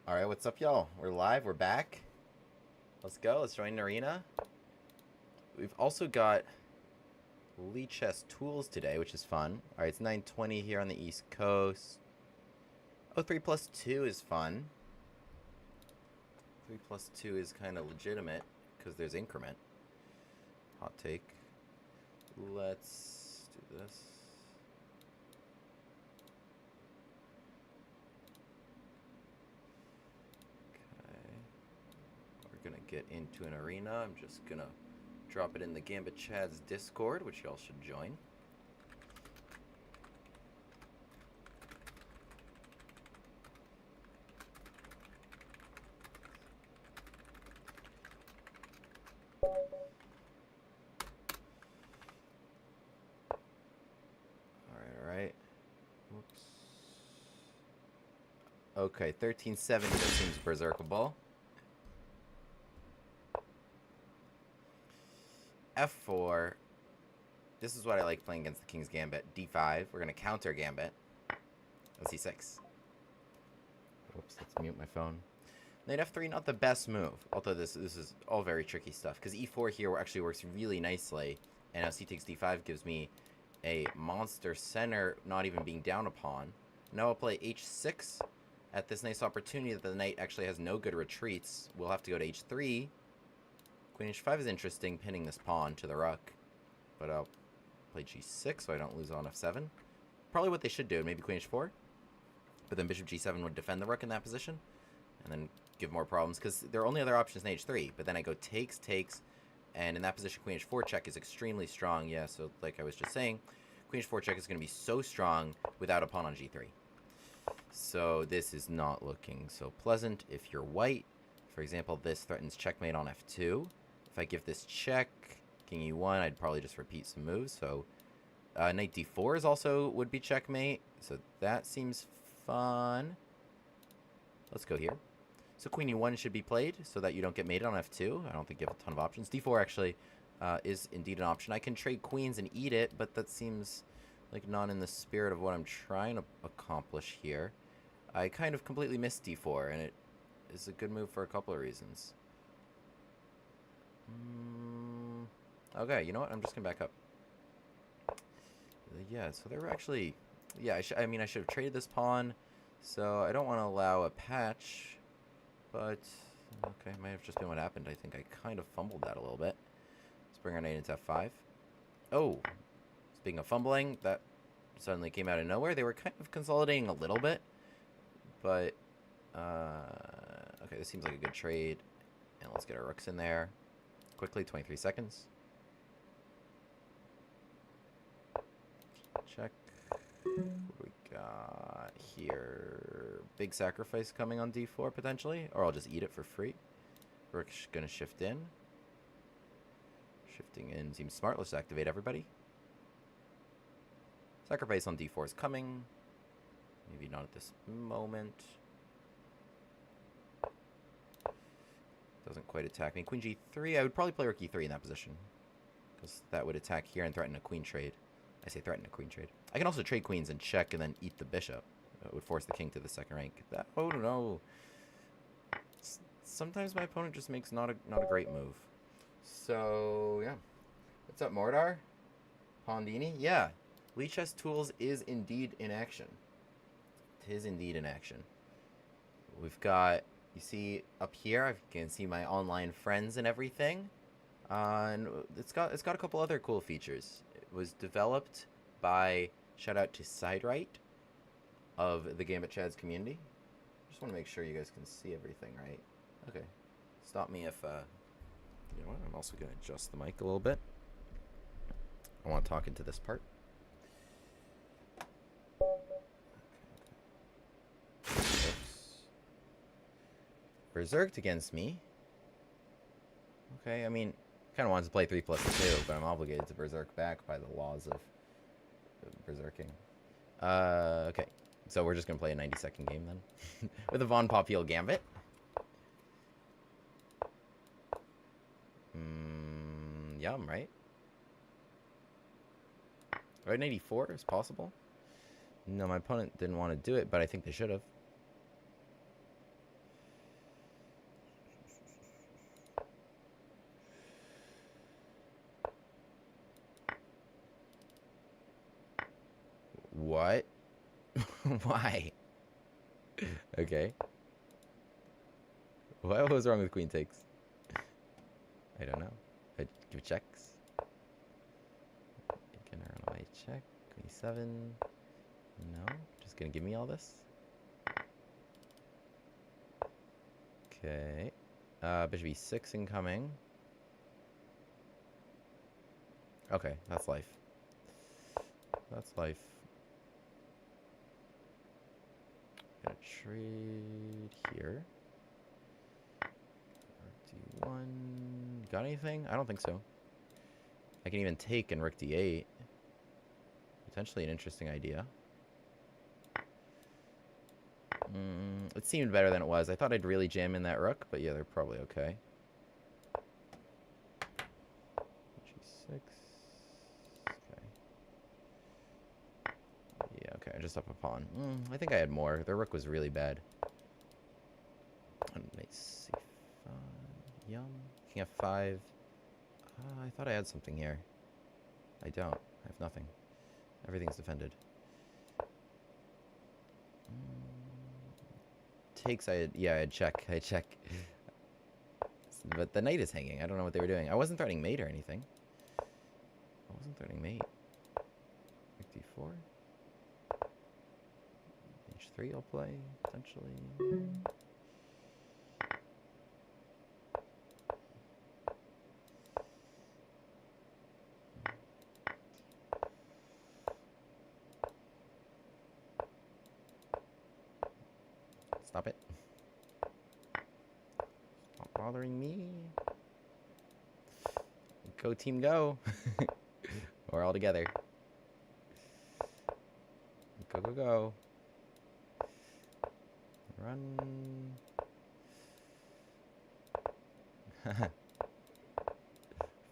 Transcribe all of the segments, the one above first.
Alright, what's up, y'all? We're live, we're back. Let's go, let's join an arena. We've also got LICHESS tools today, which is fun. Alright, it's 9:20 here on the East Coast. Oh, 3 plus 2 is fun. 3 plus 2 is kind of legitimate, because there's increment. Hot take. Let's do this. We're gonna get into an arena. I'm just gonna drop it in the Gambit Chad's Discord, which y'all should join. Alright. Whoops. Okay, 1370, that seems berserkable. F4. This is what I like playing against the King's Gambit. D5. We're going to counter Gambit. C6. Whoops, let's mute my phone. Knight F3, not the best move. Although this is all very tricky stuff. Because E4 here actually works really nicely. And now C takes D5 gives me a monster center not even being down a pawn. Now I'll play H6 at this nice opportunity that the knight actually has no good retreats. We'll have to go to H3. Queen H5 is interesting, pinning this pawn to the rook. But I'll play G6 so I don't lose on F7. Probably what they should do, maybe Queen H4. But then Bishop G7 would defend the rook in that position. And then give more problems, because their only other option is Knight H3. But then I go takes, and in that position Queen H4 check is extremely strong. Yeah, so like I was just saying, Queen H4 check is going to be so strong without a pawn on G3. So this is not looking so pleasant if you're white. For example, this threatens checkmate on F2. If I give this check, King E1, I'd probably just repeat some moves. So Knight D4 is also would be checkmate. So that seems fun. Let's go here. So Queen E1 should be played so that you don't get mated on F2. I don't think you have a ton of options. D4 actually is indeed an option. I can trade queens and eat it, but that seems like not in the spirit of what I'm trying to accomplish here. I kind of completely missed D4, and it is a good move for a couple of reasons. Okay, you know what? I'm just gonna back up. Yeah, so there were actually... Yeah, I mean, I should have traded this pawn, so I don't want to allow a patch, but... Okay, might have just been what happened. I think I kind of fumbled that a little bit. Let's bring our knight into F5. Oh! Speaking of fumbling, that suddenly came out of nowhere. They were kind of consolidating a little bit, but... okay, this seems like a good trade. And let's get our rooks in there. Quickly, 23 seconds. Check. What do we got here? Big sacrifice coming on D4, potentially. Or I'll just eat it for free. Rook's gonna shift in. Shifting in seems smart. Let's activate everybody. Sacrifice on D4 is coming. Maybe not at this moment. Doesn't quite attack me. Queen G3, I would probably play Rook E3 in that position, because that would attack here and threaten a queen trade. I say threaten a queen trade. I can also trade queens and check and then eat the bishop. It would force the king to the second rank. That, oh no. Sometimes my opponent just makes not a great move. So, yeah. What's up, Mordar? Pondini? Yeah. LICHESS Tools is indeed in action. It is indeed in action. We've got... You see up here, I can see my online friends and everything. And it's got a couple other cool features. It was developed by, shout out to SideRight of the Gambit Chad's community. Just want to make sure you guys can see everything, right? Okay. Stop me if, you know what, I'm also going to adjust the mic a little bit. I want to talk into this part. Berserked against me. Okay, I mean, kind of wanted to play 3 plus 2, but I'm obligated to berserk back by the laws of berserking. Okay, so we're just going to play a 90-second game then. With a Von Poppel Gambit. Yum, right? Right, 84 is possible. No, my opponent didn't want to do it, but I think they should have. Why? Okay. What was wrong with queen takes? I don't know. I give checks. Can I check? Queen 7. No. Just gonna give me all this. Okay. Bishop e6 incoming. Okay, that's life. That's life. Gonna trade here. D1. Got anything? I don't think so. I can even take and rook d8. Potentially an interesting idea. It seemed better than it was. I thought I'd really jam in that rook, but yeah, they're probably okay. G6. Okay. Yeah, okay, I just up a pawn. I think I had more. Their rook was really bad. Knight c5. Yum. King f5. I thought I had something here. I don't. I have nothing. Everything's defended. Takes, I had check. I check. But the knight is hanging. I don't know what they were doing. I wasn't threatening mate or anything. I wasn't threatening mate. d4. h3 I'll play, potentially. Stop it. Stop bothering me. Go team go. We're all together. Go, go, go. Run.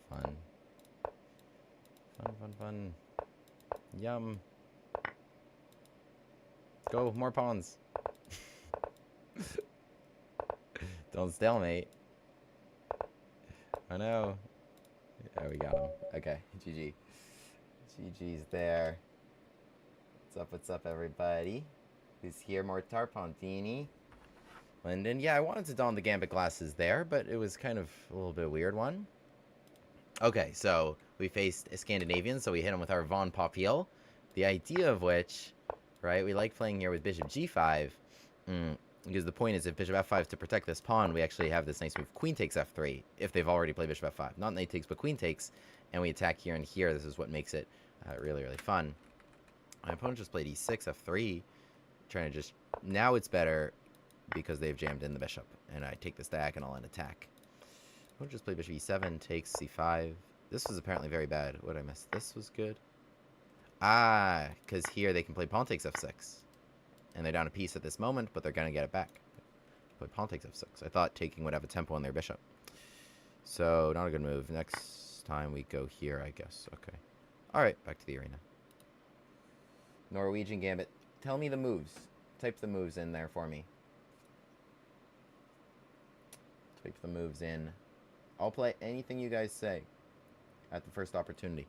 Fun. Fun, fun, fun. Yum. Go, more pawns. Don't stalemate. Oh no. Oh, we got him. Okay, GG. GG's there. What's up, everybody? Who's here? More Tarpontini. Lyndon. Yeah, I wanted to don the Gambit glasses there, but it was kind of a little bit of a weird one. Okay, so we faced a Scandinavian, so we hit him with our Von Popiel. The idea of which, right, we like playing here with Bishop G5. Because the point is, if Bishop F5 to protect this pawn, we actually have this nice move, Queen takes F3, if they've already played Bishop F5. Not Knight takes, but Queen takes, and we attack here and here. This is what makes it really, really fun. My opponent just played E6, F3, trying to just... Now it's better because they've jammed in the bishop, and I take the stack and I'll end attack. Opponent just played Bishop E7, takes C5. This was apparently very bad. What did I miss? This was good. Ah, because here they can play pawn takes F6. And they're down a piece at this moment, but they're going to get it back. Play pawn takes F6. I thought taking would have a tempo on their bishop. So, not a good move. Next time we go here, I guess. Okay. Alright, back to the arena. Norwegian Gambit. Tell me the moves. Type the moves in there for me. Type the moves in. I'll play anything you guys say at the first opportunity.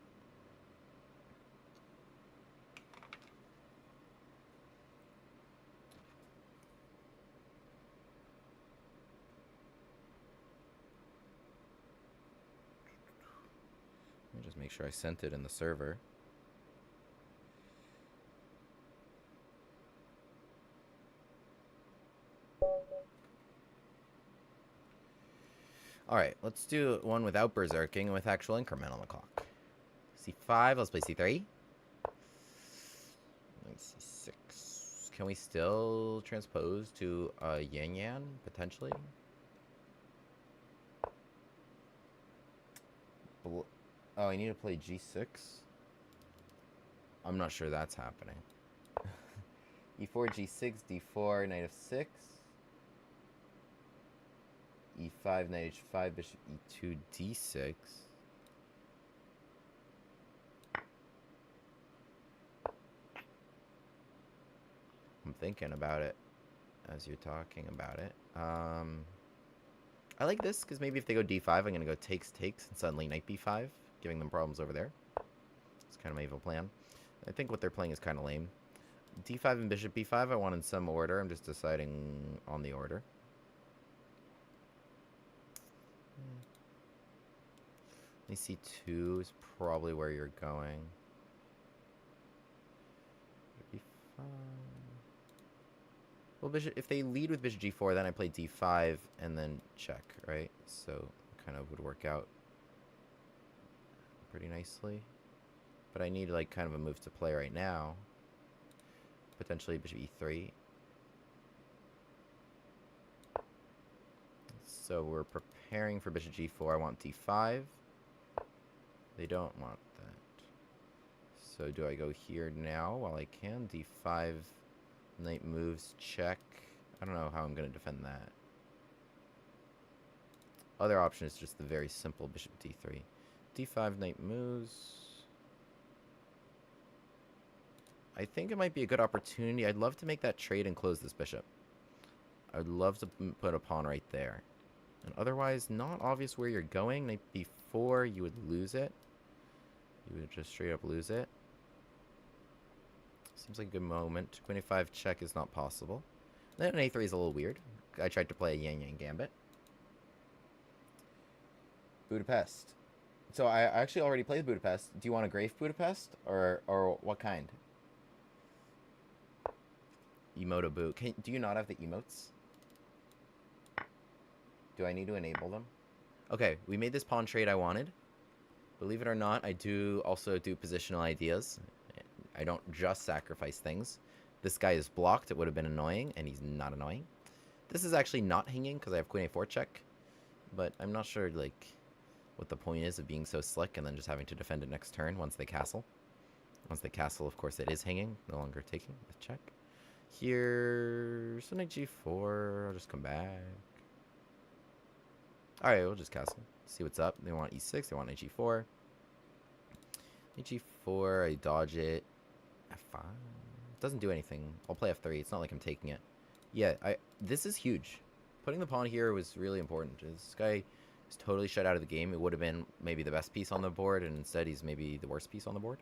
Let me just make sure I sent it in the server. Alright, let's do one without berserking and with actual increment on the clock. C5, let's play C3. C6. Can we still transpose to Yan Yan, potentially? Oh, I need to play G6? I'm not sure that's happening. E4, G6, D4, Knight F6. E5, Knight H5, Bishop E2, D6. I'm thinking about it as you're talking about it. I like this because maybe if they go D5, I'm going to go takes, takes, and suddenly Knight B5, giving them problems over there. It's kind of my evil plan. I think what they're playing is kind of lame. D5 and bishop B5 I want in some order. I'm just deciding on the order. C2 is probably where you're going. B5. Well, bishop, if they lead with bishop G4, then I play D5 and then check, right? So it kind of would work out pretty nicely. But I need like kind of a move to play right now. Potentially bishop E3. So we're preparing for bishop G4. I want D5. They don't want that. So do I go here now while I can? D5, knight moves, check. I don't know how I'm going to defend that. Other option is just the very simple bishop D3. D5, knight moves. I think it might be a good opportunity. I'd love to make that trade and close this bishop. I'd love to put a pawn right there. And otherwise, not obvious where you're going. Knight B4, you would lose it. You would just straight up lose it. Seems like a good moment. Queen A5 check is not possible. Then A3 is a little weird. I tried to play a yang-yang gambit. Budapest. So I actually already played Budapest. Do you want a Grave Budapest? Or what kind? Emoto Boo. Do you not have the emotes? Do I need to enable them? Okay, we made this pawn trade I wanted. Believe it or not, I do also do positional ideas. I don't just sacrifice things. This guy is blocked. It would have been annoying, and he's not annoying. This is actually not hanging because I have Queen A4 check. But I'm not sure, like, what the point is of being so slick and then just having to defend it next turn once they castle. Once they castle, of course, it is hanging. No longer taking the check. Here, so knight G4. I'll just come back. Alright, we'll just castle. See what's up. They want E6. They want knight G4. Knight G4. I dodge it. F5. Doesn't do anything. I'll play F3. It's not like I'm taking it. Yeah, this is huge. Putting the pawn here was really important. This guy is totally shut out of the game. It would have been maybe the best piece on the board, and instead he's maybe the worst piece on the board.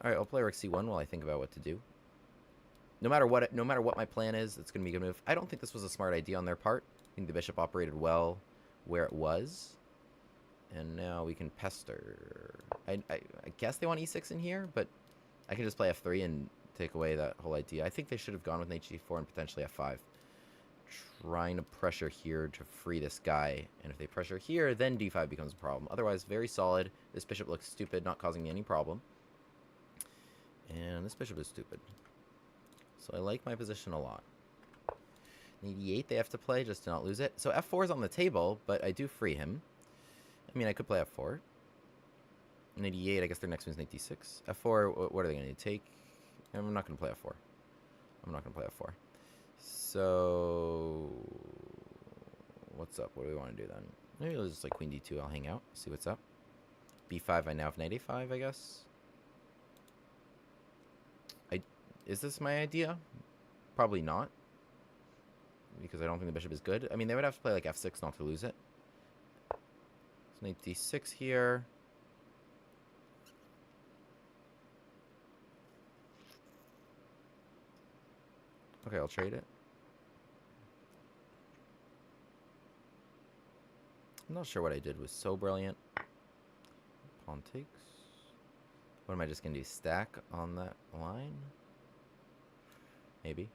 Alright, I'll play rook C1 while I think about what to do. No matter what my plan is, it's going to be a good move. I don't think this was a smart idea on their part. I think the bishop operated well where it was. And now we can pester. I guess they want E6 in here, but I can just play F3 and take away that whole idea. I think they should have gone with knight G4 and potentially F5. Trying to pressure here to free this guy. And if they pressure here, then D5 becomes a problem. Otherwise, very solid. This bishop looks stupid, not causing me any problem. And this bishop is stupid. So I like my position a lot. Knight E8 they have to play just to not lose it. So F4 is on the table, but I do free him. I mean, I could play F4. Knight E8, I guess their next move is knight D6. F4, what are they going to take? I'm not going to play F4. I'm not going to play F4. So, what's up? What do we want to do then? Maybe we'll just like Queen D2. I'll hang out, see what's up. B5, I now have knight A5, I guess. Is this my idea? Probably not. Because I don't think the bishop is good. I mean, they would have to play like F6 not to lose it. So knight D6 here. Okay, I'll trade it. I'm not sure what I did was so brilliant. Pawn takes. What am I just going to do? Stack on that line? Maybe.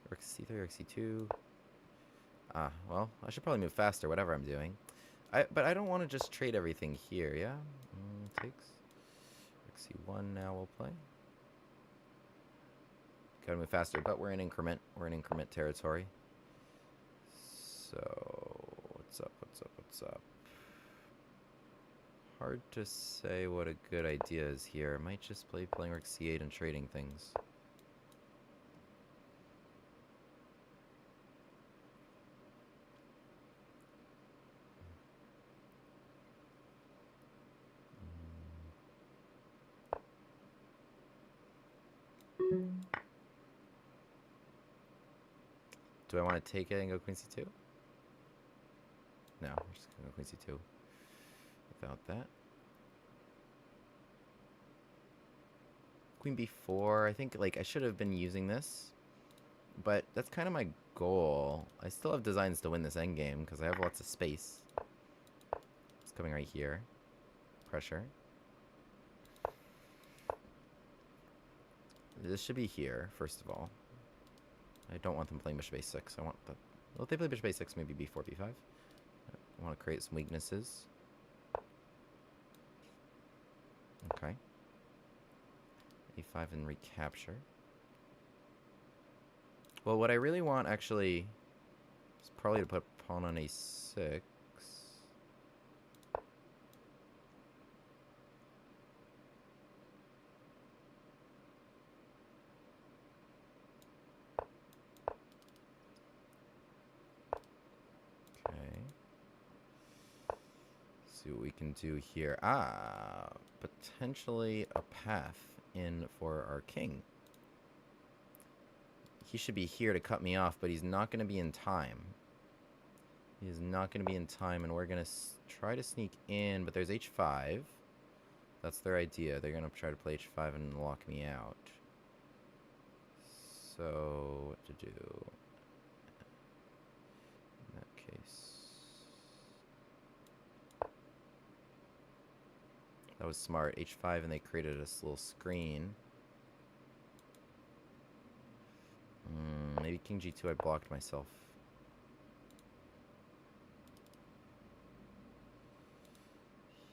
Rook C3, Rook C2. Ah, well, I should probably move faster, whatever I'm doing. But I don't want to just trade everything here, yeah? Takes. Rook C1 now we'll play. Gotta move faster, but we're in increment. We're in increment territory. So, what's up, what's up, what's up? Hard to say what a good idea is here. I might just play playing Rook C8 and trading things. Do I want to take it and go Queen C2? No, I'm just going to go Queen C2 without that. queen b4. I think, like, I should have been using this. But that's kind of my goal. I still have designs to win this endgame because I have lots of space. It's coming right here. Pressure. This should be here, first of all. I don't want them playing bishop a6. I want the... Well, if they play bishop a6, maybe b4, b5. I want to create some weaknesses. Okay. a5 and recapture. Well, what I really want, actually, is probably to put pawn on a6. See what we can do here. Ah, potentially a path in for our king. He should be here to cut me off, but he's not going to be in time. He is not going to be in time, and we're going to try to sneak in, but there's h5. That's their idea. They're going to try to play h5 and lock me out. So, what to do? In that case... That was smart. h5, and they created this little screen. Maybe king g2, I blocked myself.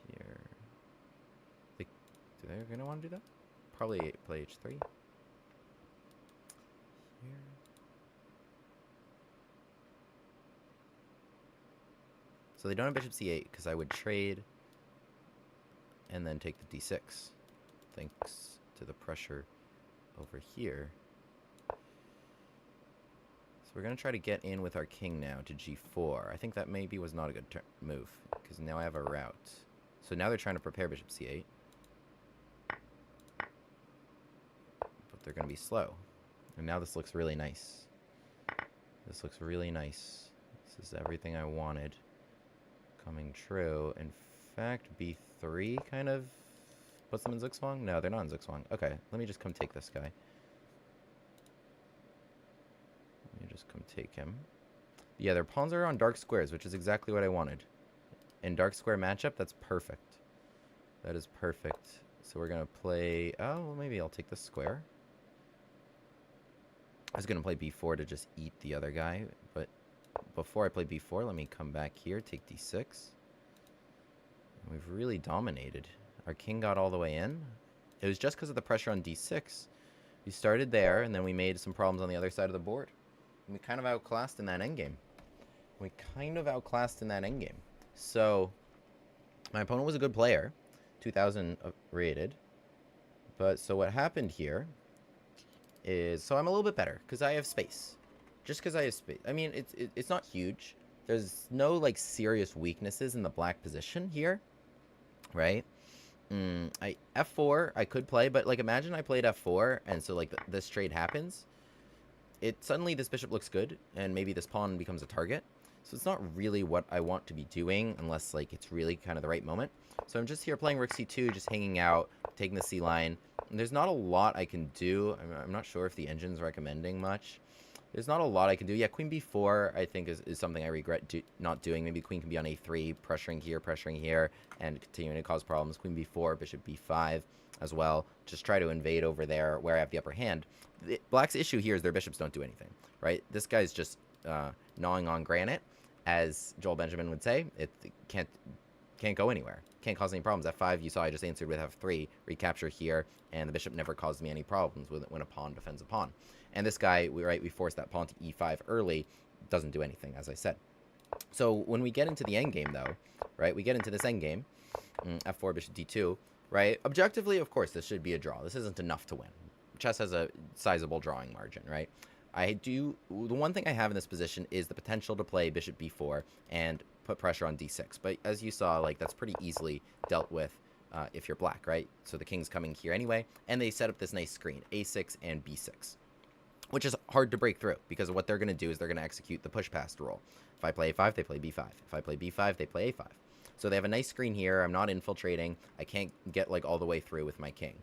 Here. Do they going to want to do that? Probably play h3. Here. So they don't have bishop c8, because I would trade... and then take the d6, thanks to the pressure over here. So we're going to try to get in with our king now to g4. I think that maybe was not a good move, because now I have a route. So now they're trying to prepare bishop c8. But they're going to be slow. And now this looks really nice. This looks really nice. This is everything I wanted coming true. In fact, b3 kind of puts them in zugzwang? No, they're not in zugzwang. Okay, let me just come take this guy. Let me just come take him. Yeah, their pawns are on dark squares, which is exactly what I wanted. In dark square matchup, that's perfect. That is perfect. So we're going to play... Oh, well, maybe I'll take this square. I was going to play b4 to just eat the other guy, but before I play b4, let me come back here, take d6. We've really dominated. Our king got all the way in. It was just because of the pressure on d6. We started there, and then we made some problems on the other side of the board. And we kind of outclassed in that endgame. So, my opponent was a good player. 2,000 rated. But, so what happened here is... So I'm a little bit better, because I have space. Just because I have space. I mean, it's not huge. There's no, like, serious weaknesses in the black position here. Right? F4 I could play, but like imagine I played F4 and so like this trade happens. Suddenly this bishop looks good and maybe this pawn becomes a target. So it's not really what I want to be doing unless like it's really kind of the right moment. So I'm just here playing rook c2, just hanging out, taking the c line. And there's not a lot I can do. I'm not sure if the engine's recommending much. There's not a lot I can do. Yeah, queen b4, I think, is something I regret not doing. Maybe queen can be on a3, pressuring here, and continuing to cause problems. Queen b4, bishop b5 as well. Just try to invade over there where I have the upper hand. Black's issue here is their bishops don't do anything, right? This guy's just gnawing on granite, as Joel Benjamin would say. It can't go anywhere. Can't cause any problems. F5, you saw I just answered with F3. Recapture here, and the bishop never caused me any problems with it when a pawn defends a pawn. And this guy, we forced that pawn to e5 early. Doesn't do anything, as I said. So when we get into the endgame, though, right, we get into this endgame, f4, bishop d2, right? Objectively, of course, this should be a draw. This isn't enough to win. Chess has a sizable drawing margin, right? The one thing I have in this position is the potential to play bishop b4 and put pressure on d6. But as you saw, like, that's pretty easily dealt with if you're black, right? So the king's coming here anyway, and they set up this nice screen, a6 and b6. Which is hard to break through, because what they're going to do is they're going to execute the push-past rule. If I play a5, they play b5. If I play b5, they play a5. So they have a nice screen here. I'm not infiltrating. I can't get, like, all the way through with my king.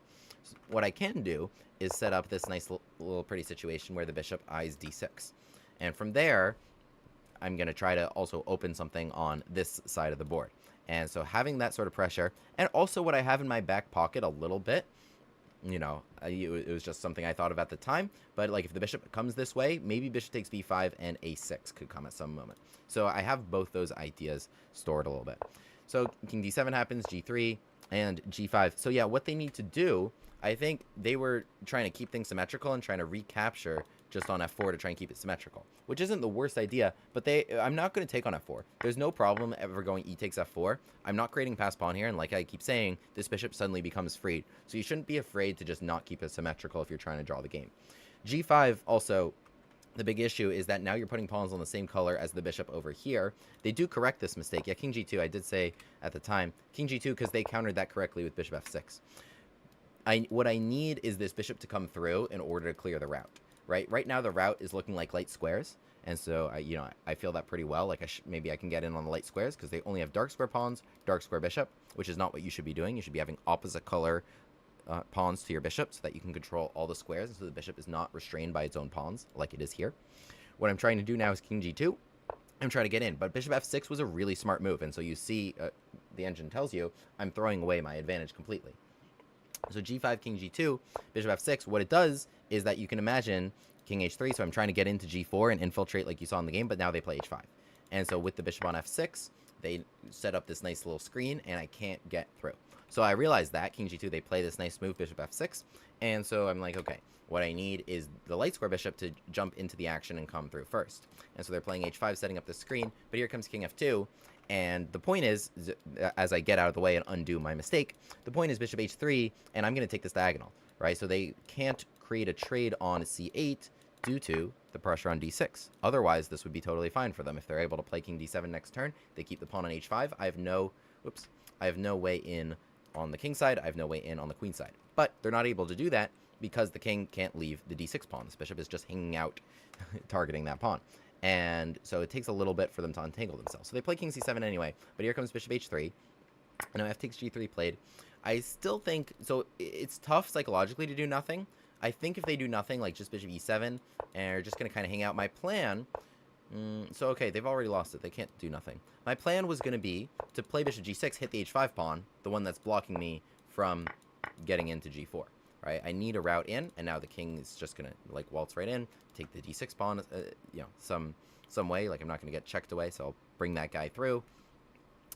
What I can do is set up this nice little pretty situation where the bishop eyes d6. And from there, I'm going to try to also open something on this side of the board. And so having that sort of pressure, and also what I have in my back pocket a little bit, you know, it was just something I thought of at the time. But like if the bishop comes this way, maybe bishop takes b5 and a6 could come at some moment. So I have both those ideas stored a little bit. So king d7 happens, g3, and g5. So yeah, what they need to do, I think they were trying to keep things symmetrical and trying to recapture just on f4 to try and keep it symmetrical, which isn't the worst idea, but I'm not going to take on f4. There's no problem ever going e takes f4. I'm not creating pass pawn here, and like I keep saying, this bishop suddenly becomes freed. So you shouldn't be afraid to just not keep it symmetrical if you're trying to draw the game. g5 also, the big issue is that now you're putting pawns on the same color as the bishop over here. They do correct this mistake. Yeah, king g2, I did say at the time, king g2 because they countered that correctly with bishop f6. What I need is this bishop to come through in order to clear the route. Right now the route is looking like light squares, and so I feel that pretty well. Like maybe I can get in on the light squares because they only have dark square pawns, dark square bishop, which is not what you should be doing. You should be having opposite color pawns to your bishop so that you can control all the squares, and so the bishop is not restrained by its own pawns like it is here. What I'm trying to do now is king g2. I'm trying to get in, but bishop f6 was a really smart move, and so you see the engine tells you I'm throwing away my advantage completely. So g5, king g2, bishop f6, what it does is that you can imagine king h3, so I'm trying to get into g4 and infiltrate like you saw in the game, but now they play h5. And so with the bishop on f6, they set up this nice little screen, and I can't get through. So I realized that, king g2, they play this nice move, bishop f6, and so I'm like, okay, what I need is the light square bishop to jump into the action and come through first. And so they're playing h5, setting up the screen, but here comes king f2, and the point is, as I get out of the way and undo my mistake, the point is bishop h3, and I'm going to take this diagonal, right? So they can't create a trade on c8 due to the pressure on d6. Otherwise, this would be totally fine for them. If they're able to play king d7 next turn, they keep the pawn on h5. I have no way in on the king side. I have no way in on the queen side. But they're not able to do that because the king can't leave the d6 pawn. This bishop is just hanging out, targeting that pawn. And so it takes a little bit for them to untangle themselves. So they play king c7 anyway, but here comes bishop h3. Now f takes g3 played. I still think, so it's tough psychologically to do nothing. I think if they do nothing, like just bishop e7, and they're just going to kind of hang out, my plan, so okay, they've already lost it. They can't do nothing. My plan was going to be to play bishop g6, hit the h5 pawn, the one that's blocking me from getting into g4. Right, I need a route in, and now the king is just gonna like waltz right in, take the d6 pawn, some way. Like I'm not gonna get checked away, so I'll bring that guy through,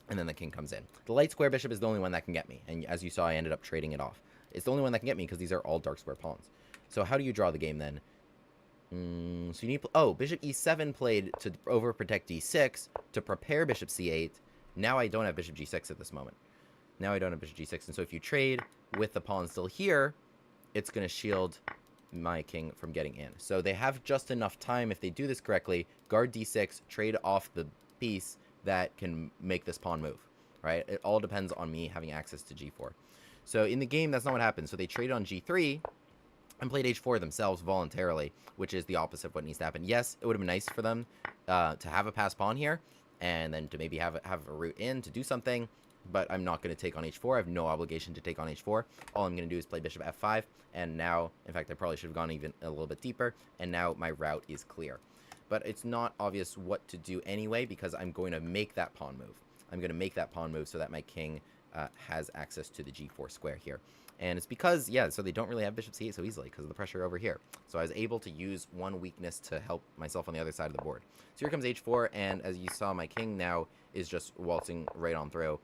and then the king comes in. The light square bishop is the only one that can get me, and as you saw, I ended up trading it off. It's the only one that can get me because these are all dark square pawns. So how do you draw the game then? So you need bishop e7 played to overprotect d6 to prepare bishop c8. Now I don't have bishop g6 at this moment. Now I don't have bishop g6, and so if you trade with the pawn still here, it's going to shield my king from getting in. So they have just enough time, if they do this correctly, guard d6, trade off the piece that can make this pawn move, right? It all depends on me having access to g4. So in the game, that's not what happened. So they traded on g3 and played h4 themselves voluntarily, which is the opposite of what needs to happen. Yes, it would have been nice for them to have a pass pawn here, and then to maybe have a route in to do something, but I'm not going to take on h4. I have no obligation to take on h4. All I'm going to do is play bishop f5, and now, in fact, I probably should have gone even a little bit deeper, and now my route is clear. But it's not obvious what to do anyway, because I'm going to make that pawn move. I'm going to make that pawn move so that my king has access to the g4 square here. And it's because, yeah, so they don't really have bishop c8 so easily because of the pressure over here. So I was able to use one weakness to help myself on the other side of the board. So here comes h4, and as you saw, my king now is just waltzing right on through.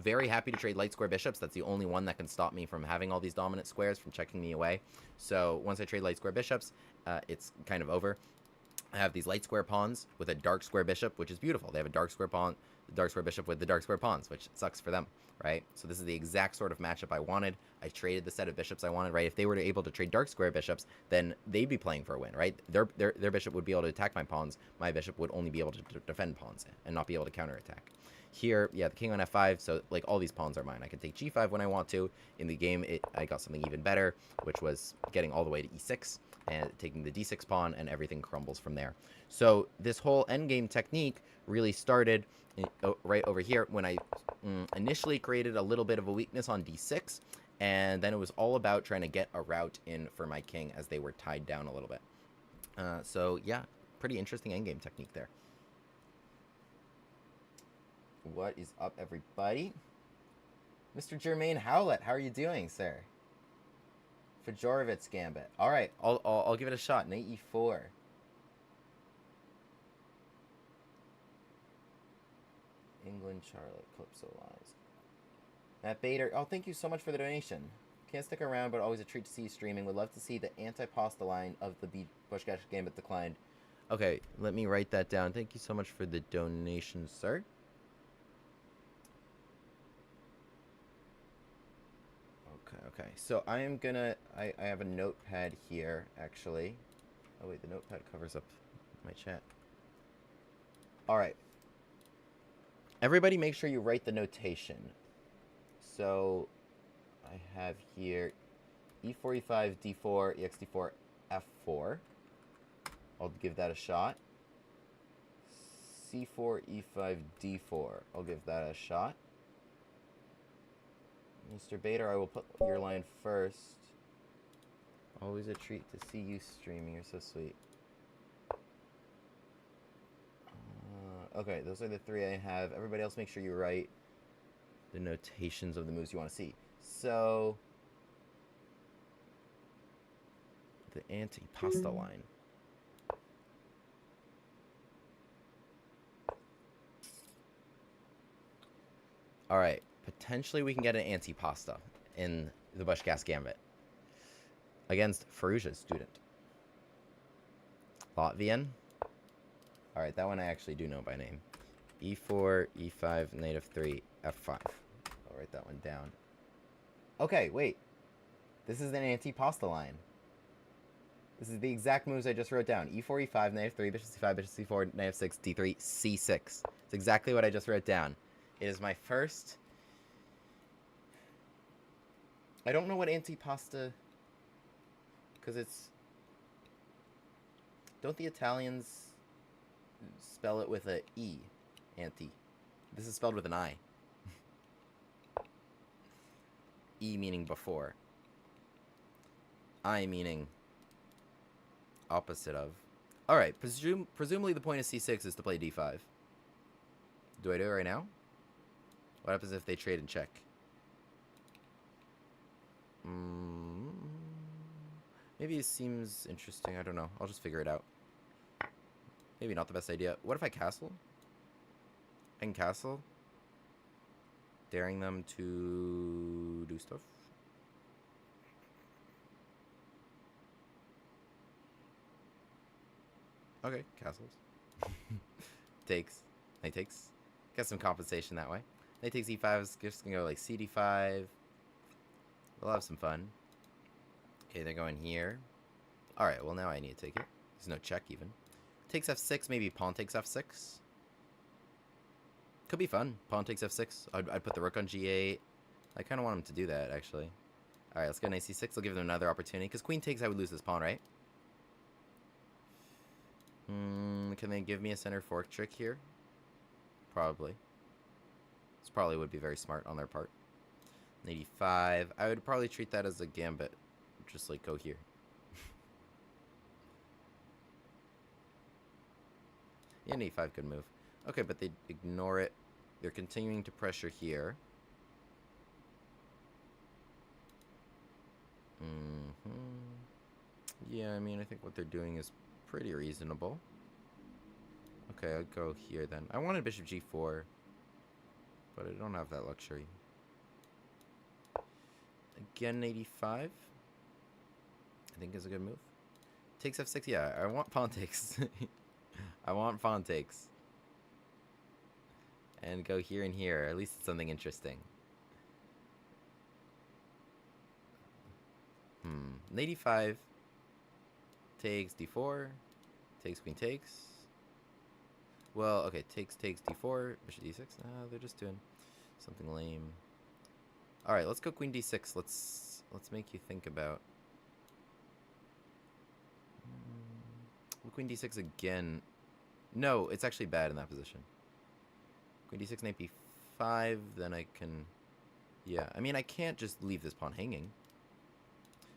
Very happy to trade light square bishops. That's the only one that can stop me from having all these dominant squares from checking me away. So once I trade light square bishops, it's kind of over. I have these light square pawns with a dark square bishop, which is beautiful. They have a dark square pawn, the dark square bishop with the dark square pawns, which sucks for them, right? So this is the exact sort of matchup I wanted. I traded the set of bishops I wanted, right? If they were able to trade dark square bishops, then they'd be playing for a win, right? Their bishop would be able to attack my pawns. My bishop would only be able to defend pawns and not be able to counterattack. Here, yeah, the king on f5, so like all these pawns are mine. I can take g5 when I want to. In the game, I got something even better, which was getting all the way to e6 and taking the d6 pawn, and everything crumbles from there. So this whole endgame technique really started right over here when I initially created a little bit of a weakness on d6, And then it was all about trying to get a route in for my king as they were tied down a little bit. So, yeah, pretty interesting endgame technique there. What is up, everybody? Mr. Jermaine Howlett, how are you doing, sir? Fajorovitz Gambit. All right, I'll give it a shot. Knight e4. England, Charlotte, Calypso Lies. Matt Bader, oh, thank you so much for the donation. Can't stick around, but always a treat to see you streaming. Would love to see the anti-pasta line of the Pushkash Gambit declined. Okay, let me write that down. Thank you so much for the donation, sir. Okay. So I am gonna... I have a notepad here, actually. Oh, wait, the notepad covers up my chat. Alright. Everybody make sure you write the notation. So, I have here e4, e5, d4, ex-d4, f4. I'll give that a shot. c4, e5, d4. I'll give that a shot. Mr. Bader, I will put your line first. Always a treat to see you streaming. You're so sweet. Okay, those are the three I have. Everybody else make sure you write the notations of the moves you want to see. So, the anti-pasta line. Alright, potentially we can get an anti-pasta in the Pushkash Gambit against Faruja's student. Latvian. Alright, that one I actually do know by name. e4, e5, knight f3, f5. I'll write that one down. Okay, wait. This is an anti-pasta line. This is the exact moves I just wrote down. e4, e5, knight f3, bishop c5, bishop c4, knight f6, d3, c6. It's exactly what I just wrote down. It is my first... I don't know what anti-pasta... Because it's... Don't the Italians spell it with a E? Anti. This is spelled with an I. E meaning before. I meaning opposite of. Alright, presumably the point of c6 is to play d5. Do I do it right now? What happens if they trade and check? Maybe it seems interesting. I don't know. I'll just figure it out. Maybe not the best idea. What if I castle? I can castle. Daring them to do stuff. Okay, castles. Takes. Knight takes. Get some compensation that way. Knight takes e5 is just gonna go like cd5. We'll have some fun. Okay, they're going here. Alright, well now I need to take it. There's no check even. Takes f6, maybe pawn takes f6. Could be fun. Pawn takes f6. I'd put the rook on g8. I kind of want him to do that, actually. Alright, let's go knight c6. I'll give them another opportunity. Because queen takes, I would lose this pawn, right? Can they give me a center fork trick here? Probably. This probably would be very smart on their part. Knight e5. I would probably treat that as a gambit. Just like go here. Yeah, knight e5 could move. Okay, but they ignore it. They're continuing to pressure here. Yeah, I mean, I think what they're doing is pretty reasonable. Okay, I'll go here then. I wanted bishop g4, but I don't have that luxury. Again, 85. I think is a good move. Takes f6. Yeah, I want pawn takes. I want pawn takes. And go here and here. At least it's something interesting. Knight e5. Takes d4. Takes queen takes. Well, okay. Takes d4. Bishop d6. They're just doing something lame. All right, let's go queen d6. Let's make you think about. Queen d6 again. No, it's actually bad in that position. Queen d6, knight b5. Then I can Yeah, I mean, I can't just leave this pawn hanging.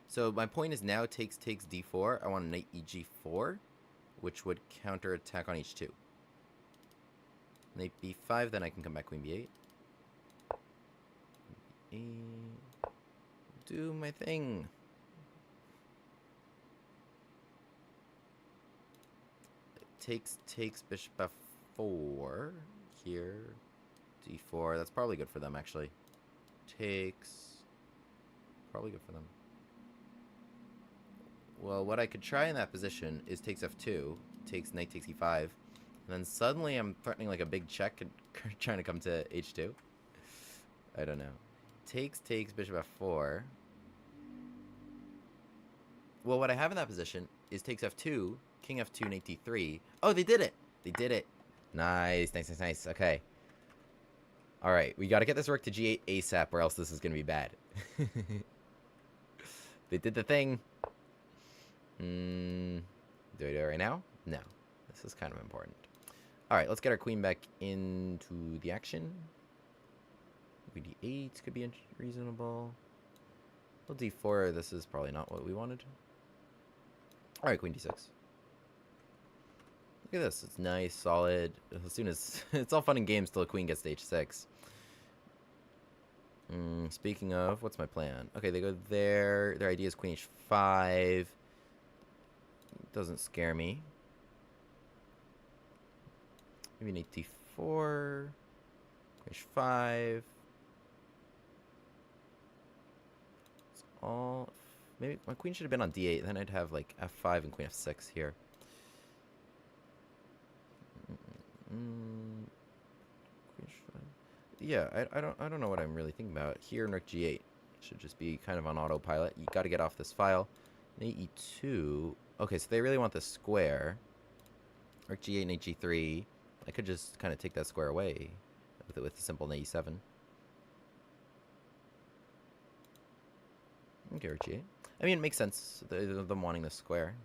So my point is now takes d4. I want knight eg4, which would counter attack on h2. Knight b5, then I can come back queen b8. Do my thing. Takes bishop f4 here. d4. That's probably good for them, actually. Takes. Probably good for them. Well, what I could try in that position is takes f2, takes knight takes e5, and then suddenly I'm threatening like a big check and trying to come to h2. I don't know. Takes bishop f4. Well, what I have in that position is takes f2, king f2, knight d3. Oh, they did it! They did it. Nice, nice, nice, nice. Okay. Alright, we gotta get this rook to g8 ASAP or else this is gonna be bad. They did the thing. Do I do it right now? No. This is kind of important. Alright, let's get our queen back into the action. Queen d8 could be reasonable. Well, d4, this is probably not what we wanted. Alright, queen d6. Look at this. It's nice, solid. As soon as... it's all fun and games till a queen gets to h6. Speaking of, what's my plan? Okay, they go there. Their idea is queen h5. Doesn't scare me. Maybe knight d4. Queen h5. It's all... Maybe my queen should have been on d8. Then I'd have like f5 and queen f6 here. Yeah, I don't know what I'm really thinking about. Here, rook g8 should just be kind of on autopilot. You got to get off this file. Knight e2. Okay, so they really want the square. Rook g8, knight g3. I could just kind of take that square away with a simple knight e7. Okay, rook g8. I mean, it makes sense. Them wanting the square.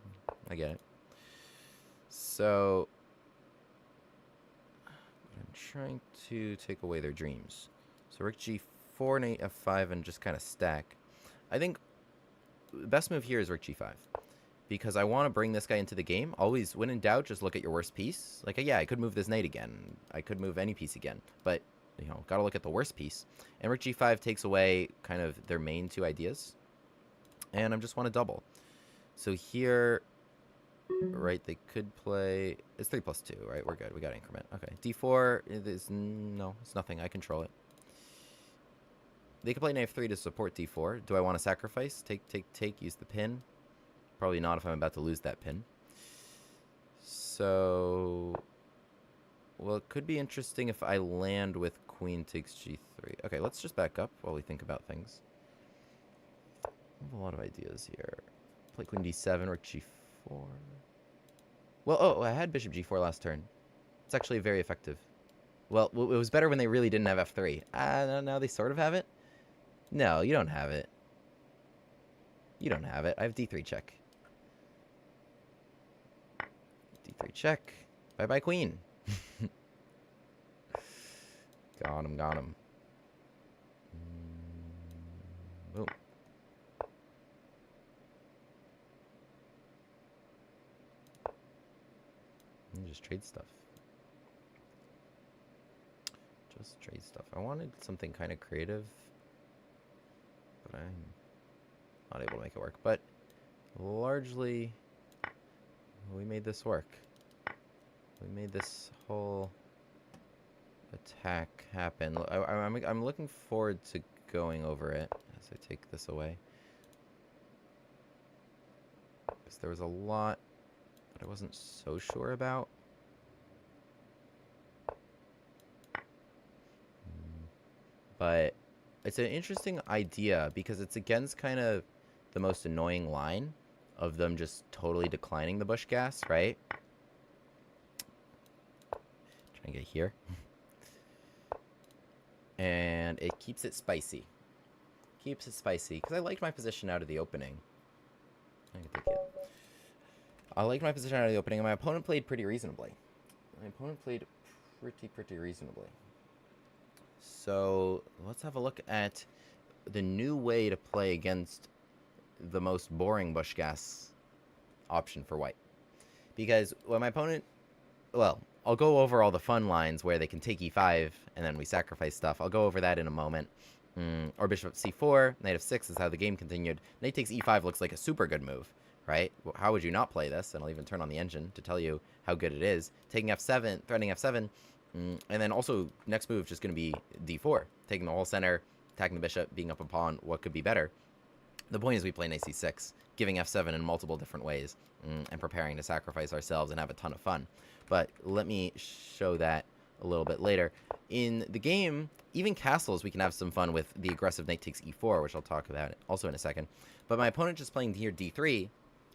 I get it. So I'm trying to take away their dreams. So rook g4, knight f5, and just kind of stack. I think the best move here is rook g5. Because I want to bring this guy into the game. Always, when in doubt, just look at your worst piece. Like, yeah, I could move this knight again. I could move any piece again. But, you know, got to look at the worst piece. And rook g5 takes away kind of their main two ideas. And I just want to double. So here... Right, they could play... It's 3+2, right? We're good. We got increment. Okay. d4 is... No, it's nothing. I control it. They could play knight f3 to support d4. Do I want to sacrifice? Take, use the pin? Probably not if I'm about to lose that pin. So... Well, it could be interesting if I land with queen takes g3. Okay, let's just back up while we think about things. I have a lot of ideas here. Play queen d7, rook g4... Well, oh, I had bishop g4 last turn. It's actually very effective. Well, it was better when they really didn't have f3. Now they sort of have it? No, you don't have it. You don't have it. I have d3 check. d3 check. Bye-bye, queen. Got him, got him. Boom. Just trade stuff. Just trade stuff. I wanted something kind of creative, but I'm not able to make it work. But largely, we made this work. We made this whole attack happen. I'm looking forward to going over it as I take this away. Because there was a lot that I wasn't so sure about. But it's an interesting idea because it's against kind of the most annoying line of them just totally declining the bush gas, right? Trying to get here. And it keeps it spicy. Keeps it spicy because I liked my position out of the opening. I can take it. I liked my position out of the opening, and my opponent played pretty reasonably. My opponent played pretty reasonably. So let's have a look at the new way to play against the most boring bushgas option for white. Because when my opponent, well, I'll go over all the fun lines where they can take e5 and then we sacrifice stuff. I'll go over that in a moment. Or bishop c4, knight f6 is how the game continued. Knight takes e5 looks like a super good move, right? How would you not play this? And I'll even turn on the engine to tell you how good it is. Taking f7, threatening f7, and then also next move just going to be d4, taking the whole center, attacking the bishop, being up a pawn. What could be better? The point is we play knight c6, giving f7 in multiple different ways, and preparing to sacrifice ourselves and have a ton of fun. But let me show that a little bit later. In the game, even castles, we can have some fun with the aggressive knight takes e4, which I'll talk about also in a second. But my opponent just playing here d3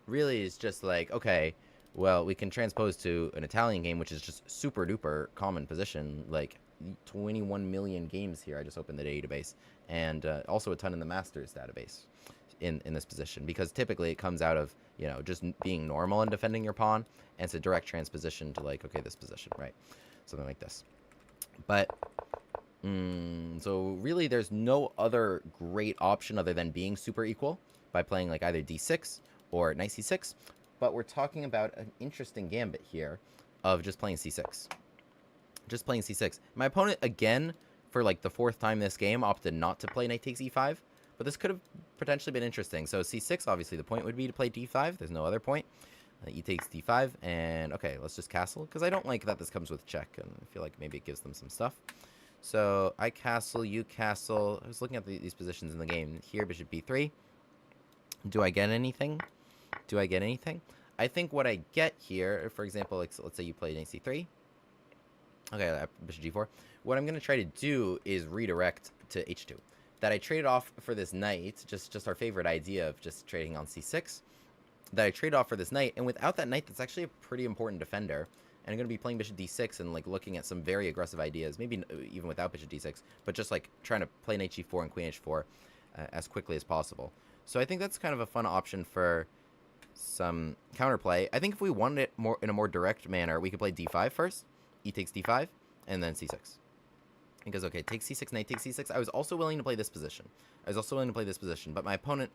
really is just like, okay, well, we can transpose to an Italian game, which is just super duper common position, like 21 million games here. I just opened the database, and also a ton in the Masters database in this position, because typically it comes out of, you know, just being normal and defending your pawn, and it's a direct transposition to, like, okay, this position, right? Something like this. But so really there's no other great option other than being super equal by playing like either d6 or knight c6. But we're talking about an interesting gambit here of just playing c6. Just playing c6. My opponent, again, for like the fourth time this game, opted not to play knight takes e5. But this could have potentially been interesting. So c6, obviously the point would be to play d5. There's no other point. E takes d5, and okay, let's just castle, because I don't like that this comes with check, and I feel like maybe it gives them some stuff. So I castle, you castle. I was looking at these positions in the game. Here, bishop b3. Do I get anything? Do I get anything? I think what I get here, for example, like, so let's say you play knight c3. Okay, bishop g4. What I'm going to try to do is redirect to h2. That I traded off for this knight, just our favorite idea of just trading on c6. That I trade off for this knight, and without that knight, that's actually a pretty important defender. And I'm going to be playing bishop d6 and like looking at some very aggressive ideas, maybe even without bishop d6, but just like trying to play knight g4 and queen h4 as quickly as possible. So I think that's kind of a fun option for some counterplay. I think if we wanted it more in a more direct manner, we could play d5 first, e takes d5, and then c6. Because, okay, take c6, knight takes c6. I was also willing to play this position. But my opponent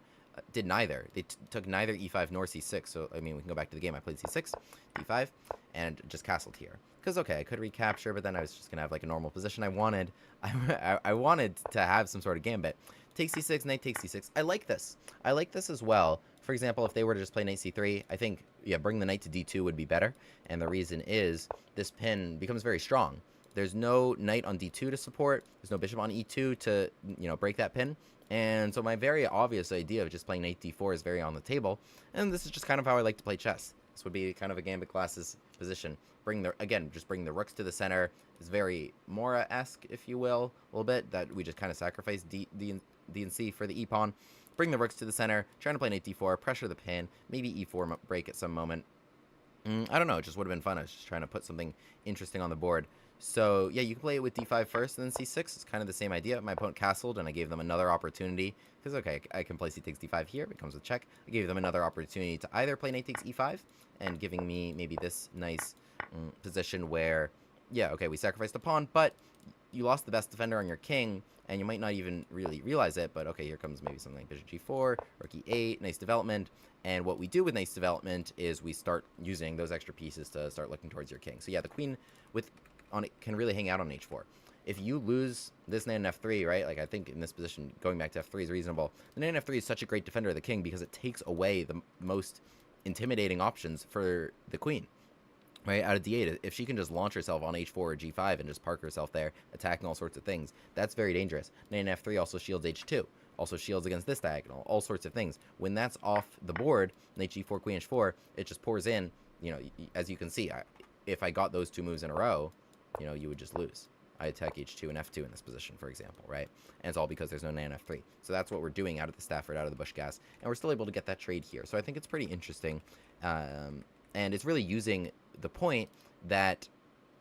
did neither. They took neither e5 nor c6. So, I mean, we can go back to the game. I played c6, d5, and just castled here. Because, okay, I could recapture, but then I was just going to have, like, a normal position. I wanted to have some sort of gambit. Take c6, knight takes c6. I like this. I like this as well. For example, if they were to just play knight c3, I think, yeah, bring the knight to d2 would be better. And the reason is this pin becomes very strong. There's no knight on d2 to support. There's no bishop on e2 to, you know, break that pin. And so my very obvious idea of just playing knight d4 is very on the table. And this is just kind of how I like to play chess. This would be kind of a gambit class's position. Just bring the rooks to the center. It's very Mora-esque, if you will, a little bit. That we just kind of sacrifice D and C for the e-pawn. Bring the rooks to the center. Trying to play knight d4. Pressure the pin. Maybe e4 break at some moment. I don't know. It just would have been fun. I was just trying to put something interesting on the board. So, yeah, you can play it with d5 first and then c6. It's kind of the same idea. My opponent castled, and I gave them another opportunity. Because, okay, I can play c takes d5 here. It comes with check. I gave them another opportunity to either play knight takes e5 and giving me maybe this nice position where, yeah, okay, we sacrificed a pawn, but you lost the best defender on your king, and you might not even really realize it, but, okay, here comes maybe something like bishop g4, rook e8, nice development. And what we do with nice development is we start using those extra pieces to start looking towards your king. So, yeah, the queen can really hang out on h4. If you lose this knight on f3, right, like I think in this position, going back to f3 is reasonable. The knight on f3 is such a great defender of the king because it takes away the most intimidating options for the queen, right? Out of d8, if she can just launch herself on h4 or g5 and just park herself there, attacking all sorts of things, that's very dangerous. Knight on f3 also shields h2, also shields against this diagonal, all sorts of things. When that's off the board, knight g4, queen h4, it just pours in, you know, as you can see, if I got those two moves in a row, you know, you would just lose. I attack h2 and f2 in this position, for example, right? And it's all because there's no knight on f3. So that's what we're doing out of the Stafford, out of the bush gas, and we're still able to get that trade here. So I think it's pretty interesting, and it's really using the point that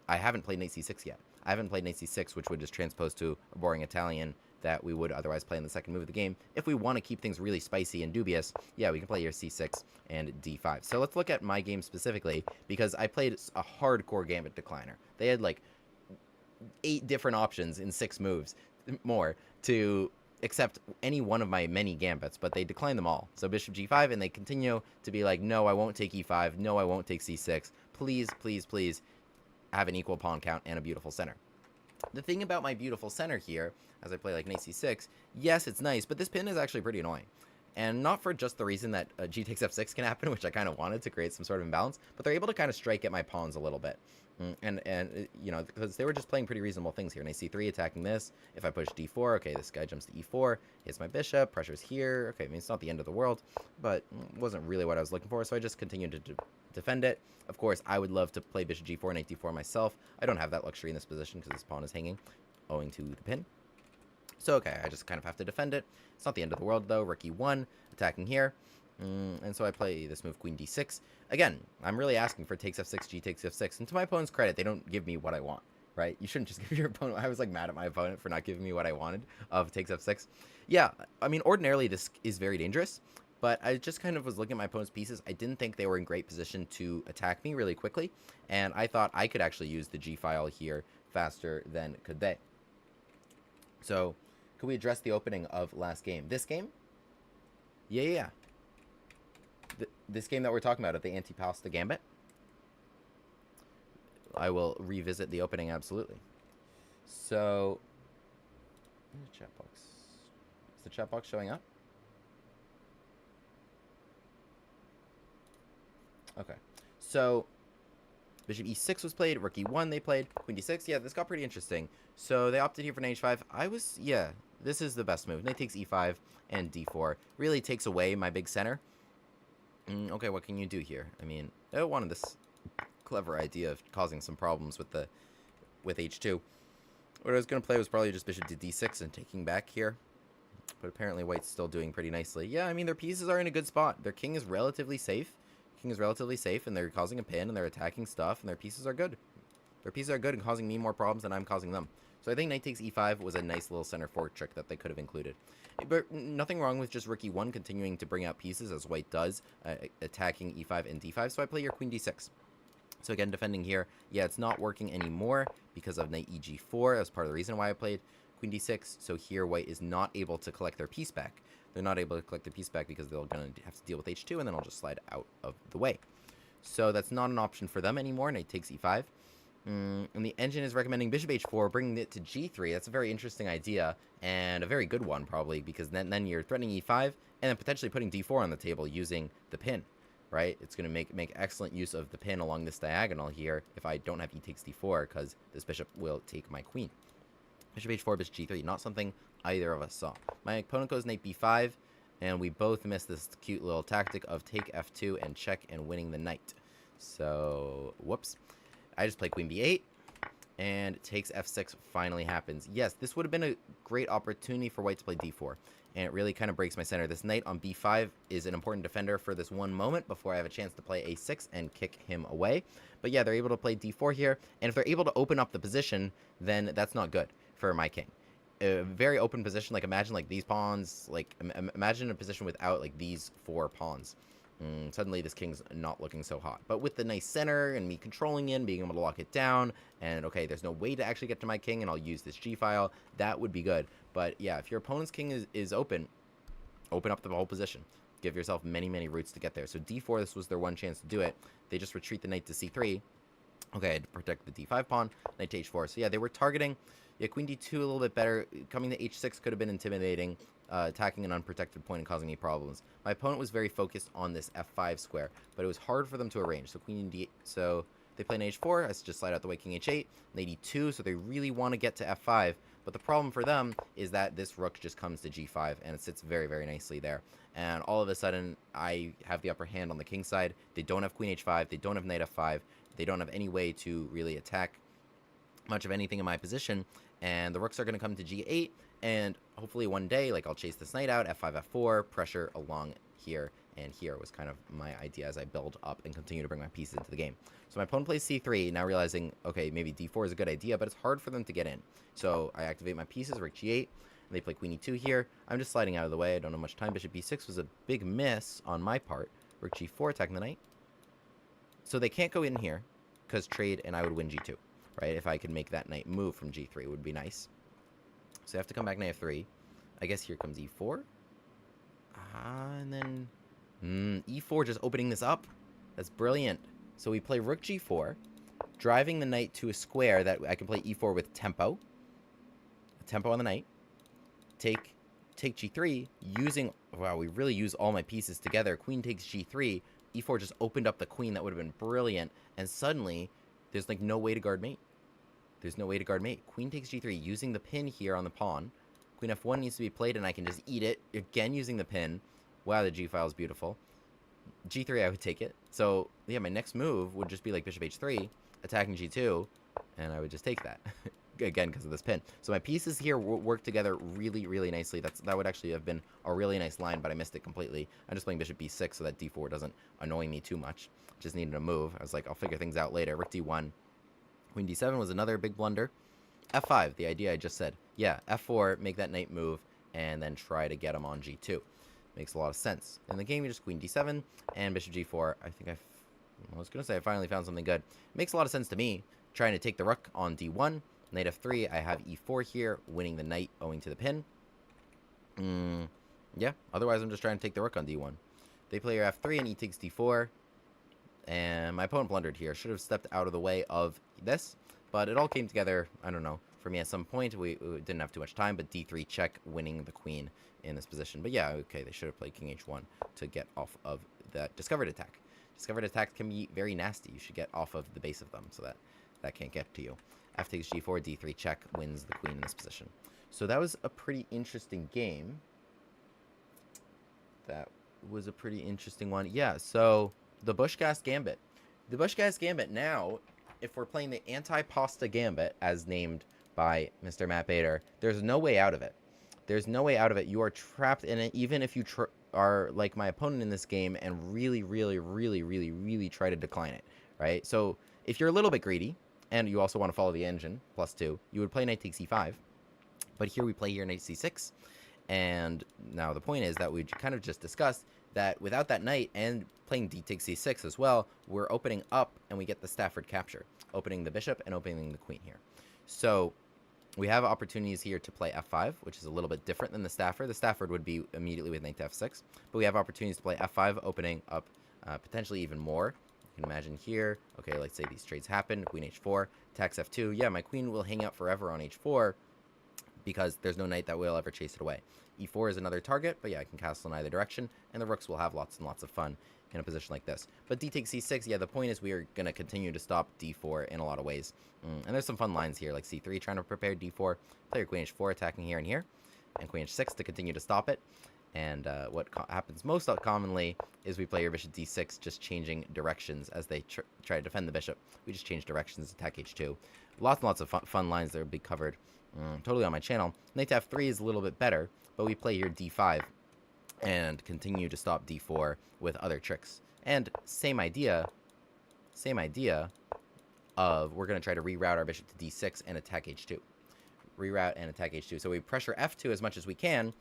I haven't played knight c6 yet. I haven't played knight c6, which would just transpose to a boring Italian that we would otherwise play in the second move of the game. If we want to keep things really spicy and dubious, yeah, we can play your c6 and d5. So let's look at my game specifically, because I played a hardcore gambit decliner. They had like 8 different options in 6 moves more to accept any one of my many gambits, but they decline them all. So bishop g5, and they continue to be like, no, I won't take e5, no, I won't take c6, please, please, please have an equal pawn count and a beautiful center. The thing about my beautiful center here, as I play like knight c6, yes, it's nice, but this pin is actually pretty annoying. And not for just the reason that g takes f6 can happen, which I kind of wanted to create some sort of imbalance, but they're able to kind of strike at my pawns a little bit. And you know, because they were just playing pretty reasonable things here. Knight c3 attacking this. If I push d4, okay, this guy jumps to e4, hits my bishop, pressure's here. Okay, I mean, it's not the end of the world, but wasn't really what I was looking for, so I just continued to defend it. Of course, I would love to play bishop g4, knight d4 myself. I don't have that luxury in this position because this pawn is hanging, owing to the pin. So, okay, I just kind of have to defend it. It's not the end of the world, though. Rook e1, attacking here. And so I play this move, queen d6. Again, I'm really asking for takes f6, g takes f6. And to my opponent's credit, they don't give me what I want, right? You shouldn't just give your opponent... I was, like, mad at my opponent for not giving me what I wanted of takes f6. Yeah, I mean, ordinarily, this is very dangerous. But I just kind of was looking at my opponent's pieces. I didn't think they were in great position to attack me really quickly. And I thought I could actually use the g-file here faster than could they. So, could we address the opening of last game? This game? Yeah. This game that we're talking about at the Antipasta Gambit? I will revisit the opening, absolutely. So, the chat box. Is the chat box showing up? Okay. So, bishop e6 was played, rook e1 they played, queen d6. Yeah, this got pretty interesting. So, they opted here for knight h5. Yeah, this is the best move. Knight takes e5 and d4. Really takes away my big center. Okay, what can you do here? I mean, I wanted this clever idea of causing some problems with h2. What I was going to play was probably just bishop to d6 and taking back here. But apparently white's still doing pretty nicely. Yeah, I mean, their pieces are in a good spot. Their king is relatively safe. And they're causing a pin, and they're attacking stuff, and their pieces are good. Their pieces are good and causing me more problems than I'm causing them. So I think knight takes e5 was a nice little center fork trick that they could have included. But nothing wrong with just rook e1 continuing to bring out pieces as white does, attacking e5 and d5. So I play your queen d6. So again, defending here. Yeah, it's not working anymore because of knight eg4. That's part of the reason why I played queen d6. So here white is not able to collect their piece back. They're not able to collect their piece back because they're going to have to deal with h2, and then I'll just slide out of the way. So that's not an option for them anymore. Knight takes e5. And the engine is recommending bishop h4, bringing it to g3. That's a very interesting idea, and a very good one, probably, because then you're threatening e5, and then potentially putting d4 on the table using the pin, right? It's going to make excellent use of the pin along this diagonal here if I don't have e takes d4, because this bishop will take my queen. Bishop h4, bishop g3, not something either of us saw. My opponent goes knight b5, and we both missed this cute little tactic of take f2 and check and winning the knight. So, whoops. I just play queen b8, and takes f6 finally happens. Yes, this would have been a great opportunity for white to play d4, and it really kind of breaks my center. This knight on b5 is an important defender for this one moment before I have a chance to play a6 and kick him away. But yeah, they're able to play d4 here, and if they're able to open up the position, then that's not good for my king. A very open position, like imagine like these pawns, like imagine a position without like these 4 pawns. Suddenly this king's not looking so hot. But with the nice center and me controlling it, being able to lock it down, and okay, there's no way to actually get to my king, and I'll use this g-file, that would be good. But yeah, if your opponent's king is open up the whole position. Give yourself many, many routes to get there. So d4, this was their one chance to do it. They just retreat the knight to c3. Okay, I had to protect the d5 pawn, knight to h4. So yeah, they were targeting... Yeah, queen d2 a little bit better. Coming to h6 could have been intimidating, attacking an unprotected point and causing me problems. My opponent was very focused on this f5 square, but it was hard for them to arrange. So queen d8, so they play knight h4. I just slide out the way king h8, knight e2. So they really want to get to f5, but the problem for them is that this rook just comes to g5, and it sits very, very nicely there. And all of a sudden, I have the upper hand on the king side. They don't have queen h5. They don't have knight f5. They don't have any way to really attack much of anything in my position, and the rooks are going to come to g8, and hopefully one day, like, I'll chase this knight out, f5, f4, pressure along here, and here was kind of my idea as I build up and continue to bring my pieces into the game. So my opponent plays c3, now realizing, okay, maybe d4 is a good idea, but it's hard for them to get in. So I activate my pieces, rook g8, and they play queen e2 here. I'm just sliding out of the way, I don't have much time. Bishop b6 was a big miss on my part. Rook g4, attacking the knight. So they can't go in here, because trade, and I would win g2. right? If I could make that knight move from g3, it would be nice. So I have to come back knight f3. I guess here comes e4. And then e4 just opening this up. That's brilliant. So we play rook g4, driving the knight to a square that I can play e4 with tempo. Tempo on the knight. Take g3, using... Wow, we really use all my pieces together. Queen takes g3. e4 just opened up the queen. That would have been brilliant. And suddenly, there's like no way to guard mate. There's no way to guard mate. Queen takes g3, using the pin here on the pawn. Queen f1 needs to be played, and I can just eat it. Again, using the pin. Wow, the g-file is beautiful. g3, I would take it. So, yeah, my next move would just be like bishop h3, attacking g2, and I would just take that. Again, because of this pin. So my pieces here work together really, really nicely. That would actually have been a really nice line, but I missed it completely. I'm just playing bishop b6 so that d4 doesn't annoy me too much. Just needed a move. I was like, I'll figure things out later. Rook d1. Queen d7 was another big blunder. f5, the idea I just said. Yeah, f4, make that knight move, and then try to get him on g2. Makes a lot of sense. In the game, you just queen d7 and bishop g4. I think I was going to say I finally found something good. Makes a lot of sense to me. Trying to take the rook on d1. Knight f3, I have e4 here, winning the knight owing to the pin. Yeah, otherwise I'm just trying to take the rook on d1. They play your f3 and e takes d4. And my opponent blundered here. Should have stepped out of the way of this. But it all came together, I don't know, for me at some point. We didn't have too much time, but d3 check, winning the queen in this position. But yeah, okay, they should have played king h1 to get off of that discovered attack. Discovered attack can be very nasty. You should get off of the base of them so that can't get to you. F takes g4, d3 check, wins the queen in this position. So that was a pretty interesting game. That was a pretty interesting one. Yeah, so the Bushcast Gambit. The Bushcast Gambit now, if we're playing the anti-pasta Gambit, as named by Mr. Matt Bader, there's no way out of it. There's no way out of it. You are trapped in it, even if you are like my opponent in this game and really, really, really, really, really try to decline it, right? So if you're a little bit greedy, and you also want to follow the engine, +2, you would play knight takes e5. But here we play here knight c6. And now the point is that we kind of just discussed that without that knight and playing d takes c6 as well, we're opening up and we get the Stafford capture. Opening the bishop and opening the queen here. So we have opportunities here to play f5, which is a little bit different than the Stafford. The Stafford would be immediately with knight to f6. But we have opportunities to play f5, opening up potentially even more. You can imagine here, okay, let's say these trades happen, queen h4, attacks f2. Yeah, my queen will hang out forever on h4 because there's no knight that will ever chase it away. e4 is another target, but yeah, I can castle in either direction, and the rooks will have lots and lots of fun in a position like this. But d takes c6, yeah, the point is we are going to continue to stop d4 in a lot of ways. And there's some fun lines here, like c3 trying to prepare d4, play your queen h4 attacking here and here, and queen h6 to continue to stop it. And what happens most commonly is we play your bishop d6, just changing directions as they try to defend the bishop. We just change directions, attack h2. Lots and lots of fun lines that will be covered totally on my channel. Knight to f3 is a little bit better, but we play here d5 and continue to stop d4 with other tricks. And same idea of we're going to try to reroute our bishop to d6 and attack h2. Reroute and attack h2. So we pressure f2 as much as we can,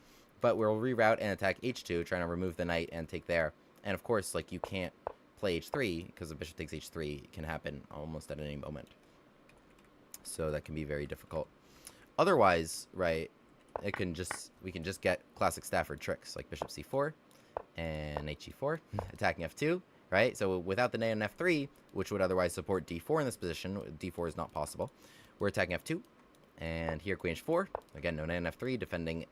but we'll reroute and attack h2, trying to remove the knight and take there. And of course, like, you can't play h3 because the bishop takes h3 can happen almost at any moment. So that can be very difficult. Otherwise, right, we can just get classic Stafford tricks like bishop c4 and knight g4, attacking f2, right? So without the knight on f3, which would otherwise support d4 in this position, d4 is not possible. We're attacking f2. And here queen h4, again, no knight on f3, defending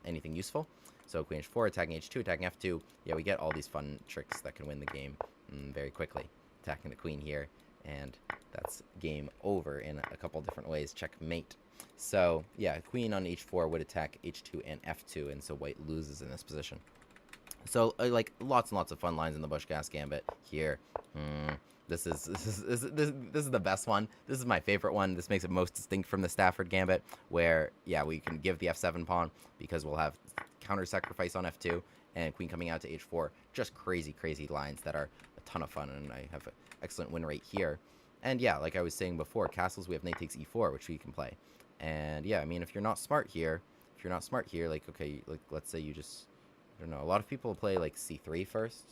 anything useful. So queen h4, attacking h2, attacking f2. Yeah, we get all these fun tricks that can win the game very quickly. Attacking the queen here, and that's game over in a couple different ways. Checkmate. So, yeah, queen on h4 would attack h2 and f2, and so white loses in this position. So, like, lots and lots of fun lines in the Bushcast Gambit here. This is the best one. This is my favorite one. This makes it most distinct from the Stafford Gambit, where, yeah, we can give the f7 pawn because we'll have counter sacrifice on f2 and queen coming out to h4. Just crazy, crazy lines that are a ton of fun, and I have an excellent win rate here. And yeah, like I was saying before, castles, we have knight takes e4, which we can play. And yeah, I mean, if you're not smart here, like, okay, like, let's say you just, I don't know, a lot of people play like c3 first,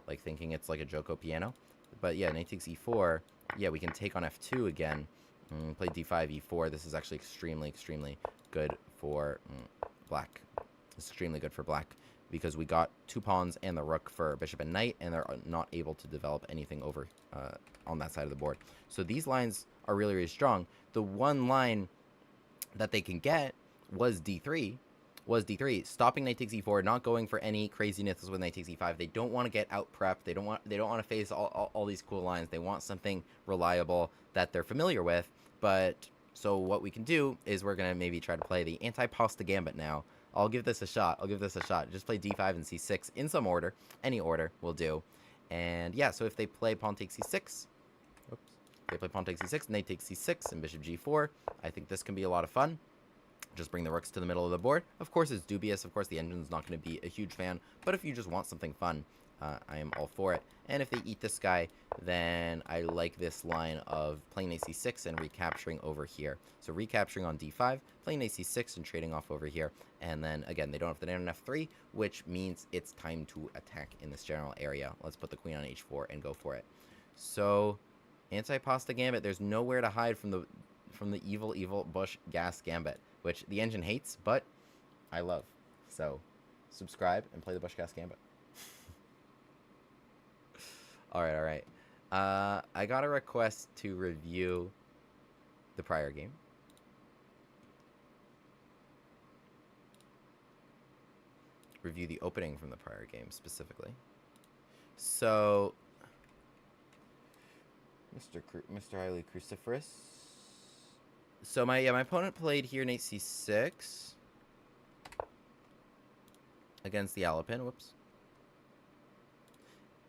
like thinking it's like a Joko piano. But yeah, knight takes e4, yeah, we can take on f2 again. Play d5, e4. This is actually extremely, extremely good for black. It's extremely good for black because we got 2 pawns and the rook for bishop and knight, and they're not able to develop anything over on that side of the board. So these lines are really, really strong. The one line that they can get was d3, stopping knight takes e4, not going for any craziness with knight takes e5. They don't want to get out prepped. They don't want to face all these cool lines. They want something reliable that they're familiar with. But so what we can do is we're gonna maybe try to play the anti-pasta gambit now. I'll give this a shot. Just play d5 and c6 in some order. Any order will do. And yeah, so if they play pawn takes c6, they play pawn takes c6, knight takes c6, and bishop g4, I think this can be a lot of fun. Just bring the rooks to the middle of the board. Of course, it's dubious. Of course, the engine's not going to be a huge fan. But if you just want something fun, I am all for it. And if they eat this guy, then I like this line of playing knight c6 and recapturing over here. So recapturing on d5, playing knight c6 and trading off over here. And then, again, they don't have the knight on f3, which means it's time to attack in this general area. Let's put the queen on h4 and go for it. So, anti-pasta gambit, there's nowhere to hide from the evil bush gas gambit, which the engine hates, but I love. So, subscribe and play the bush gas gambit. Alright. I got a request to review the prior game. Review the opening from the prior game, specifically. So, Mr. Highly Cruciferous. So, my opponent played here knight c6 against the Alapin. Whoops.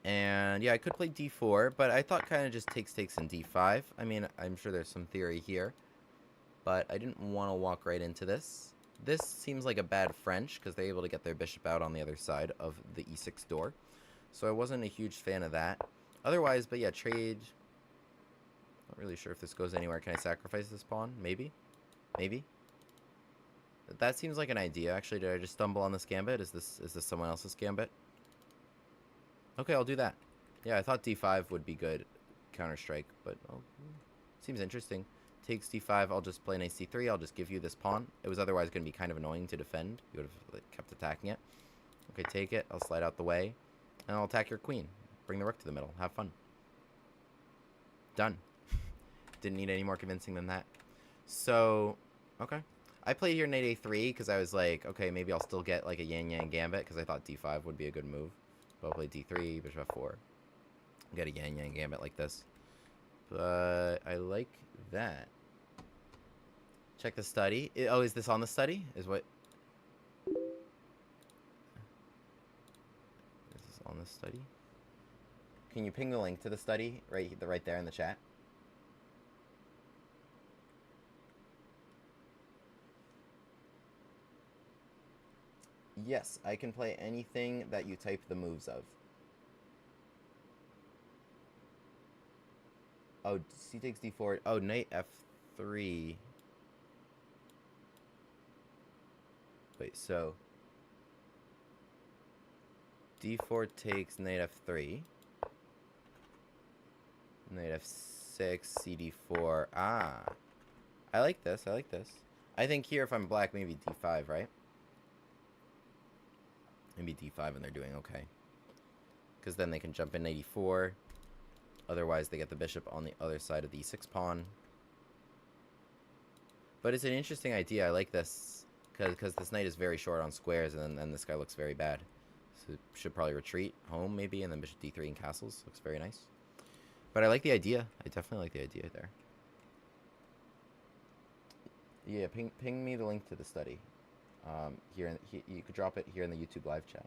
And yeah, I could play d4, but I thought kind of just takes and d5. I mean, I'm sure there's some theory here, but I didn't want to walk right into this. This seems like a bad French because they're able to get their bishop out on the other side of the e6 door. So I wasn't a huge fan of that. Otherwise, but yeah, trade. Not really sure if this goes anywhere. Can I sacrifice this pawn? Maybe. That seems like an idea. Actually, did I just stumble on this gambit? Is this someone else's gambit? Okay, I'll do that. Yeah, I thought d5 would be good counter-strike, but seems interesting. Takes d5, I'll just play knight c3, I'll just give you this pawn. It was otherwise going to be kind of annoying to defend. You would have kept attacking it. Okay, take it, I'll slide out the way, and I'll attack your queen. Bring the rook to the middle, have fun. Done. Didn't need any more convincing than that. So, okay. I played here knight a3 because I was like, okay, maybe I'll still get like a yang-yang gambit because I thought d5 would be a good move. But I'll play d3, bishop f4. Get a yang-yang gambit like this. But I like that. Check the study. Oh, is this on the study? Is this on the study? Can you ping the link to the study right there in the chat? Yes, I can play anything that you type the moves of. Oh, c takes d4. Oh, knight f3. Wait, so d4 takes knight f3. Knight f6, cd4. Ah. I like this. I think here, if I'm black, maybe d5, right? Maybe d5 and they're doing okay. Because then they can jump in knight e4. Otherwise, they get the bishop on the other side of the e6 pawn. But it's an interesting idea. I like this. Because this knight is very short on squares, and then this guy looks very bad. So should probably retreat home, maybe, and then bishop d3 in castles. Looks very nice. But I like the idea. I definitely like the idea there. Yeah, ping me the link to the study. You could drop it here in the YouTube live chat.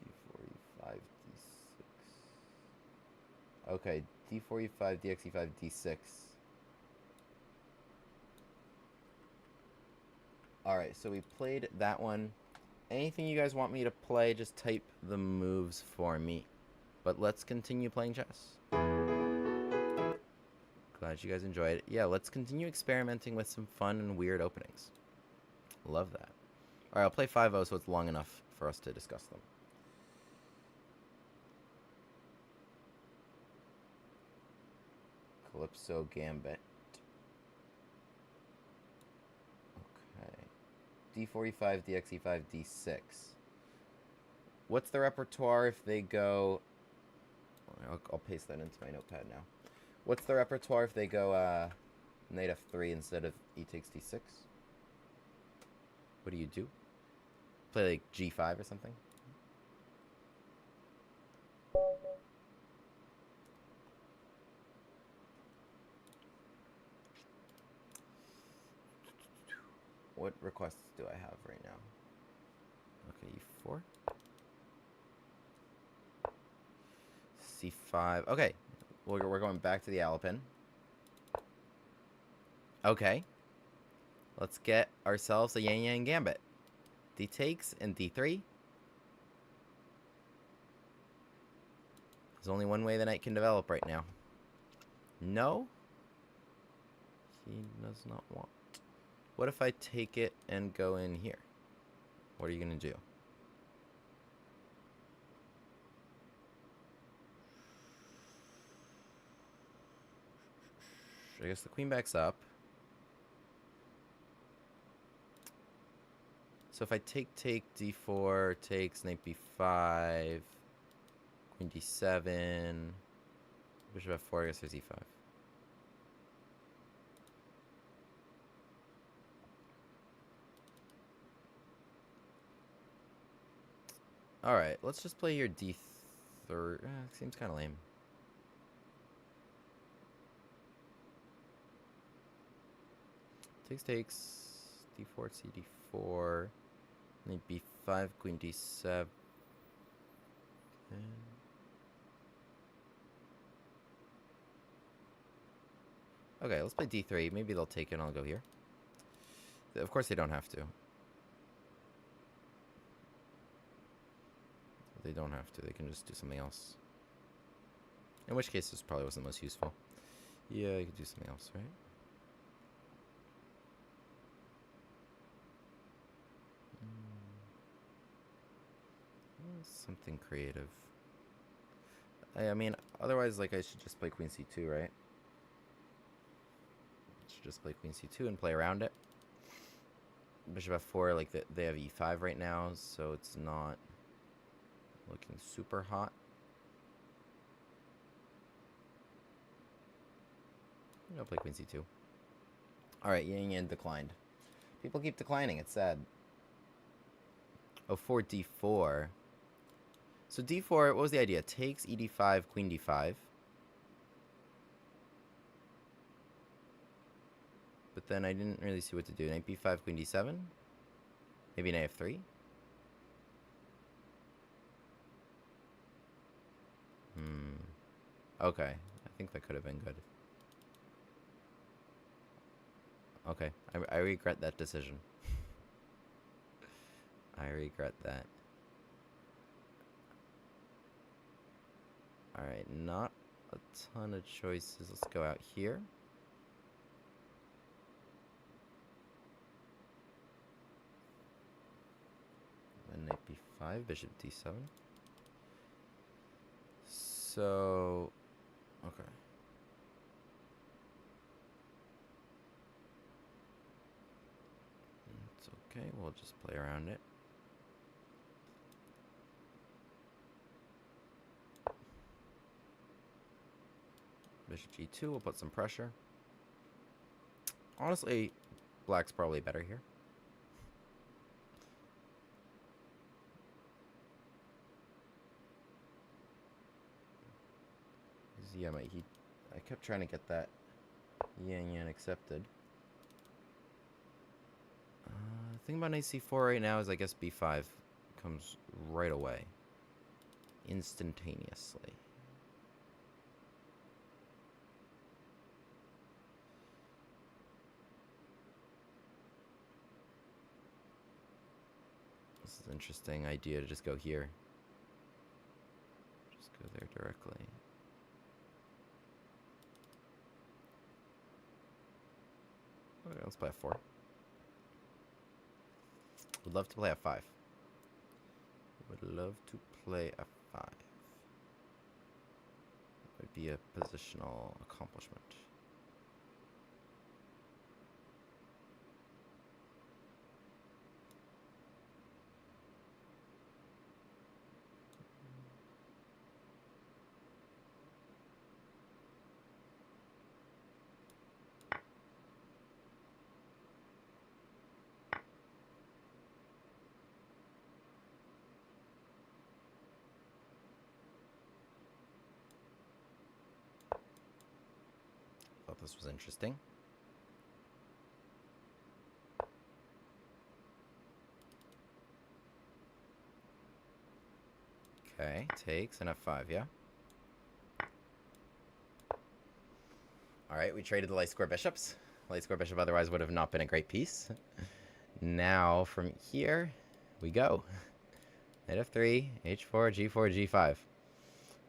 D4, E5, D6. Okay, D4, E5, DX, E5, D6. Alright, so we played that one. Anything you guys want me to play, just type the moves for me. But let's continue playing chess. Glad you guys enjoyed it. Yeah, let's continue experimenting with some fun and weird openings. Love that. Alright, I'll play 5-0 so it's long enough for us to discuss them. Calypso Gambit. Okay. D4, E5, DX, E5, D6. What's the repertoire if they go... I'll paste that into my notepad now. What's the repertoire if they go knight F3 instead of E takes D6? What do you do? Play like G5 or something? What requests do I have right now? Okay, E4. C5. Okay. We're going back to the Alapin. Okay. Let's get ourselves a Yang Gambit. D takes and D3. There's only one way the knight can develop right now. No? He does not want. What if I take it and go in here? What are you going to do? I guess the queen backs up. So if I take, D4, takes, knight B5, queen D7, bishop F4, I guess there's E5. Alright, let's just play your D3. Seems kind of lame. Takes, D4, CD4, knight B5, queen D7. Okay, let's play D3. Maybe they'll take it and I'll go here. Of course they don't have to. They don't have to. They can just do something else. In which case this probably wasn't the most useful. Yeah, you could do something else, right? Something creative. I mean, otherwise, like, I should just play queen c2, right? Should just play queen c2 and play around it. Bishop f4, like, they have e5 right now, so it's not looking super hot. I'll play queen c2. Alright, Yang Yan declined. People keep declining, it's sad. Oh, 4 d4. So d4, what was the idea? Takes ed5, queen d5. But then I didn't really see what to do. Knight b5, queen d7? Maybe knight f3? Okay, I think that could have been good. Okay, I regret that decision. I regret that. Alright, not a ton of choices. Let's go out here. And knight b5, bishop d7. So, okay. It's okay, we'll just play around it. Bishop g2, we'll put some pressure. Honestly, black's probably better here. Yeah, I kept trying to get that Yang Yan accepted. The thing about knight c4 right now is I guess b5 comes right away. Instantaneously. This is an interesting idea to just go here. Just go there directly. Okay, let's play f4. Would love to play f5. Would love to play f5. be a positional accomplishment. Thought this was interesting. Okay, takes an F5, yeah? Alright, we traded the light square bishops. Light square bishop otherwise would have not been a great piece. Now, from here, we go. Knight F3, H4, G4, G5.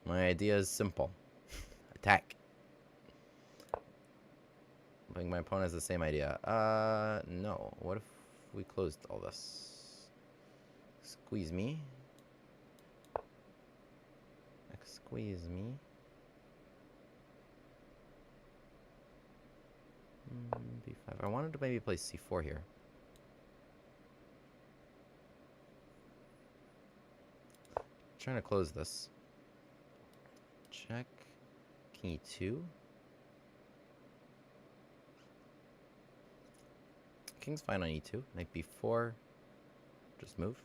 My idea is simple. Attack. I think my opponent has the same idea. No. What if we closed all this? Squeeze me. Squeeze me. B5. I wanted to maybe play C4 here. Trying to close this. Check. King E2. King's fine on E2. Knight B4. Just move.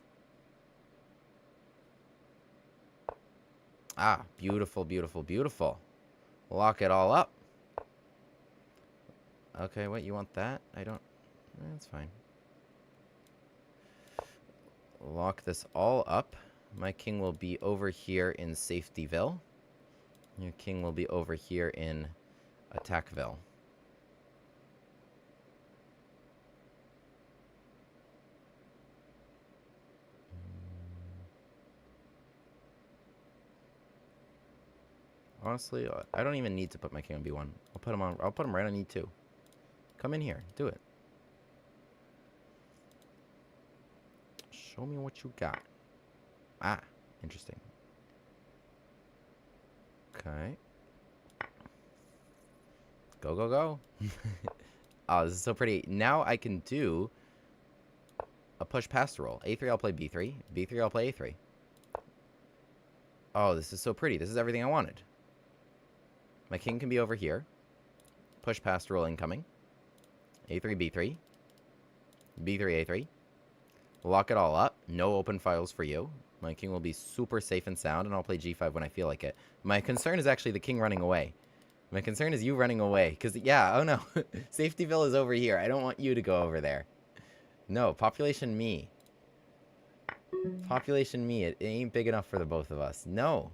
Ah, beautiful, beautiful, beautiful. Lock it all up. Okay, what, you want that? I don't... That's fine. Lock this all up. My king will be over here in Safetyville. Your king will be over here in Attackville. Honestly, I don't even need to put my king on B1. I'll put him right on E2. Come in here. Do it. Show me what you got. Ah, interesting. Okay. Go, go, go. Oh, this is so pretty. Now I can do a push past roll. A3, I'll play B3. B3, I'll play A3. Oh, this is so pretty. This is everything I wanted. My king can be over here. Push past roll incoming. A3, B3. B3, A3. Lock it all up. No open files for you. My king will be super safe and sound, and I'll play G5 when I feel like it. My concern is actually the king running away. My concern is you running away. Because, yeah, oh no. Safetyville is over here. I don't want you to go over there. No, population me. Population me. It ain't big enough for the both of us. No.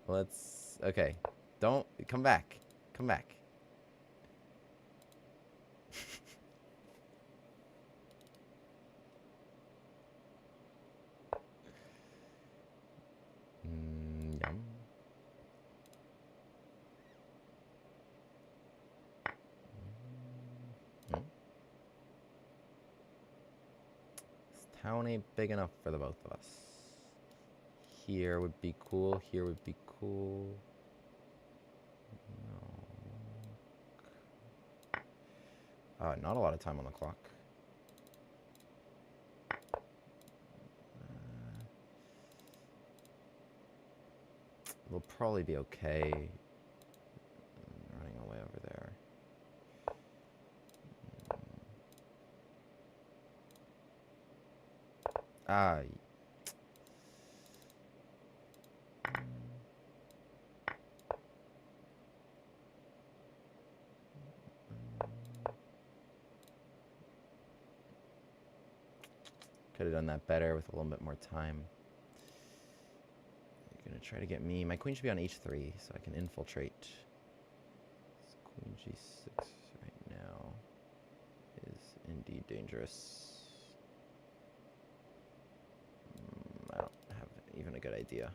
Let's... Okay. Don't... Come back. Come back. Yum. This town ain't big enough for the both of us. Here would be cool. Here would be cool. No. Not a lot of time on the clock. We'll probably be okay. Running away over there. Ah. Could have done that better with a little bit more time. You're gonna try to get me. My queen should be on H3, so I can infiltrate. So queen G6 right now is indeed dangerous. I don't have even a good idea.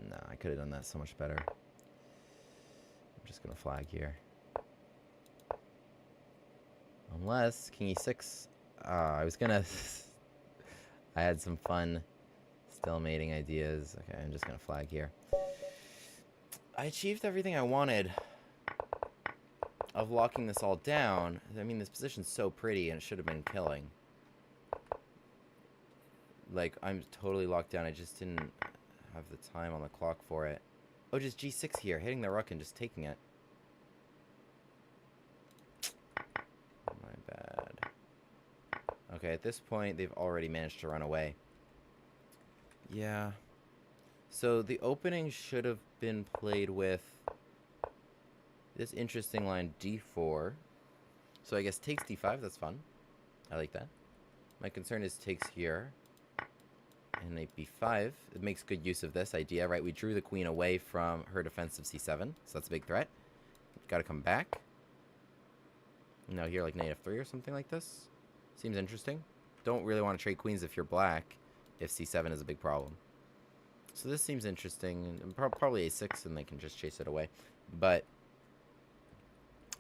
Nah, I could have done that so much better. I'm just gonna flag here. Unless king e6. I was gonna... I had some fun stalemating ideas. Okay, I'm just gonna flag here. I achieved everything I wanted of locking this all down. I mean, this position's so pretty and it should have been killing. Like, I'm totally locked down. I just didn't have the time on the clock for it. Oh, just g6 here, hitting the rook and just taking it. My bad. Okay, at this point, they've already managed to run away. Yeah. So the opening should have been played with this interesting line d4. So I guess takes d5, that's fun. I like that. My concern is takes here. And knight b5. It makes good use of this idea, right? We drew the queen away from her defensive c7, so that's a big threat. Gotta come back. No, here like knight f3 or something like this. Seems interesting. Don't really want to trade queens if you're black, if c7 is a big problem. So this seems interesting. Probably a6 and they can just chase it away. But,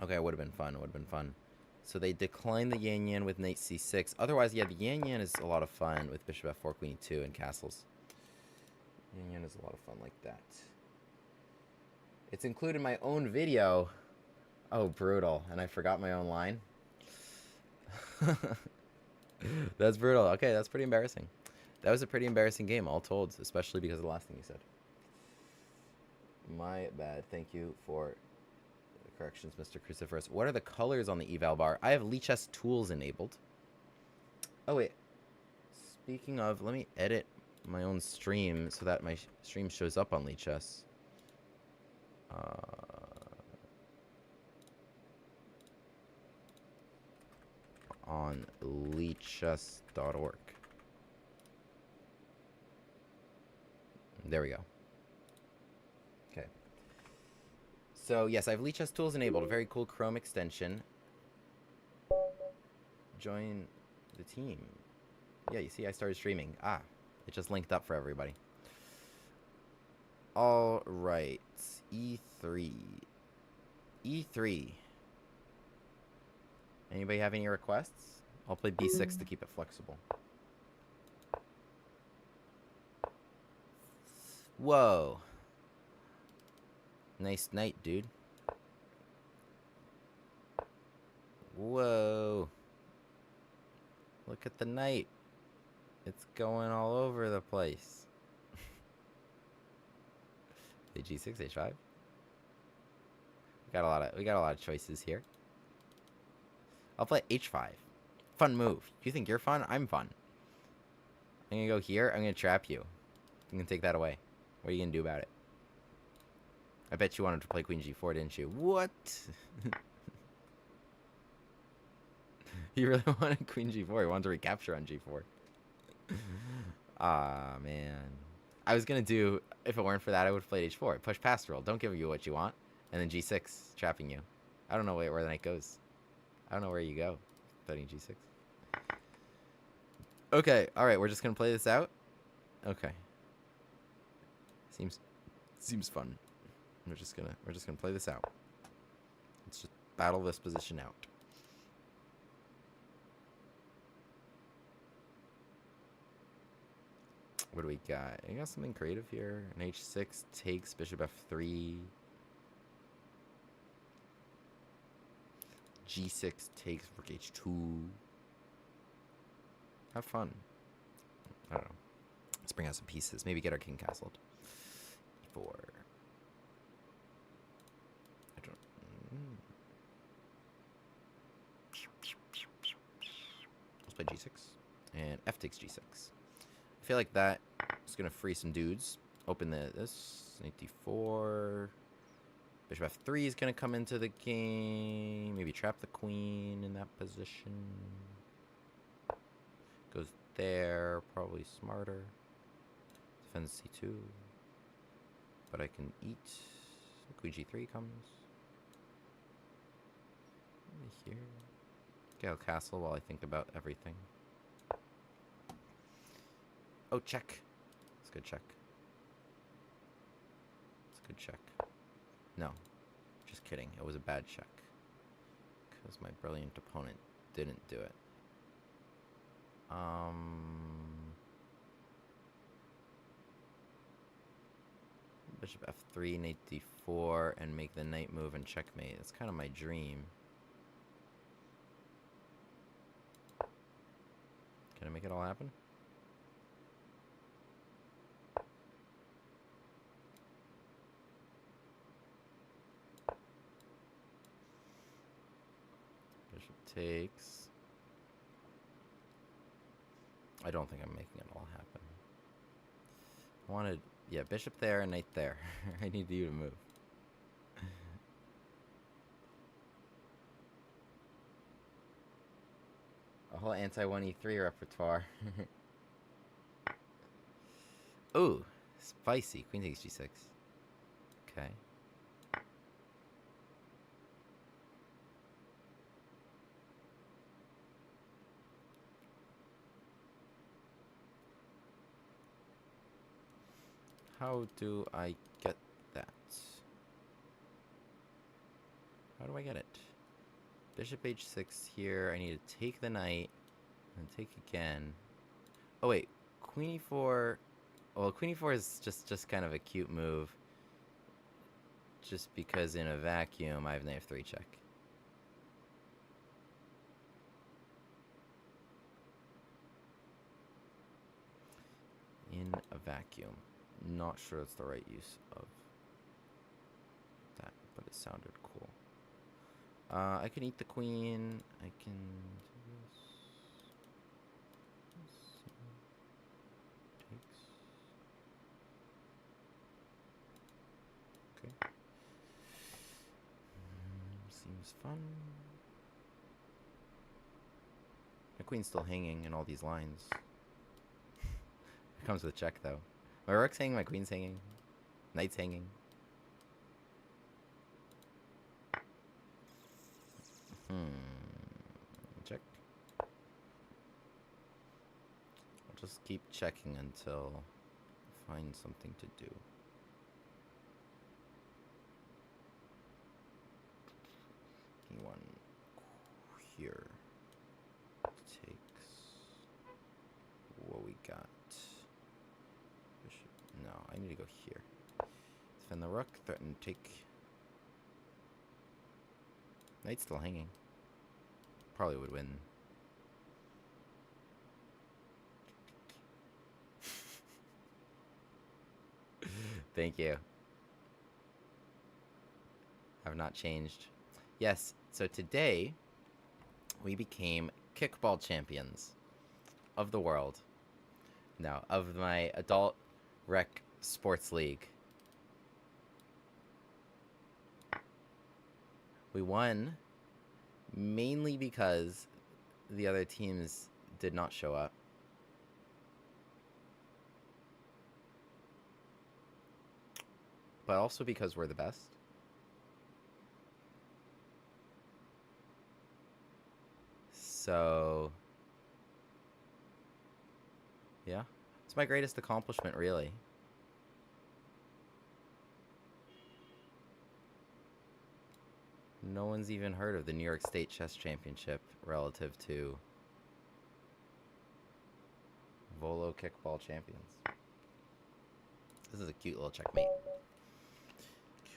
okay, it would have been fun. It would have been fun. So they decline the yan-yan with knight c6. Otherwise, yeah, the yan-yan is a lot of fun with bishop f4, queen e2, and castles. Yan-yan is a lot of fun like that. It's included in my own video. Oh, brutal. And I forgot my own line. That's brutal. Okay, that's pretty embarrassing. That was a pretty embarrassing game, all told, especially because of the last thing you said. My bad. Thank you for the corrections, Mr. Cruciferous. What are the colors on the eval bar? I have LICHESS tools enabled. Oh, wait. Speaking of, let me edit my own stream so that my stream shows up on LICHESS. On lichess.org. There we go. Okay. So, yes, I have LICHESS tools enabled. A very cool Chrome extension. Join the team. Yeah, you see, I started streaming. Ah, it just linked up for everybody. All right. E3. E3. Anybody have any requests? I'll play b6 to keep it flexible. Whoa. Nice night, dude. Whoa. Look at the knight. It's going all over the place. G6, H5. We got a lot of choices here. I'll play H5. Fun move. You think you're fun? I'm fun. I'm gonna go here. I'm gonna trap you. You can take that away. What are you gonna do about it? I bet you wanted to play Queen G4, didn't you? What? You really wanted Queen G4. You wanted to recapture on G4. Ah, man. I was gonna do, if it weren't for that, I would have played H4. Push past roll. Don't give you what you want. And then G6, trapping you. I don't know where the knight goes. I don't know where you go. Playing G6. Okay, alright, we're just gonna play this out? Okay. Seems fun. We're just gonna play this out. Let's just battle this position out. What do we got? I got something creative here. An H6 takes bishop F3. G6 takes rook H2. Have fun. I don't know. Let's bring out some pieces. Maybe get our king castled. E4. I don't. Let's play G6. And F takes G6. I feel like that is going to free some dudes. Open this. Knight D4. Bishop F3 is going to come into the game. Maybe trap the queen in that position. Goes there. Probably smarter. Defends C2. But I can eat. Queen G3 comes. Here. Okay, I'll castle while I think about everything. Oh, check. It's a good check. It's a good check. No. Just kidding. It was a bad check. Because my brilliant opponent didn't do it. Bishop f3, knight d4, and make the knight move and checkmate. That's kind of my dream. Can I make it all happen? Bishop takes. I don't think I'm making it all happen. I wanted, yeah, bishop there and knight there. I need you to move. A whole anti-1e3 repertoire. Ooh, spicy. Queen takes g6. Okay. How do I get that? How do I get it? Bishop h6 here. I need to take the knight and take again. Oh wait, queen e4. Well, queen e4 is just kind of a cute move. Just because in a vacuum I have knight f3 check. In a vacuum. Not sure it's the right use of that, but it sounded cool. I can eat the queen. I can do this. Takes. Okay. Seems fun. The queen's still hanging in all these lines. It comes with a check, though. My rook's hanging, my queen's hanging. Knight's hanging. Check. I'll just keep checking until I find something to do. E1 here. Takes. What we got? No, I need to go here. Defend the rook, threaten, take. Knight's still hanging. Probably would win. Thank you. Have not changed. Yes, so today we became kickball champions of the world. No, of my adult rec sports league. We won mainly because the other teams did not show up. But also because we're the best. So, yeah. It's my greatest accomplishment, really. No one's even heard of the New York State Chess Championship relative to Volo Kickball Champions. This is a cute little checkmate.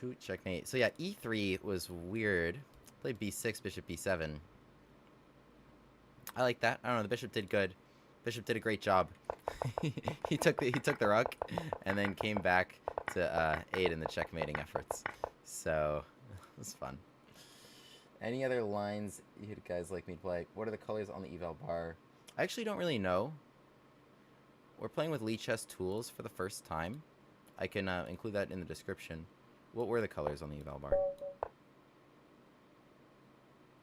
Cute checkmate. So yeah, e3 was weird. Played b6, bishop b7. I like that. I don't know, the bishop did good. Bishop did a great job. he took the rook and then came back to aid in the checkmating efforts. So it was fun. Any other lines you guys like me to play? What are the colors on the eval bar? I actually don't really know. We're playing with LICHESS tools for the first time. I can include that in the description. What were the colors on the eval bar?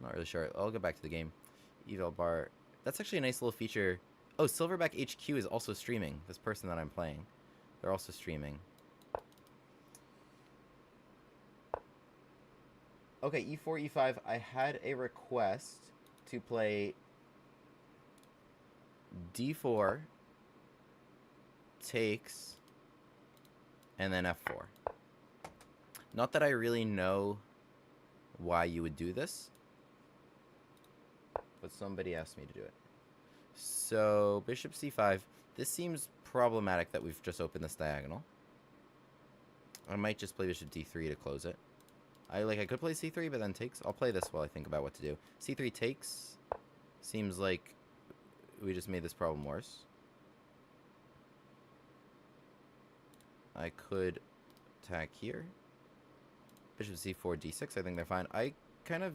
Not really sure. I'll go back to the game. Eval bar. That's actually a nice little feature. Oh, Silverback HQ is also streaming. This person that I'm playing. They're also streaming. Okay, e4, e5. I had a request to play d4, takes, and then f4. Not that I really know why you would do this. but somebody asked me to do it. So, bishop c5. This seems problematic that we've just opened this diagonal. I might just play bishop d3 to close it. I could play c3, but then takes. I'll play this while I think about what to do. c3 takes. Seems like we just made this problem worse. I could attack here. Bishop c4, d6. I think they're fine. I kind of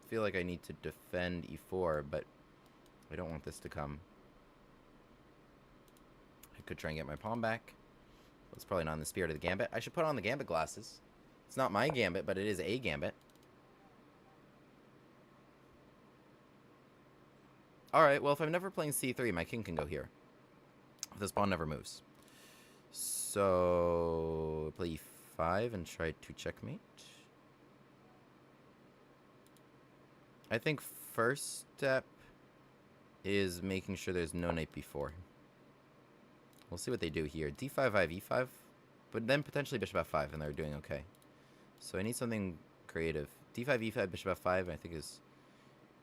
feel like I need to defend e4, but I don't want this to come. I could try and get my pawn back. That's probably not in the spirit of the gambit. I should put on the gambit glasses. It's not my gambit, but it is a gambit. Alright, well, if I'm never playing c3, my king can go here. If this pawn never moves. So, play e5 and try to checkmate. I think first step is making sure there's no knight b4. We'll see what they do here. d5, e5, but then potentially bishop f5, and they're doing okay. So I need something creative. d5, e5, bishop f5, I think is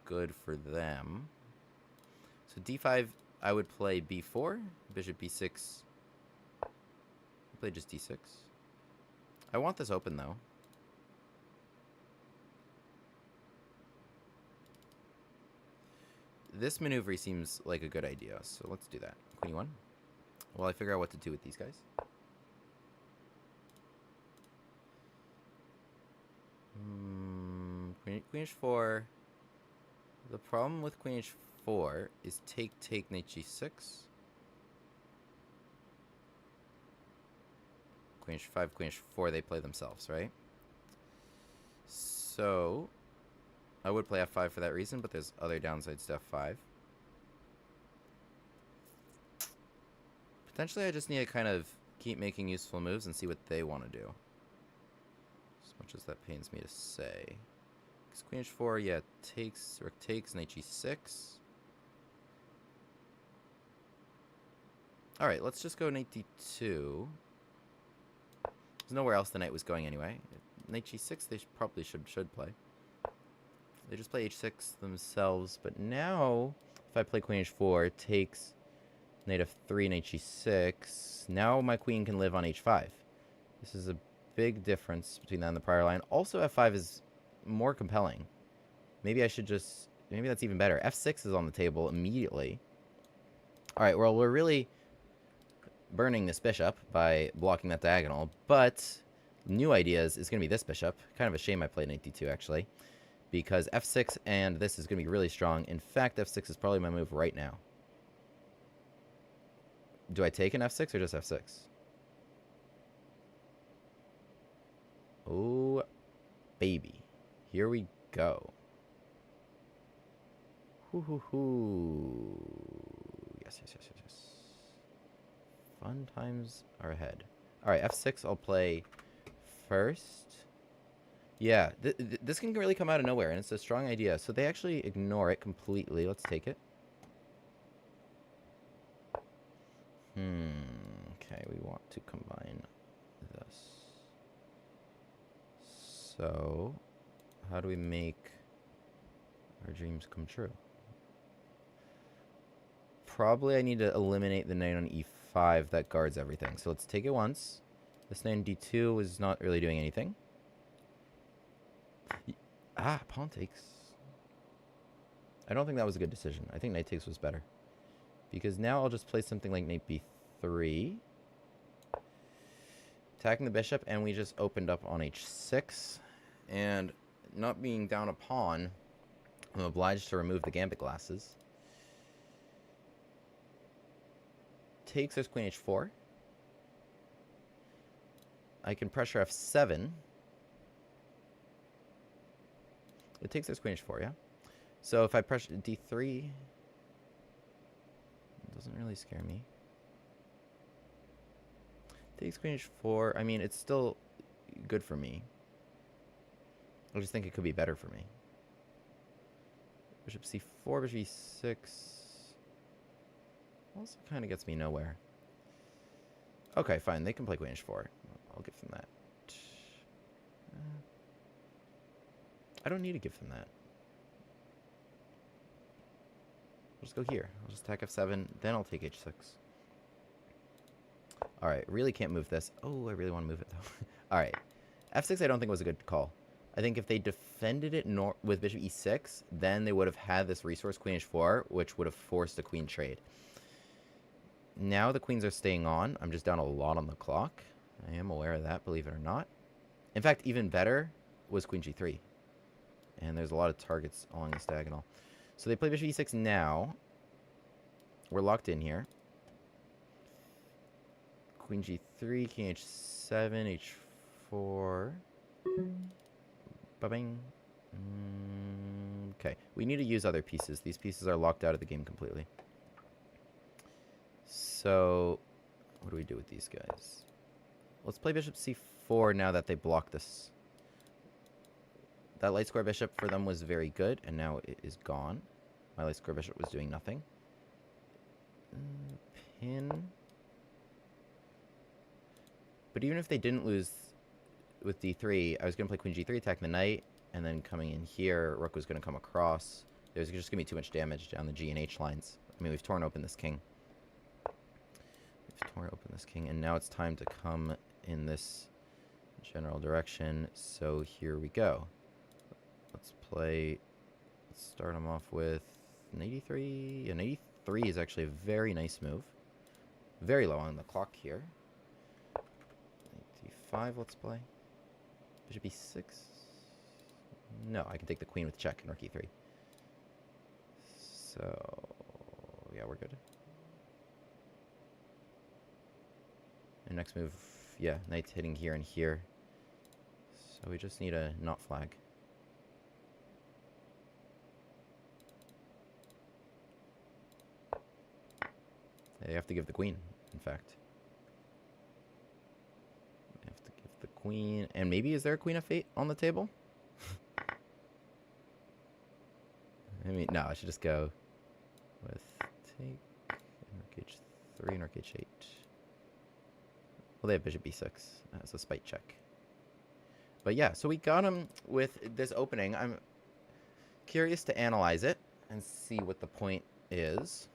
good for them. So d5, I would play b4, bishop b6. Play just d6. I want this open, though. This maneuver seems like a good idea, so let's do that. Queen e1. While I figure out what to do with these guys. Queen h4. The problem with queen h4 is take, knight g6. Queen h5, queen h4, they play themselves, right? So, I would play f5 for that reason, but there's other downsides to f5. Potentially, I just need to kind of keep making useful moves and see what they want to do. As much as that pains me to say. Because queen h4, yeah, rook takes, knight g6. Alright, let's just go knight d2. There's nowhere else the knight was going anyway. Knight g6, they probably should play. They just play h6 themselves, but now, if I play queen h4, takes knight f3, knight g6, now my queen can live on h5. This is a big difference between that and the prior line. Also, f5 is more compelling. Maybe I should just... Maybe that's even better. f6 is on the table immediately. Alright, well, we're really burning this bishop by blocking that diagonal, but new ideas is going to be this bishop. Kind of a shame I played knight d2, actually, because f6 and this is going to be really strong. In fact, f6 is probably my move right now. Do I take an f6 or just f6? Oh, baby. Here we go. Yes. Fun times are ahead. Alright, f6 I'll play first. Yeah, this can really come out of nowhere, and it's a strong idea. So they actually ignore it completely. Let's take it. Okay, we want to combine this. So, how do we make our dreams come true? Probably I need to eliminate the knight on e5 that guards everything. So let's take it once. This knight on d2 is not really doing anything. Pawn takes. I don't think that was a good decision. I think knight takes was better. Because now I'll just play something like knight b3. Attacking the bishop, and we just opened up on h6. And not being down a pawn, I'm obliged to remove the gambit glasses. Takes, there's queen h4. I can pressure f7. It takes, there's queen h4, yeah? So if I pressure d3, it doesn't really scare me. Takes queen h4. I mean, it's still good for me. I just think it could be better for me. Bishop c4, bishop e6. Also kind of gets me nowhere. Okay, fine. They can play queen h4. I'll give them that. I don't need to give them that. I'll just go here. I'll just attack f7, then I'll take h6. Alright, really can't move this. Oh, I really want to move it, though. Alright. f6 I don't think was a good call. I think if they defended it with bishop e6, then they would have had this resource queen h4, which would have forced a queen trade. Now the queens are staying on. I'm just down a lot on the clock. I am aware of that, believe it or not. In fact, even better was queen g3. And there's a lot of targets along this diagonal. So they play bishop e6 now. We're locked in here. Queen g3, king h7, h4. Ba-bing. Okay, we need to use other pieces. These pieces are locked out of the game completely. So, what do we do with these guys? Let's play bishop c4 now that they block this. That light square bishop for them was very good, and now it is gone. My light square bishop was doing nothing. Pin. But even if they didn't lose with d3, I was going to play queen g3, attack the knight, and then coming in here, rook was going to come across. There's just going to be too much damage down the g and h lines. I mean, we've torn open this king. And now it's time to come in this general direction. So here we go. Let's start them off with an 83. An 83 is actually a very nice move. Very low on the clock here. 85, let's play. Bishop e6. No, I can take the queen with check and rook e3. So, yeah, we're good. And next move, yeah, knight's hitting here and here. So we just need a not flag. They have to give the queen, in fact. They have to give the queen. And maybe, is there a queen of fate on the table? I mean, no, I should just go with take and rook h3 and rook h8. Well, they have bishop b6 as a spite check. But yeah, so we got him with this opening. I'm curious to analyze it and see what the point is.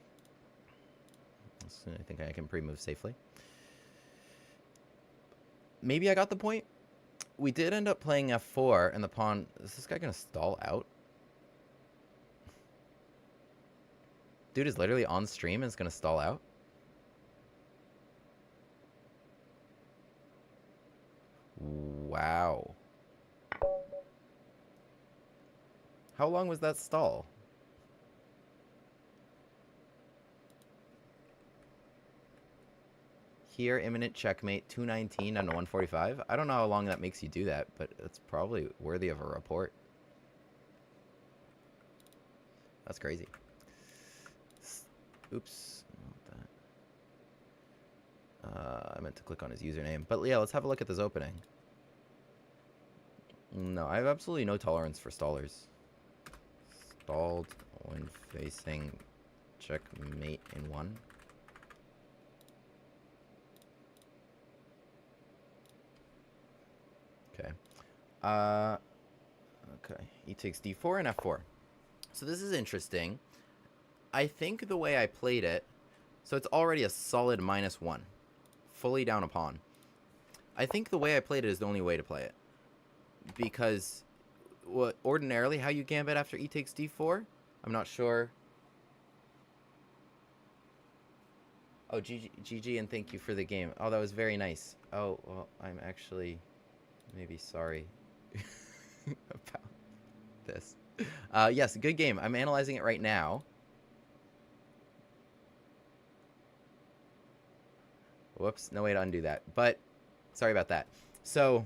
So I think I can pre-move safely. Maybe I got the point. We did end up playing f4, and the pawn... Is this guy going to stall out? Dude is literally on stream and is going to stall out. Wow. How long was that stall? Here, imminent checkmate, 219 on 145. I don't know how long that makes you do that, but it's probably worthy of a report. That's crazy. Oops. I meant to click on his username. But yeah, let's have a look at this opening. No, I have absolutely no tolerance for stallers. Stalled when facing checkmate in 1. Okay. Okay. He takes d4 and f4. So this is interesting. I think the way I played it, so it's already a solid -1. Fully down a pawn. I think the way I played it is the only way to play it. Because ordinarily how you gambit after e takes d4, I'm not sure. Oh, GG and thank you for the game. Oh, that was very nice. Oh, well, I'm actually maybe sorry about this. Yes, good game. I'm analyzing it right now. Whoops, no way to undo that. But, sorry about that. So,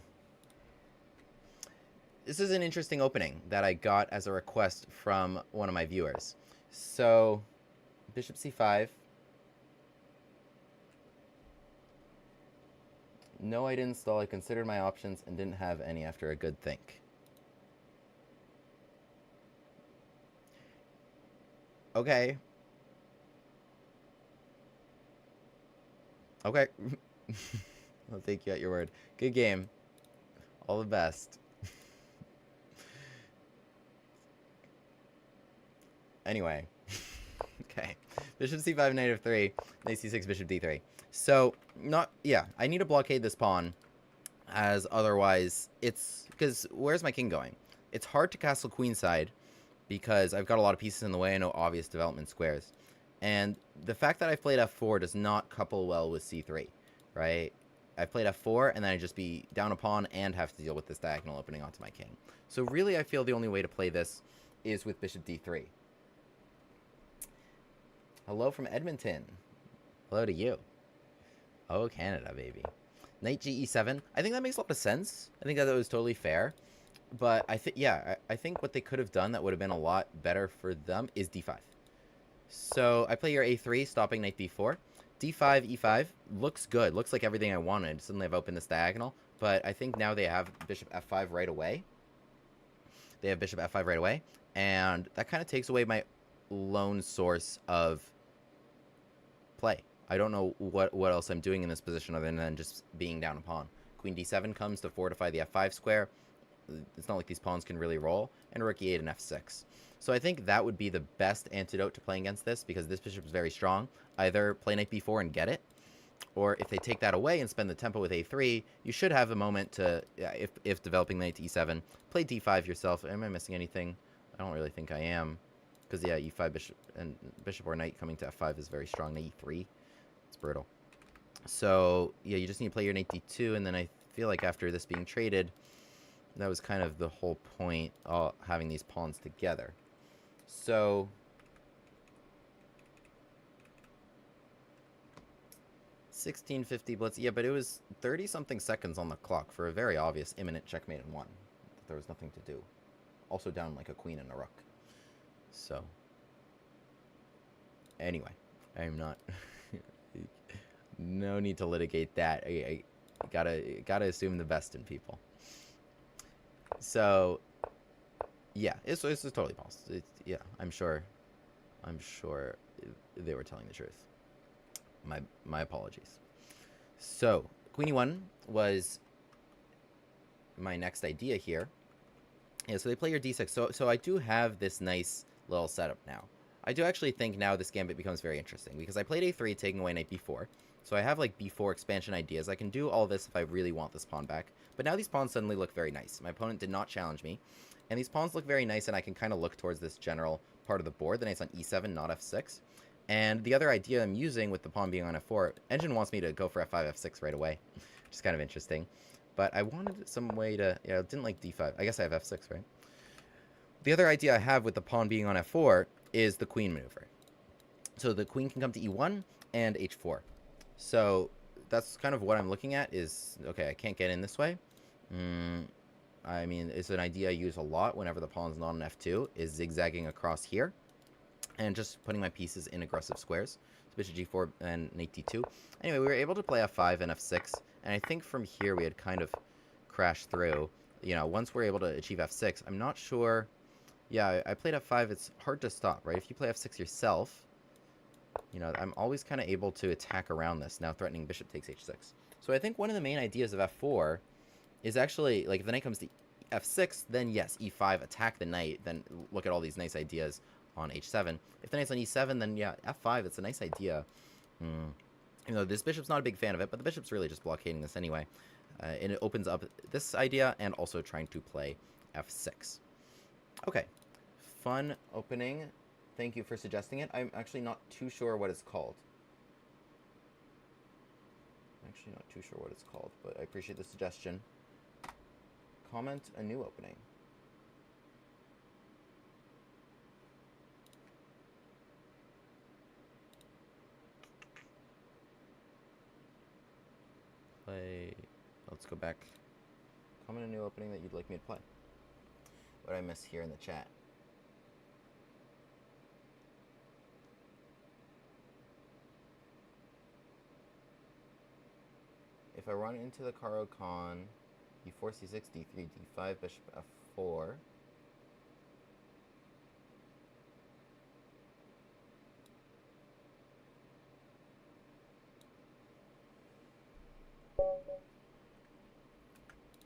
this is an interesting opening that I got as a request from one of my viewers. So, bishop c5. No, I didn't stall. I considered my options and didn't have any after a good think. Okay. Okay. I'll take you at your word. Good game. All the best. Anyway. Okay. Bishop c5, knight f3, knight c6, bishop d3. So, I need to blockade this pawn, as otherwise it's, because where's my king going? It's hard to castle queenside, because I've got a lot of pieces in the way and no obvious development squares. And the fact that I've played f4 does not couple well with c3, right? I've played f4, and then I'd just be down a pawn and have to deal with this diagonal opening onto my king. So really, I feel the only way to play this is with bishop d3. Hello from Edmonton. Hello to you. Oh, Canada, baby. Knight ge7. I think that makes a lot of sense. I think that was totally fair. But I think what they could have done that would have been a lot better for them is d5. So I play your a3, stopping knight b4. d5, e5 looks good. Looks like everything I wanted. Suddenly I've opened this diagonal. But I think now they have bishop f5 right away. They have bishop f5 right away. And that kind of takes away my lone source of play. I don't know what else I'm doing in this position other than just being down a pawn. Queen d7 comes to fortify the f5 square. It's not like these pawns can really roll. And rook e8 and f6. So I think that would be the best antidote to playing against this, because this bishop is very strong. Either play knight b4 and get it, or if they take that away and spend the tempo with a3, you should have a moment to, if developing knight to e7, play d5 yourself. Am I missing anything? I don't really think I am. Because, yeah, e5 bishop or knight coming to f5 is very strong. Knight e3, it's brutal. So, yeah, you just need to play your knight d2, and then I feel like after this being traded, that was kind of the whole point, having these pawns together. So, $16.50 blitz. Yeah, but it was 30-something seconds on the clock for a very obvious imminent checkmate in one. There was nothing to do. Also down like a queen and a rook. So, anyway, I'm not... no need to litigate that. I gotta assume the best in people. So, yeah, it's totally possible. Yeah, I'm sure they were telling the truth. My apologies. So, queen e1 was my next idea here. Yeah, so they play your d6. So I do have this nice little setup now. I do actually think now this gambit becomes very interesting, because I played a3, taking away knight b4. So I have like b4 expansion ideas. I can do all this if I really want this pawn back. But now these pawns suddenly look very nice. My opponent did not challenge me. And these pawns look very nice, and I can kind of look towards this general part of the board. The knight's on e7, not f6. And the other idea I'm using with the pawn being on f4, Engine wants me to go for f5, f6 right away, which is kind of interesting. But I wanted some way to... Yeah, I didn't like d5. I guess I have f6, right? The other idea I have with the pawn being on f4 is the queen maneuver. So the queen can come to e1 and h4. So that's kind of what I'm looking at is... Okay, I can't get in this way. I mean, it's an idea I use a lot whenever the pawn's not on f2, is zigzagging across here. And just putting my pieces in aggressive squares. So bishop g4 and knight d2. Anyway, we were able to play f5 and f6. And I think from here we had kind of crashed through. You know, once we're able to achieve f6, I'm not sure... Yeah, I played f5. It's hard to stop, right? If you play f6 yourself, you know, I'm always kind of able to attack around this. Now threatening bishop takes h6. So I think one of the main ideas of f4 is actually, like, if the knight comes to f6, then yes, e5, attack the knight. Then look at all these nice ideas on h7. If the knight's on e7, then yeah, f5, it's a nice idea. You know, this bishop's not a big fan of it, but the bishop's really just blockading this anyway. And it opens up this idea and also trying to play f6. Okay. Fun opening. Thank you for suggesting it. I'm actually not too sure what it's called. But I appreciate the suggestion. Comment a new opening. Play. Let's go back. Comment a new opening that you'd like me to play. What did I miss here in the chat? If I run into the Caro Con, e4, c6, d3, d5, bishop f4.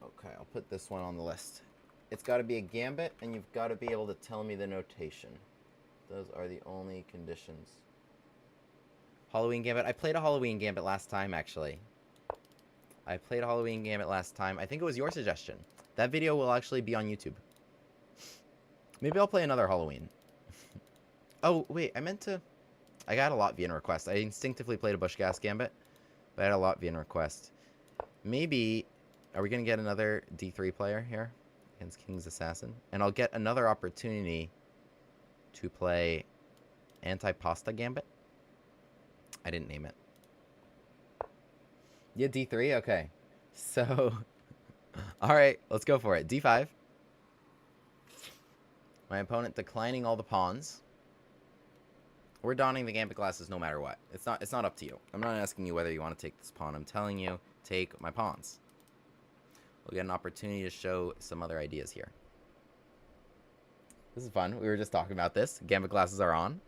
Okay, I'll put this one on the list. It's got to be a gambit, and you've got to be able to tell me the notation. Those are the only conditions. Halloween Gambit. I played a Halloween Gambit last time, actually. I played a Halloween Gambit last time. I think it was your suggestion. That video will actually be on YouTube. Maybe I'll play another Halloween. Oh, wait, I meant to... I got a Latvian request. I instinctively played a Bushgas Gambit, but I had a Latvian request. Maybe... Are we going to get another D3 player here against King's Assassin? And I'll get another opportunity to play Anti-Pasta Gambit. I didn't name it. Yeah, D3? Okay. So... Alright, let's go for it. D5. My opponent declining all the pawns. We're donning the Gambit glasses no matter what. It's not up to you. I'm not asking you whether you want to take this pawn. I'm telling you, take my pawns. We'll get an opportunity to show some other ideas here. This is fun. We were just talking about this. Gambit glasses are on.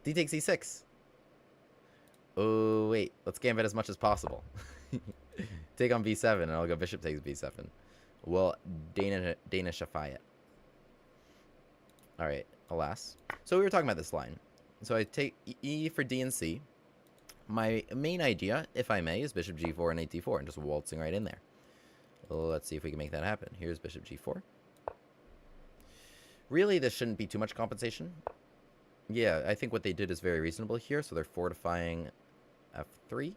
D takes E6. Oh, wait. Let's gambit as much as possible. Take on B7, and I'll go bishop takes B7. We'll Danishify it. Alright, alas. So we were talking about this line. So I take E for D and C. My main idea, if I may, is bishop G4 and 8D4, and just waltzing right in there. Let's see if we can make that happen. Here's bishop G4. Really, this shouldn't be too much compensation. Yeah, I think what they did is very reasonable here, so they're fortifying F3.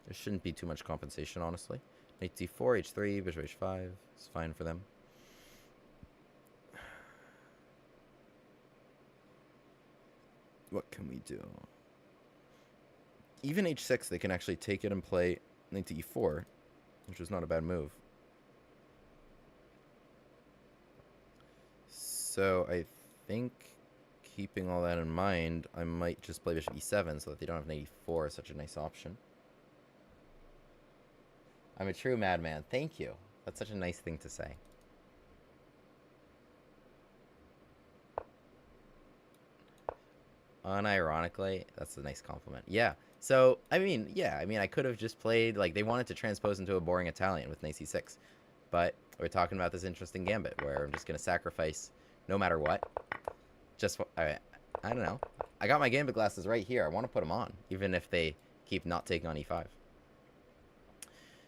There shouldn't be too much compensation, honestly. Knight D4, H3, bishop H5 is fine for them. What can we do? Even H6, they can actually take it and play Knight to E4, which is not a bad move. So I think, keeping all that in mind, I might just play bishop E7 so that they don't have Knight E4 is such a nice option. I'm a true madman. Thank you. That's such a nice thing to say. Unironically, that's a nice compliment. Yeah. So, I mean, yeah. I mean, I could have just played, like, they wanted to transpose into a boring Italian with Knight C6. But we're talking about this interesting gambit where I'm just going to sacrifice no matter what. Just, I don't know. I got my gambit glasses right here. I want to put them on, even if they keep not taking on E5.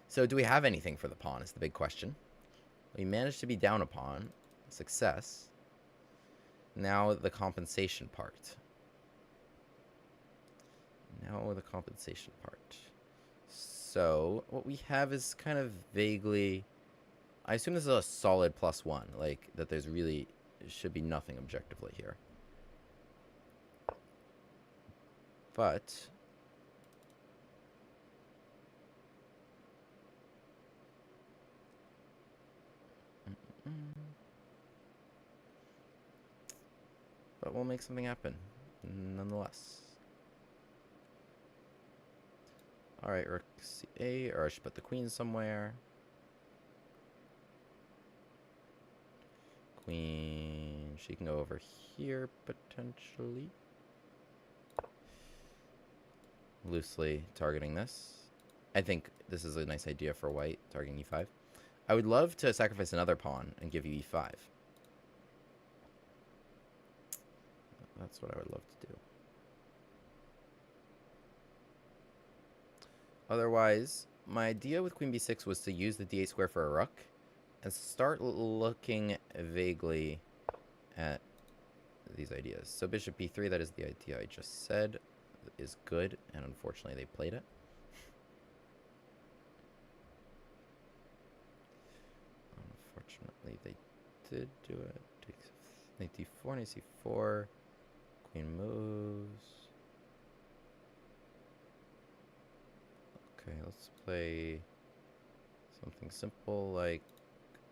So do we have anything for the pawn is the big question. We managed to be down a pawn. Success. Now the compensation part. So what we have is kind of vaguely... I assume this is a solid +1. Like, that there's really... should be nothing objectively here. But... But we'll make something happen, nonetheless. Alright, rook C8, or I should put the queen somewhere. Queen, she can go over here, potentially. Loosely targeting this. I think this is a nice idea for white, targeting E5. I would love to sacrifice another pawn and give you E5. That's what I would love to do. Otherwise, my idea with Queen B6 was to use the D8 square for a rook and start looking vaguely at these ideas. So bishop B3, that is the idea I just said, is good, and unfortunately they played it. Unfortunately they did do it. Takes Knight D4, Knight C4. Queen moves. Okay, let's play something simple like...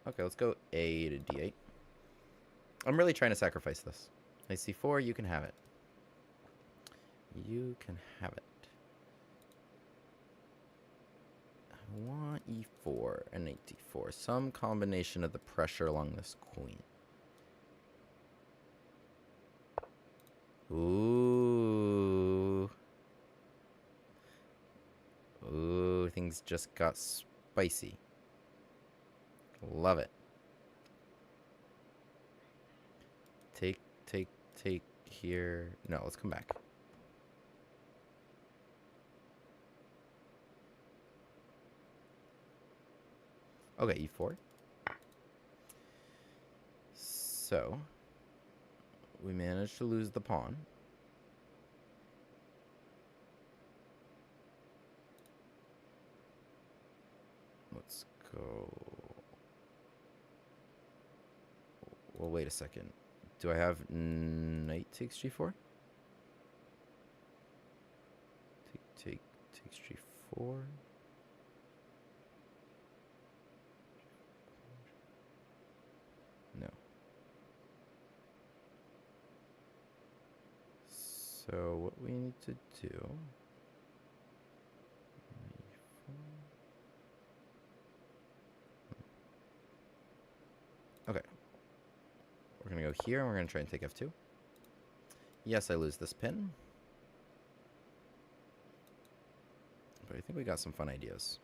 Okay, let's go A to D8. I'm really trying to sacrifice this. Knight C4, you can have it. You can have it. I want E4 and Knight D4. Some combination of the pressure along this queen. Ooh. Ooh, things just got spicy. Love it. Take here. No, let's come back. Okay, e4. So, we managed to lose the pawn. Let's go. Well, wait a second. Do I have knight takes g4? Takes g4. No. So what we need to do. Okay. We're going to go here, and we're going to try and take f2. Yes, I lose this pin. But I think we got some fun ideas.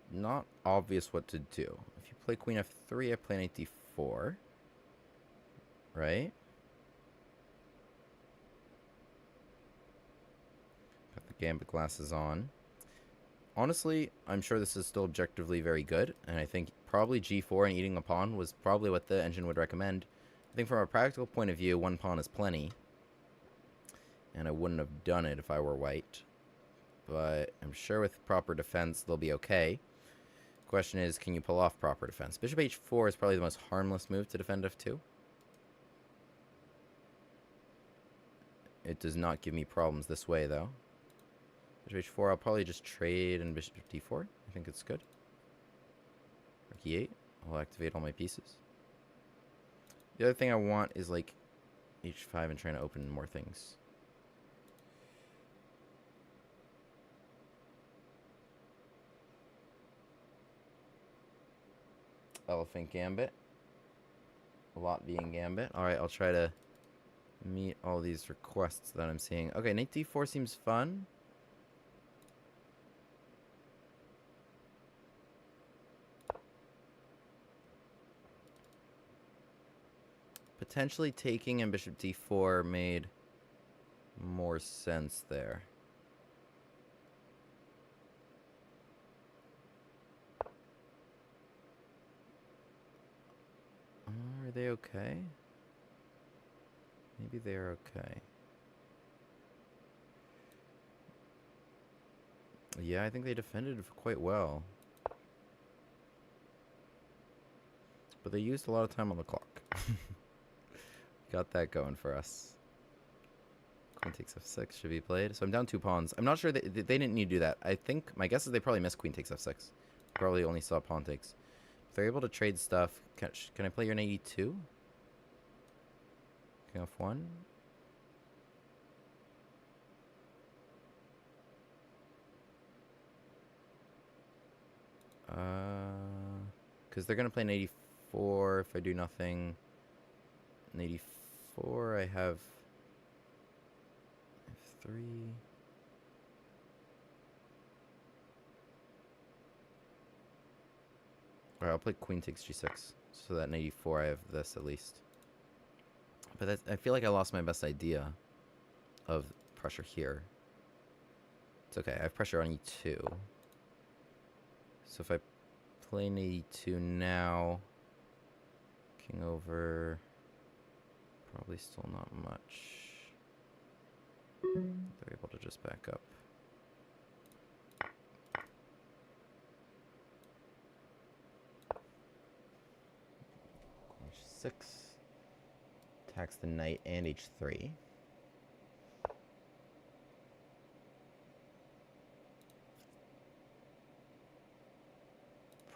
Not obvious what to do. If you play queen f3, I play knight d4. Right? Got the gambit glasses on. Honestly, I'm sure this is still objectively very good, and I think probably g4 and eating a pawn was probably what the engine would recommend. I think from a practical point of view, one pawn is plenty, and I wouldn't have done it if I were white. But I'm sure with proper defense, they'll be okay. Question is, can you pull off proper defense? Bishop h4 is probably the most harmless move to defend f2. It does not give me problems this way, though. Bishop h4, I'll probably just trade and bishop d4. I think it's good. Rook e8. I'll activate all my pieces. The other thing I want is like h5 and trying to open more things. Elephant gambit. A lot being gambit. Alright, I'll try to meet all these requests that I'm seeing. Okay, knight d4 seems fun. Potentially taking and bishop d4 made more sense there. Are they okay? Maybe they're okay. Yeah, I think they defended quite well. But they used a lot of time on the clock. Got that going for us. Queen takes f6 should be played. So I'm down 2 pawns. I'm not sure they didn't need to do that. I think my guess is they probably missed queen takes f6. Probably only saw pawn takes. If they're able to trade stuff, can I play your knight e2? King f1. Because they're gonna play knight e4 if I do nothing. Knight e4, I have f3. Alright, I'll play queen takes g6. So that knight e4, I have this at least. But that's, I feel like I lost my best idea of pressure here. It's okay, I have pressure on e2. So if I play knight e2 now, king over, probably still not much. They're able to just back up. H6. Attacks the knight and h3.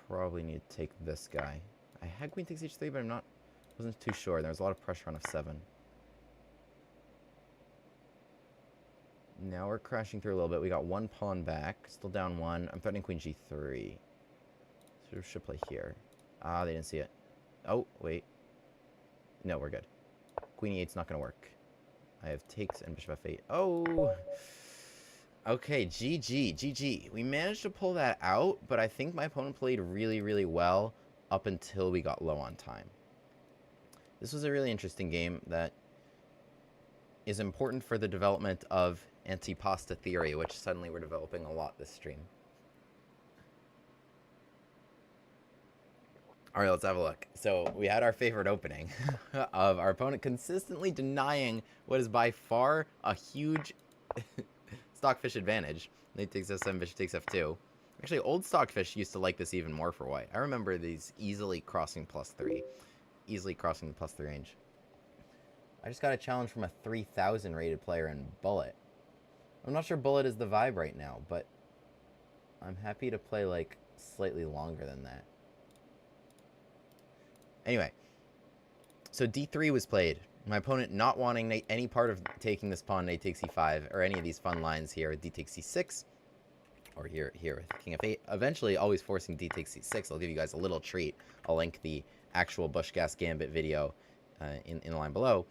Probably need to take this guy. I had queen takes h3, but wasn't too sure. There was a lot of pressure on f7. Now we're crashing through a little bit. We got 1 pawn back, still down 1. I'm threatening queen g3. So we should play here. Ah, they didn't see it. Oh, wait. No, we're good. Queen e8's not going to work. I have takes and bishop f8. Oh! Okay, GG, GG. We managed to pull that out, but I think my opponent played really, really well up until we got low on time. This was a really interesting game that is important for the development of antipasta theory, which suddenly we're developing a lot this stream. All right, let's have a look. So we had our favorite opening of our opponent consistently denying what is by far a huge stockfish advantage. Knight takes f7, bishop takes f2. Actually, old stockfish used to like this even more for white. I remember these easily crossing +3. Easily crossing the +3 range. I just got a challenge from a 3,000 rated player in Bullet. I'm not sure Bullet is the vibe right now, but I'm happy to play, like, slightly longer than that. Anyway, so d3 was played. My opponent not wanting any part of taking this pawn, knight takes e5, or any of these fun lines here, d takes c6, or here with king f8. Eventually, always forcing d takes c6. I'll give you guys a little treat. I'll link the actual Bushgas Gambit video in the line below,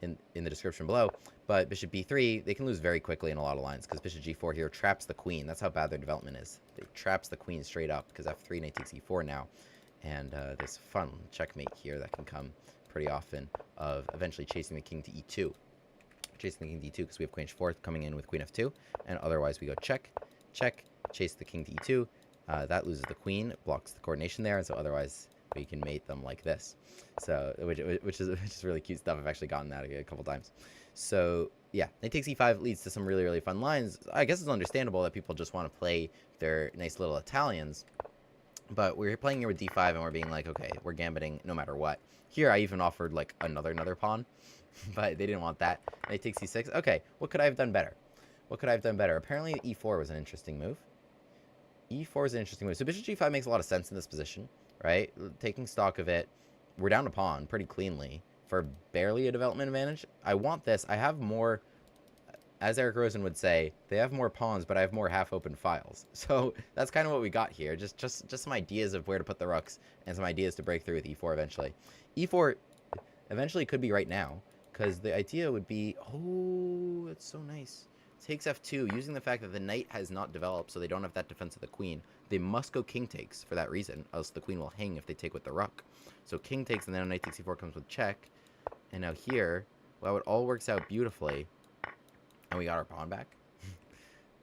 in the description below. But bishop b3, they can lose very quickly in a lot of lines, because bishop g4 here traps the queen. That's how bad their development is. It traps the queen straight up, because f3, knight takes e4 now. And there's fun checkmate here that can come pretty often of eventually chasing the king to e2. Chasing the king to e2 because we have queen h4 coming in with queen f2. And otherwise we go check, check, chase the king to e2. That loses the queen, blocks the coordination there. And so otherwise we can mate them like this. So which is really cute stuff. I've actually gotten that a couple times. So yeah, knight takes e5 leads to some really, really fun lines. I guess it's understandable that people just want to play their nice little Italians. But we're playing here with d5, and we're being like, okay, we're gambiting no matter what. Here, I even offered, like, another pawn, but they didn't want that. Knight takes c6. Okay, what could I have done better? What could I have done better? Apparently, e4 was an interesting move. E4 is an interesting move. So bishop g5 makes a lot of sense in this position, right? Taking stock of it, we're down a pawn pretty cleanly for barely a development advantage. I want this. I have more... As Eric Rosen would say, they have more pawns, but I have more half-open files. So that's kind of what we got here. Just some ideas of where to put the rooks and some ideas to break through with e4 eventually. E4 eventually could be right now, because the idea would be, oh, that's so nice. Takes f2, using the fact that the knight has not developed, so they don't have that defense of the queen. They must go king takes for that reason, else the queen will hang if they take with the rook. So king takes, and then knight takes e4 comes with check. And now here, well, it all works out beautifully. And we got our pawn back.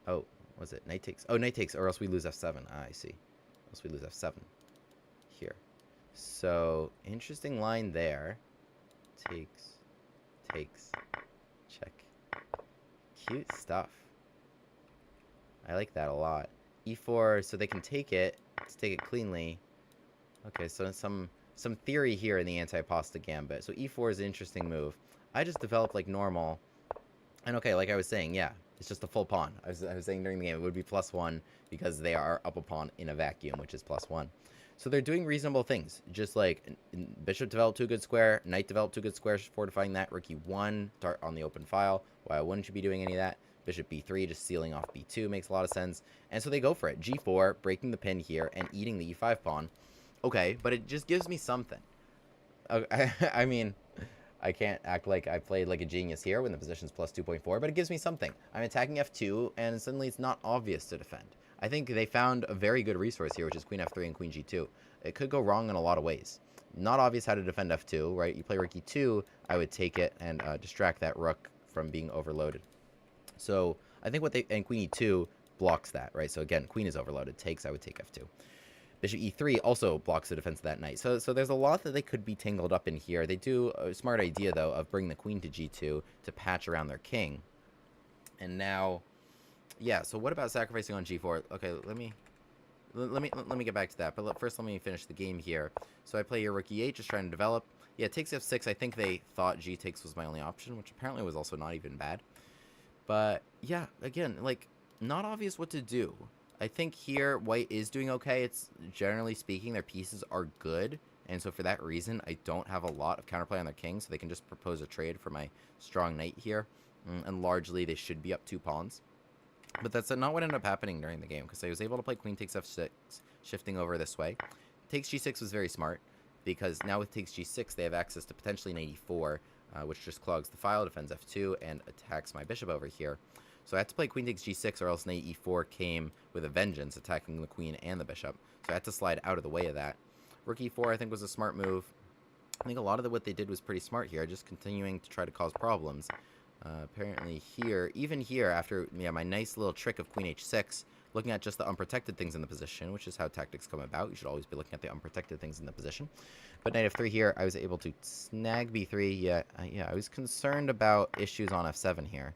Oh, was it? Knight takes. Oh, knight takes, or else we lose f7. Ah, I see. Else we lose f7. Here. So, interesting line there. Takes. Check. Cute stuff. I like that a lot. e4, so they can take it. Let's take it cleanly. Okay, so some theory here in the anti-pasta gambit. So e4 is an interesting move. I just developed like normal. And okay, like I was saying, yeah, it's just a full pawn. I was saying during the game it would be +1 because they are up a pawn in a vacuum, which is +1. So they're doing reasonable things. Just like bishop developed to a good square, knight developed to a good square, fortifying that. Rook e1, start on the open file. Why wouldn't you be doing any of that? Bishop b3, just sealing off b2 makes a lot of sense. And so they go for it. g4, breaking the pin here and eating the e5 pawn. Okay, but it just gives me something. I mean... I can't act like I played like a genius here when the position's +2.4, but it gives me something. I'm attacking f2, and suddenly it's not obvious to defend. I think they found a very good resource here, which is queen f3 and queen g2. It could go wrong in a lot of ways. Not obvious how to defend f2, right? You play rook e2, I would take it and distract that rook from being overloaded. So I think and queen e2 blocks that, right? So again, queen is overloaded. Takes, I would take f2. Bishop e3 also blocks the defense of that knight. So there's a lot that they could be tangled up in here. They do a smart idea, though, of bringing the queen to g2 to patch around their king. And now, yeah, so what about sacrificing on g4? Okay, let me get back to that. But first, let me finish the game here. So I play here rook e8, just trying to develop. Yeah, takes f6. I think they thought g takes was my only option, which apparently was also not even bad. But, yeah, again, like, not obvious what to do. I think here, white is doing okay. It's, generally speaking, their pieces are good. And so for that reason, I don't have a lot of counterplay on their king. So they can just propose a trade for my strong knight here. And largely, they should be up 2 pawns. But that's not what ended up happening during the game. Because I was able to play queen takes f6, shifting over this way. Takes g6 was very smart. Because now with takes g6, they have access to potentially knight e4. Which just clogs the file, defends f2, and attacks my bishop over here. So I had to play queen takes g6, or else knight e4 came with a vengeance, attacking the queen and the bishop. So I had to slide out of the way of that. Rook e4, I think, was a smart move. I think a lot of what they did was pretty smart here, just continuing to try to cause problems. Apparently here, even here, after my nice little trick of queen h6, looking at just the unprotected things in the position, which is how tactics come about. You should always be looking at the unprotected things in the position. But knight f3 here, I was able to snag b3. Yeah, I was concerned about issues on f7 here.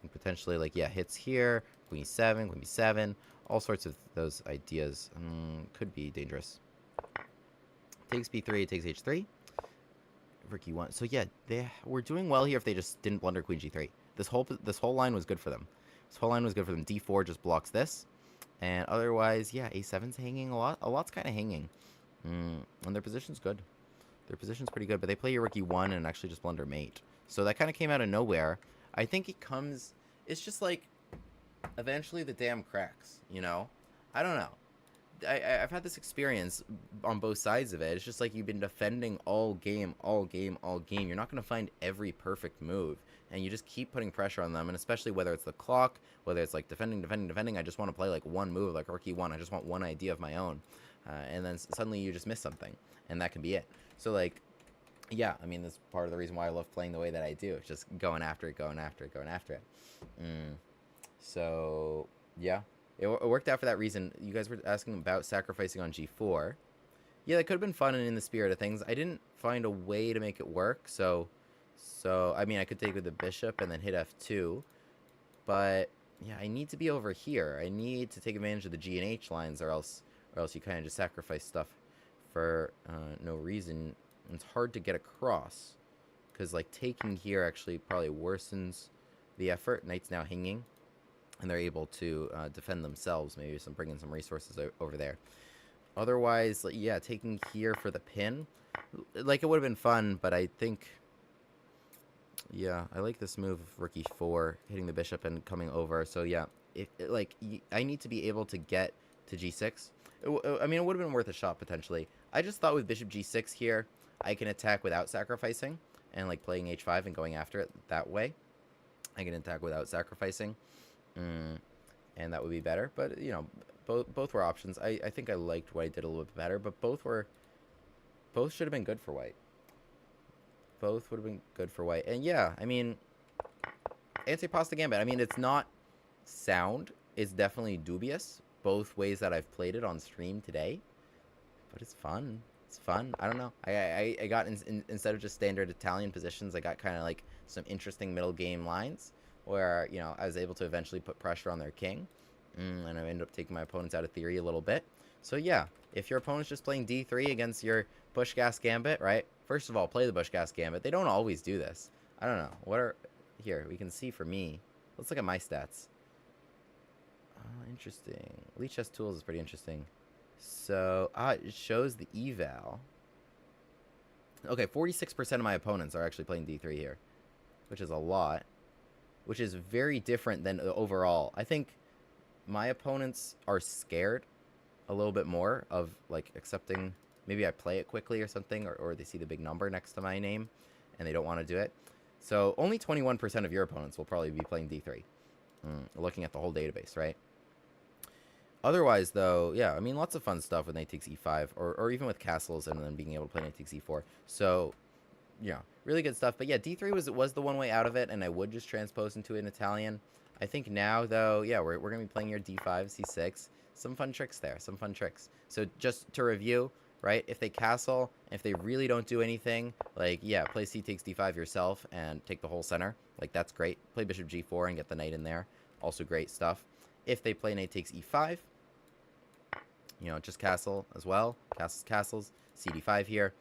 And potentially, like, hits here, queen e7, queen b7, all sorts of those ideas could be dangerous. Takes b3, takes h3. Rook e1. So yeah, they were doing well here if they just didn't blunder queen g3. This whole line was good for them. This whole line was good for them. d4 just blocks this, and otherwise, yeah, a7's hanging a lot. A lot's kind of hanging, and their position's good. Their position's pretty good, but they play your rook e1 and actually just blunder mate. So that kind of came out of nowhere. I think it comes. It's just like eventually the dam cracks. You know, I don't know. I've had this experience on both sides of it. It's just like you've been defending all game. You're not going to find every perfect move. And you just keep putting pressure on them. And especially whether it's the clock, whether it's like defending. I just want to play like one move, like rook e1. I just want one idea of my own. And then suddenly you just miss something. And that can be it. So like, yeah, I mean, that's part of the reason why I love playing the way that I do. It's just going after it. So, yeah. It worked out for that reason. You guys were asking about sacrificing on g4. Yeah, that could have been fun and in the spirit of things. I didn't find a way to make it work, so I mean, I could take with the bishop and then hit f2. But, yeah, I need to be over here. I need to take advantage of the g and h lines, or else you kind of just sacrifice stuff for no reason. It's hard to get across, because, like, taking here actually probably worsens the effort. Knight's now hanging. And they're able to defend themselves, maybe bring in some resources over there. Otherwise, yeah, taking here for the pin, like, it would have been fun, but I think, yeah, I like this move of rook e4, hitting the bishop and coming over. So, yeah, I need to be able to get to g6. I mean, it would have been worth a shot, potentially. I just thought with bishop g6 here, I can attack without sacrificing, and, like, playing h5 and going after it that way. I can attack without sacrificing. And that would be better, but you know, both were options. I think I liked what I did a little bit better, but both should have been good for white. Both would have been good for white. And yeah, I mean, Antipasta Gambit, I mean, it's not sound. It's definitely dubious, both ways that I've played it on stream today, but it's fun. It's fun. I don't know. I got, instead of just standard Italian positions, I got kind of like some interesting middle game lines, where, you know, I was able to eventually put pressure on their king, and I ended up taking my opponents out of theory a little bit. So yeah, if your opponent's just playing d3 against your Bush-Gas Gambit, right? First of all, play the Bush-Gas Gambit. They don't always do this. I don't know. Here, we can see for me. Let's look at my stats. Interesting. LICHESS Tools is pretty interesting. So, it shows the eval. Okay, 46% of my opponents are actually playing d3 here, which is a lot. Which is very different than overall. I think my opponents are scared a little bit more of, like, accepting. Maybe I play it quickly or something, or they see the big number next to my name, and they don't want to do it. So only 21% of your opponents will probably be playing d3. Looking at the whole database, right? Otherwise, though, yeah, I mean, lots of fun stuff with knight takes e5, or even with castles, and then being able to play knight takes e4. So, yeah, really good stuff. But yeah, d3 was the one way out of it, and I would just transpose into an Italian. I think now, though, yeah, we're going to be playing your d5, c6. Some fun tricks there, some fun tricks. So just to review, right, if they castle, if they really don't do anything, like, yeah, play c takes d5 yourself and take the whole center. Like, that's great. Play bishop g4 and get the knight in there. Also great stuff. If they play knight takes e5, you know, just castle as well. Castles, cd5 here.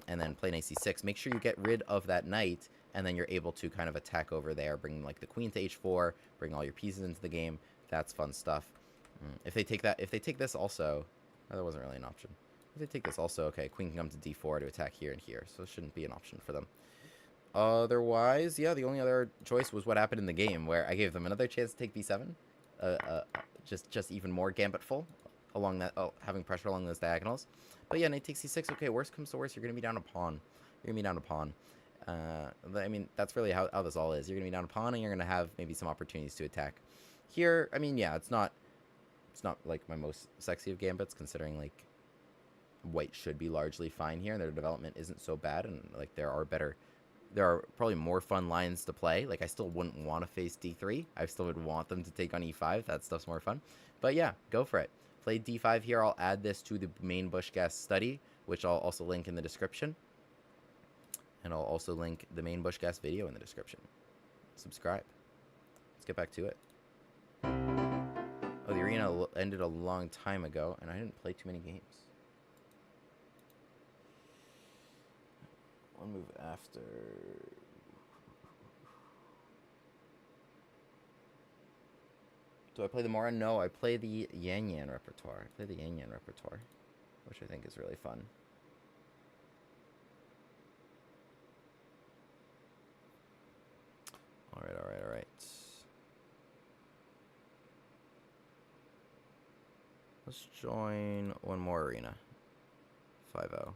And then play knight c6. Make sure you get rid of that knight, and then you're able to kind of attack over there, bring like the queen to h4, bring all your pieces into the game. That's fun stuff. If they take this also, oh, that wasn't really an option. If they take this also, okay, queen can come to d4 to attack here and here, so it shouldn't be an option for them. Otherwise, yeah, the only other choice was what happened in the game, where I gave them another chance to take b7, just even more gambitful along that, having pressure along those diagonals. But yeah, knight takes c6. Okay, worst comes to worst, you're going to be down a pawn. You're going to be down a pawn. I mean, that's really how this all is. You're going to be down a pawn, and you're going to have maybe some opportunities to attack. Here, I mean, yeah, it's not like my most sexy of gambits, considering, like, white should be largely fine here, and their development isn't so bad, and like there are probably more fun lines to play. Like I still wouldn't want to face d3. I still would want them to take on e5. That stuff's more fun. But yeah, go for it. Play d5 here. I'll add this to the main Bushgas study, which I'll also link in the description. And I'll also link the main Bushgas video in the description. Subscribe. Let's get back to it. Oh, the arena ended a long time ago, and I didn't play too many games. One move after. Do I play the Mora? No, I play the Yan Yan repertoire. I play the Yan Yan repertoire, which I think is really fun. Alright, alright, alright. Let's join one more arena. 5-0.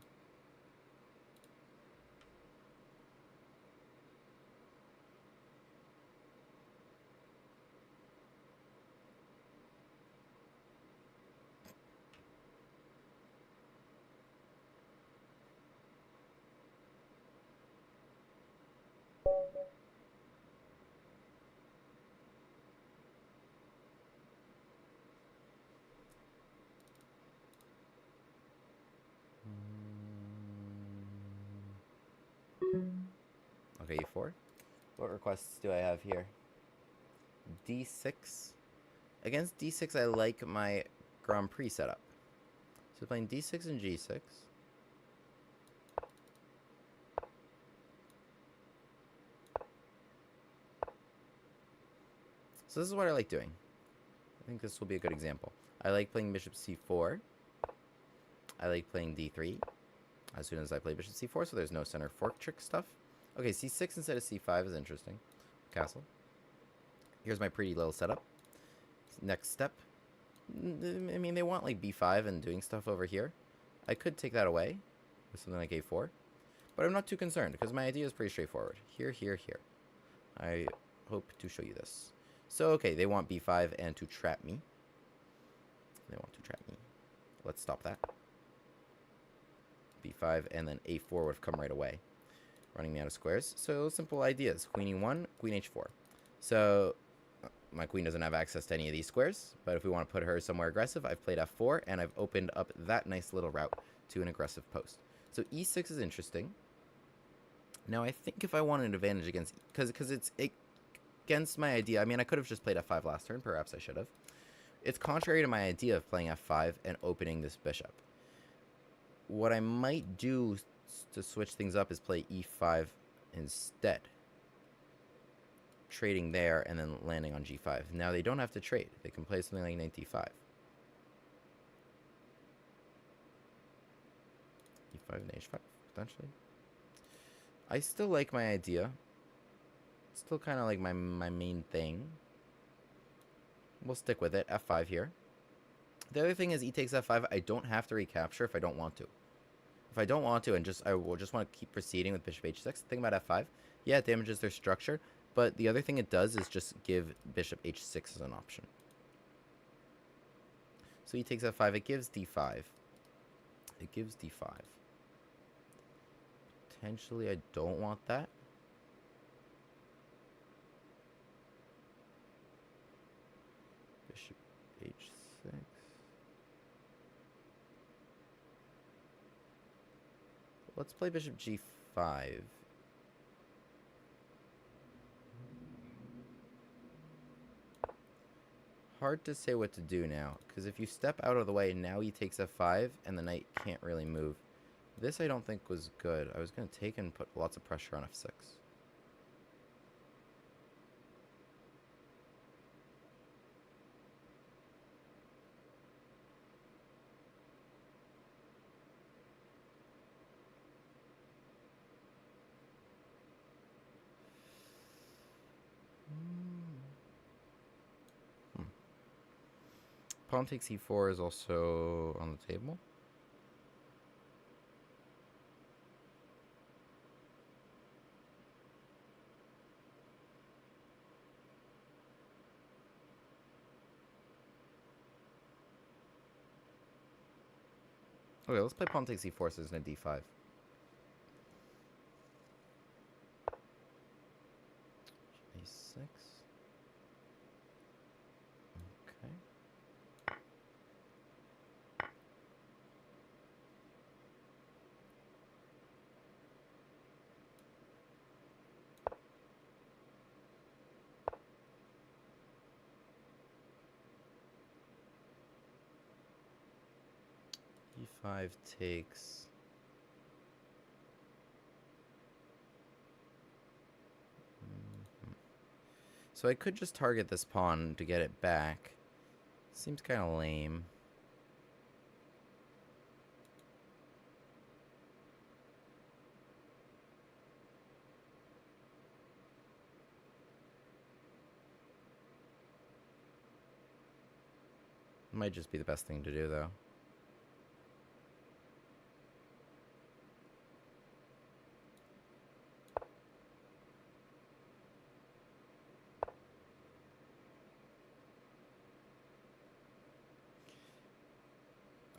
Okay, e4. What requests do I have here? d6. Against d6, I like my Grand Prix setup. So playing d6 and g6. So this is what I like doing. I think this will be a good example. I like playing bishop c4. I like playing d3 as soon as I play bishop c4, so there's no center fork trick stuff. Okay, c6 instead of c5 is interesting. Castle. Here's my pretty little setup. Next step. I mean, they want like b5 and doing stuff over here. I could take that away with something like a4. But I'm not too concerned because my idea is pretty straightforward. Here, here, here. I hope to show you this. So, okay, they want b5 and to trap me. They want to trap me. Let's stop that. b5 and then a4 would have come right away, running me out of squares. So simple ideas. Queen e1, queen h4. So my queen doesn't have access to any of these squares, but if we want to put her somewhere aggressive, I've played f4 and I've opened up that nice little route to an aggressive post. So e6 is interesting. Now I think if I want an advantage against, because it's against my idea. I mean, I could have just played f5 last turn. Perhaps I should have. It's contrary to my idea of playing f5 and opening this bishop. What I might do to switch things up is play e5 instead. Trading there and then landing on g5. Now they don't have to trade. They can play something like knight d5. e5 and h5, potentially. I still like my idea. Still kind of like my main thing. We'll stick with it. f5 here. The other thing is e takes f5. I don't have to recapture if I don't want to. If I don't want to and I will just want to keep proceeding with bishop h6. The thing about f5, yeah, it damages their structure. But the other thing it does is just give bishop h6 as an option. So e takes f5. It gives d5. It gives d5. Potentially, I don't want that. Bishop h6. Let's play bishop g5. Hard to say what to do now, because if you step out of the way, now he takes f5, and the knight can't really move. This I don't think was good. I was going to take and put lots of pressure on f6. Pawn takes e4 is also on the table. Okay, let's play pawn takes e4, so there's no d5. a6. Okay. e5 takes. So I could just target this pawn to get it back. Seems kind of lame. Might just be the best thing to do, though.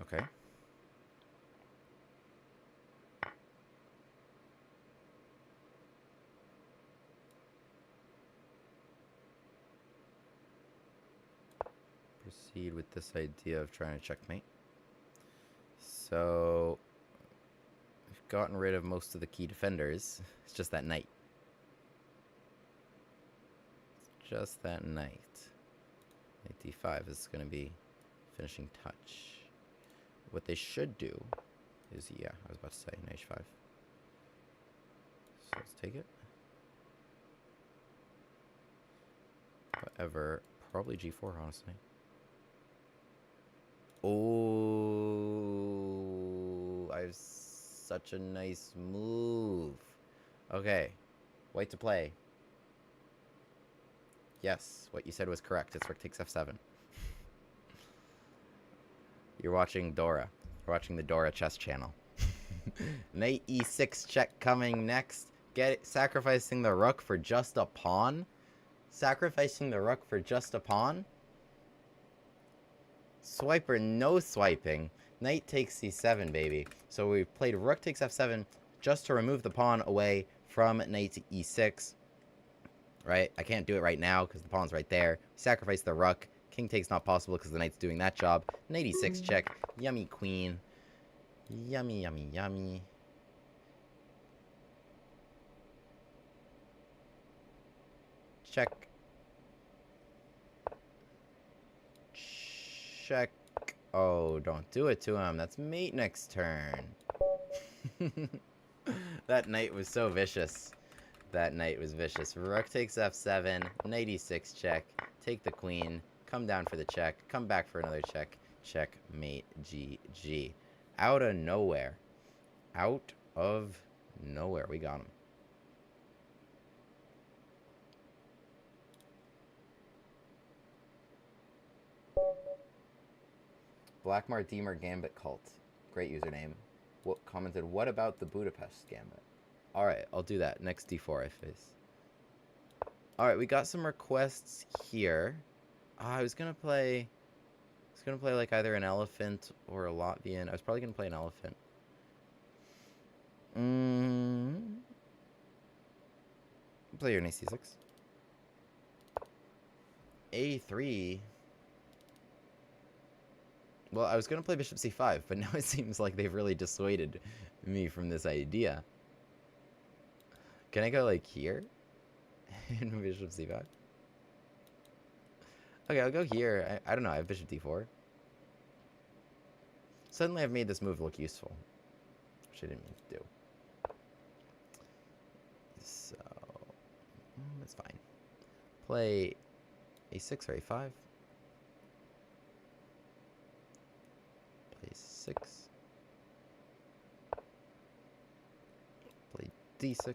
Okay. Proceed with this idea of trying to checkmate. So, we've gotten rid of most of the key defenders. It's just that knight. It's just that knight. Knight d5 is going to be finishing touch. What they should do is, yeah, I was about to say, knight h5. So let's take it. However, probably g4, honestly. Oh, I have such a nice move. Okay, white to play. Yes, what you said was correct. It's rook takes f7. You're watching Dora. You're watching the Dora chess channel. Knight e6 check coming next. Get it, sacrificing the rook for just a pawn? Sacrificing the rook for just a pawn? Swiper, no swiping. Knight takes c7, baby. So we played rook takes f7 just to remove the pawn away from knight e6. Right? I can't do it right now because the pawn's right there. Sacrifice the rook. King takes not possible because the knight's doing that job. Knight e6 check. Yummy queen. Yummy, yummy, yummy. Check. Check. Oh, don't do it to him. That's mate next turn. That knight was so vicious. That knight was vicious. Rook takes f7. Knight e6 check. Take the queen. Come down for the check. Come back for another check. Checkmate. GG. Out of nowhere. Out of nowhere. We got him. Blackmar Deemer Gambit Cult. Great username. What commented, what about the Budapest Gambit? Alright, I'll do that. Next d4 I face. Alright, we got some requests here. I was gonna play like either an elephant or a Latvian. I was probably gonna play an elephant. Play your knight c6. a3. Well, I was going to play bishop c5, but now it seems like they've really dissuaded me from this idea. Can I go, like, here? In bishop c5? Okay, I'll go here. I don't know. I have bishop d4. Suddenly I've made this move look useful, which I didn't mean to do. So, it's fine. Play a6 or a5. 6. Play d6.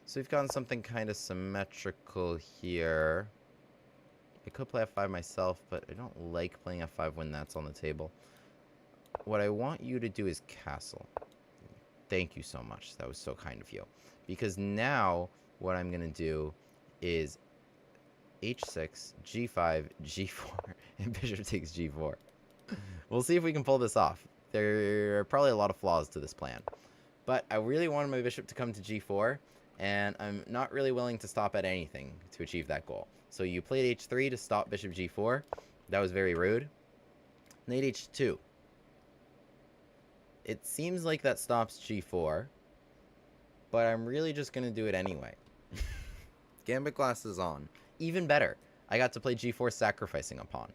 So we've gotten something kind of symmetrical here. I could play f5 myself, but I don't like playing f5 when that's on the table. What I want you to do is castle. Thank you so much. That was so kind of you. Because now what I'm going to do is h6, g5, g4, and bishop takes g4. We'll see if we can pull this off. there are probably a lot of flaws to this plan. But I really wanted my bishop to come to g4, and I'm not really willing to stop at anything to achieve that goal. So you played h3 to stop bishop g4. That was very rude. Knight h2. It seems like that stops g4, but I'm really just going to do it anyway. Gambit glass is on. Even better, I got to play g4 sacrificing a pawn.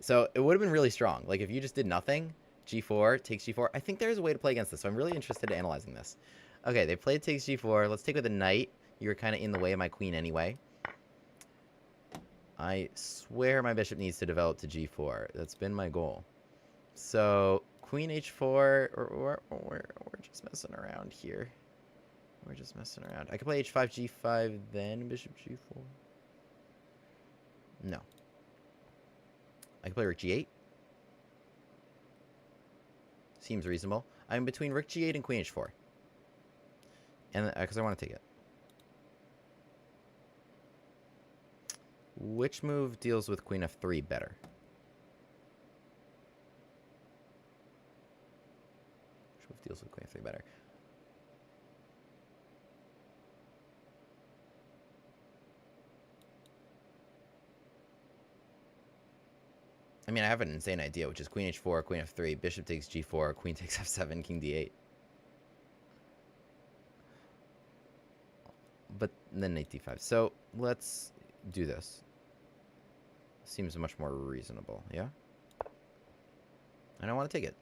So it would have been really strong. Like if you just did nothing, g4, takes g4. I think there's a way to play against this, so I'm really interested in analyzing this. Okay, they played takes g4. Let's take with a knight. You were kind of in the way of my queen anyway. I swear my bishop needs to develop to g4. That's been my goal. So queen h4, we're just messing around here. We're just messing around. I could play h5, g5, then bishop g4. No. I can play rook g8. Seems reasonable. I'm between rook g8 and queen h4. And because I want to take it. Which move deals with queen f3 better? Which move deals with queen f3 better? I mean, I have an insane idea, which is queen h4, queen f3, bishop takes g4, queen takes f7, king d8. But then knight d5. So let's do this. Seems much more reasonable, yeah? And I want to take it.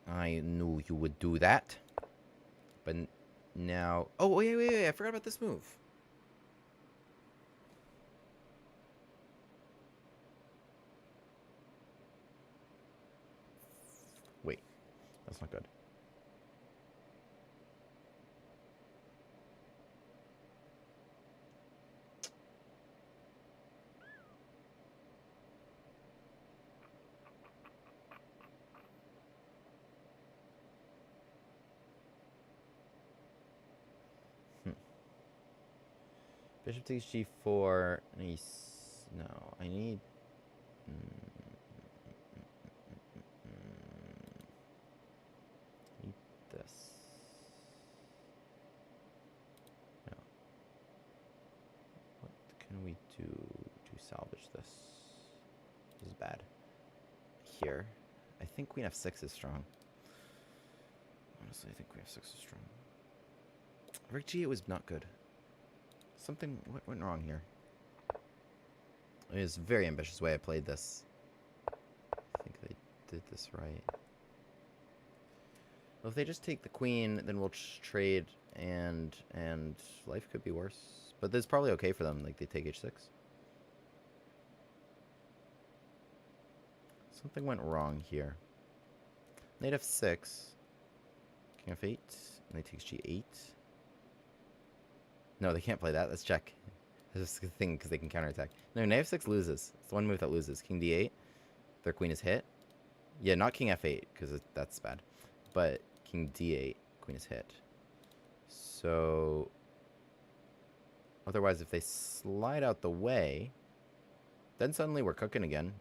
I knew you would do that. But now... Oh, wait. I forgot about this move. Wait. That's not good. Bishop takes g4. No, I need... need this. No. What can we do to salvage this? This is bad. Here. I think queen f6 is strong. Honestly, I think queen f6 is strong. Rook g8 was not good. Something, what went wrong here? It was a very ambitious way I played this. I think they did this right. Well, if they just take the queen, then we'll trade, and life could be worse. But this is probably okay for them, like they take h6. Something went wrong here. Knight f6. King f8. Knight takes g8. No, they can't play that. Let's check. That's just a thing because they can counterattack. No, knight f6 loses. It's the one move that loses. King d8. Their queen is hit. Yeah, not king f8 because that's bad. But king d8, queen is hit. So otherwise, if they slide out the way, then suddenly we're cooking again.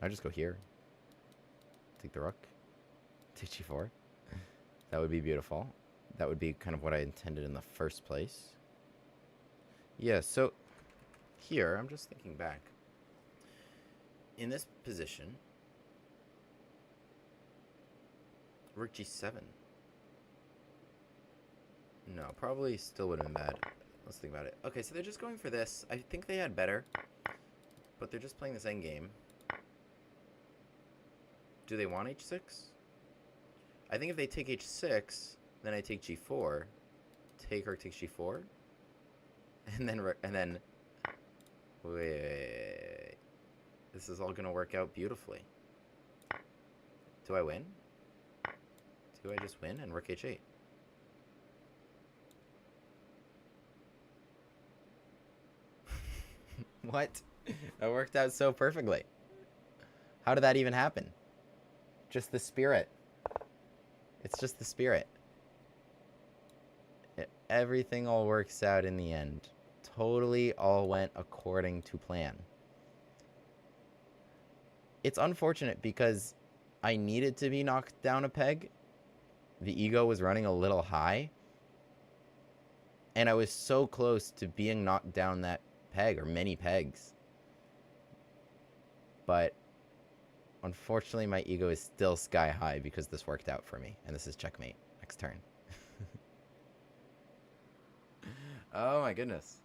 I just go here. Take the rook. Take g4. That would be beautiful. That would be kind of what I intended in the first place. Yeah, so here, I'm just thinking back. In this position, rook g7. No, probably still would have been bad. Let's think about it. Okay, so they're just going for this. I think they had better, but they're just playing this endgame. Do they want h6? I think if they take h6... then I take g4, take rook takes g4, and then, wait, this is all gonna work out beautifully. Do I win? Do I just win and rook h8? What? That worked out so perfectly. How did that even happen? Just the spirit. It's just the spirit. Everything all works out in the end. Totally all went according to plan. It's unfortunate because I needed to be knocked down a peg. The ego was running a little high. And I was so close to being knocked down that peg, or many pegs. But unfortunately, my ego is still sky high because this worked out for me. And this is checkmate. Next turn. Oh my goodness.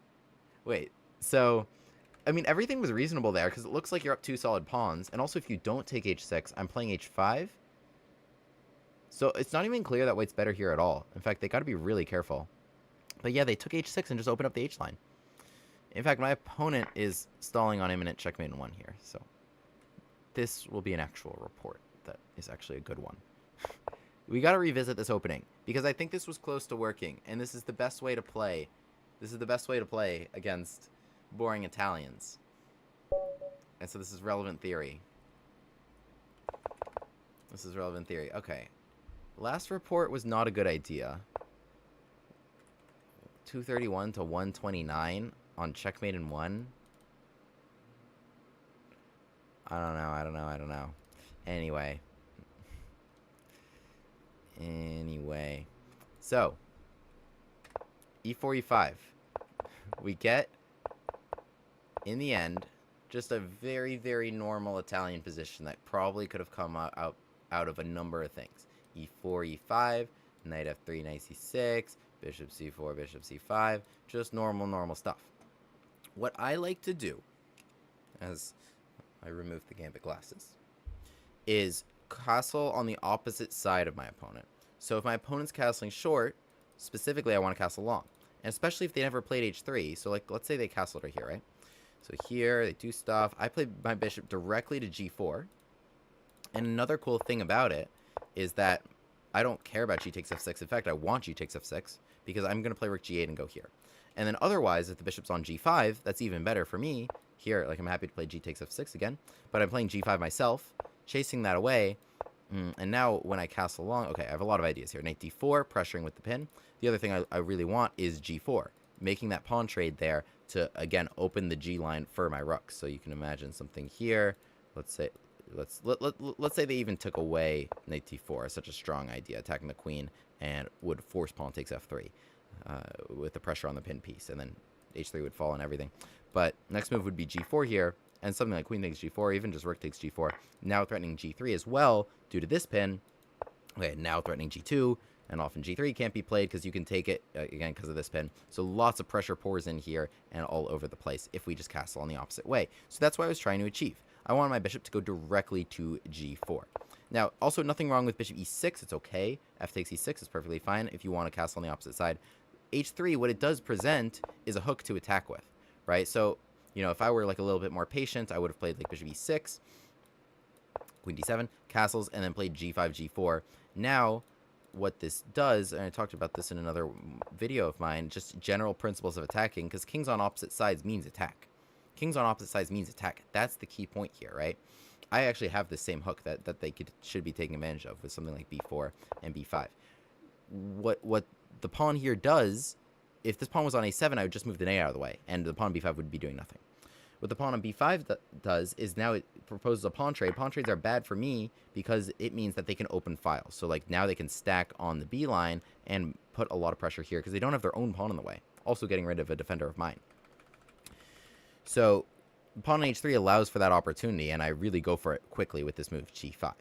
Wait, so, I mean, everything was reasonable there because it looks like you're up 2 solid pawns. And also, if you don't take h6, I'm playing h5. So it's not even clear that white's better here at all. In fact, they got to be really careful. But yeah, they took h6 and just opened up the h line. In fact, my opponent is stalling on imminent checkmate in 1 here. So this will be an actual report that is actually a good one. We got to revisit this opening because I think this was close to working. And this is the best way to play. This is the best way to play against boring Italians. And so this is relevant theory. This is relevant theory. Okay. Last report was not a good idea. 231 to 129 on checkmate in 1. I don't know. Anyway. So, e4, e5. We get, in the end, just a very, very normal Italian position that probably could have come out of a number of things. e4, e5, knight f3, knight c6, bishop c4, bishop c5, just normal stuff. What I like to do, as I remove the gambit glasses, is castle on the opposite side of my opponent. So if my opponent's castling short, specifically I want to castle long. And especially if they never played h3, so like let's say they castled right here, right? So here they do stuff. I play my bishop directly to g4. And another cool thing about it is that I don't care about g takes f6. In fact, I want g takes f6 because I'm going to play rook g8 and go here. And then otherwise, if the bishop's on g5, that's even better for me. Here, like I'm happy to play g takes f6 again, but I'm playing g5 myself, chasing that away. And now when I castle long, okay, I have a lot of ideas here. Knight d4, pressuring with the pin. The other thing I really want is g4, making that pawn trade there to, again, open the g line for my rook. So you can imagine something here. Let's say they even took away knight d4, such a strong idea, attacking the queen, and would force pawn takes f3 with the pressure on the pin piece, and then h3 would fall and everything. But next move would be g4 here, and something like queen takes g4, even just rook takes g4, now threatening g3 as well due to this pin. Okay, now threatening g2, and often g3 can't be played because you can take it, again, because of this pin. So lots of pressure pours in here and all over the place if we just castle on the opposite way. So that's what I was trying to achieve. I want my bishop to go directly to g4. Now, also nothing wrong with bishop e6. It's okay. F takes e6 is perfectly fine if you want to castle on the opposite side. h3, what it does present is a hook to attack with, right? So, you know, if I were like a little bit more patient, I would have played like bishop e6, queen d7, castles, and then played g5, g4. Now, what this does, and I talked about this in another video of mine, just general principles of attacking, because kings on opposite sides means attack. Kings on opposite sides means attack. That's the key point here, right? I actually have the same hook that they should be taking advantage of with something like b4 and b5. What the pawn here does, if this pawn was on a7, I would just move the knight out of the way, and the pawn b5 would be doing nothing. What the pawn on b5 does is now it proposes a pawn trade. Pawn trades are bad for me because it means that they can open files. So like now they can stack on the b line and put a lot of pressure here because they don't have their own pawn in the way. Also getting rid of a defender of mine. So pawn on h3 allows for that opportunity, and I really go for it quickly with this move g5.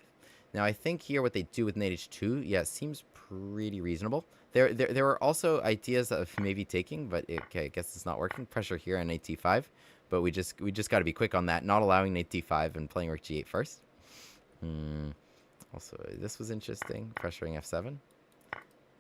Now I think here what they do with knight h2, yeah, seems pretty reasonable. There were also ideas of maybe taking, but okay, I guess it's not working. Pressure here on knight d5. But we just got to be quick on that, not allowing knight d5 and playing rook g8 first. Also, this was interesting, pressuring f7.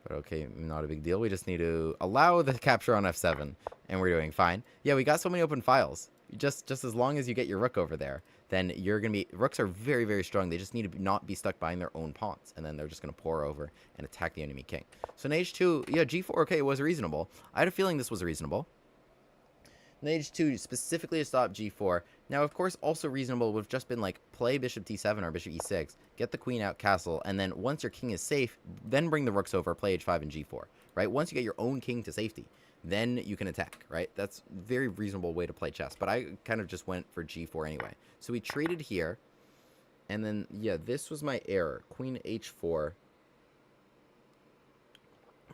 But okay, not a big deal. We just need to allow the capture on f7, and we're doing fine. Yeah, we got so many open files. Just as long as you get your rook over there, then you're going to be... Rooks are very, very strong. They just need to not be stuck behind their own pawns, and then they're just going to pour over and attack the enemy king. So knight h2, yeah, g4, okay, it was reasonable. I had a feeling this was reasonable. Knight h2 specifically to stop g4. Now, of course, also reasonable would have just been like play bishop d7 or bishop e6, get the queen out, castle, and then once your king is safe, then bring the rooks over, play h5 and g4, right? Once you get your own king to safety, then you can attack, right? That's a very reasonable way to play chess, but I kind of just went for g4 anyway. So we traded here, And then, yeah, this was my error. Queen h4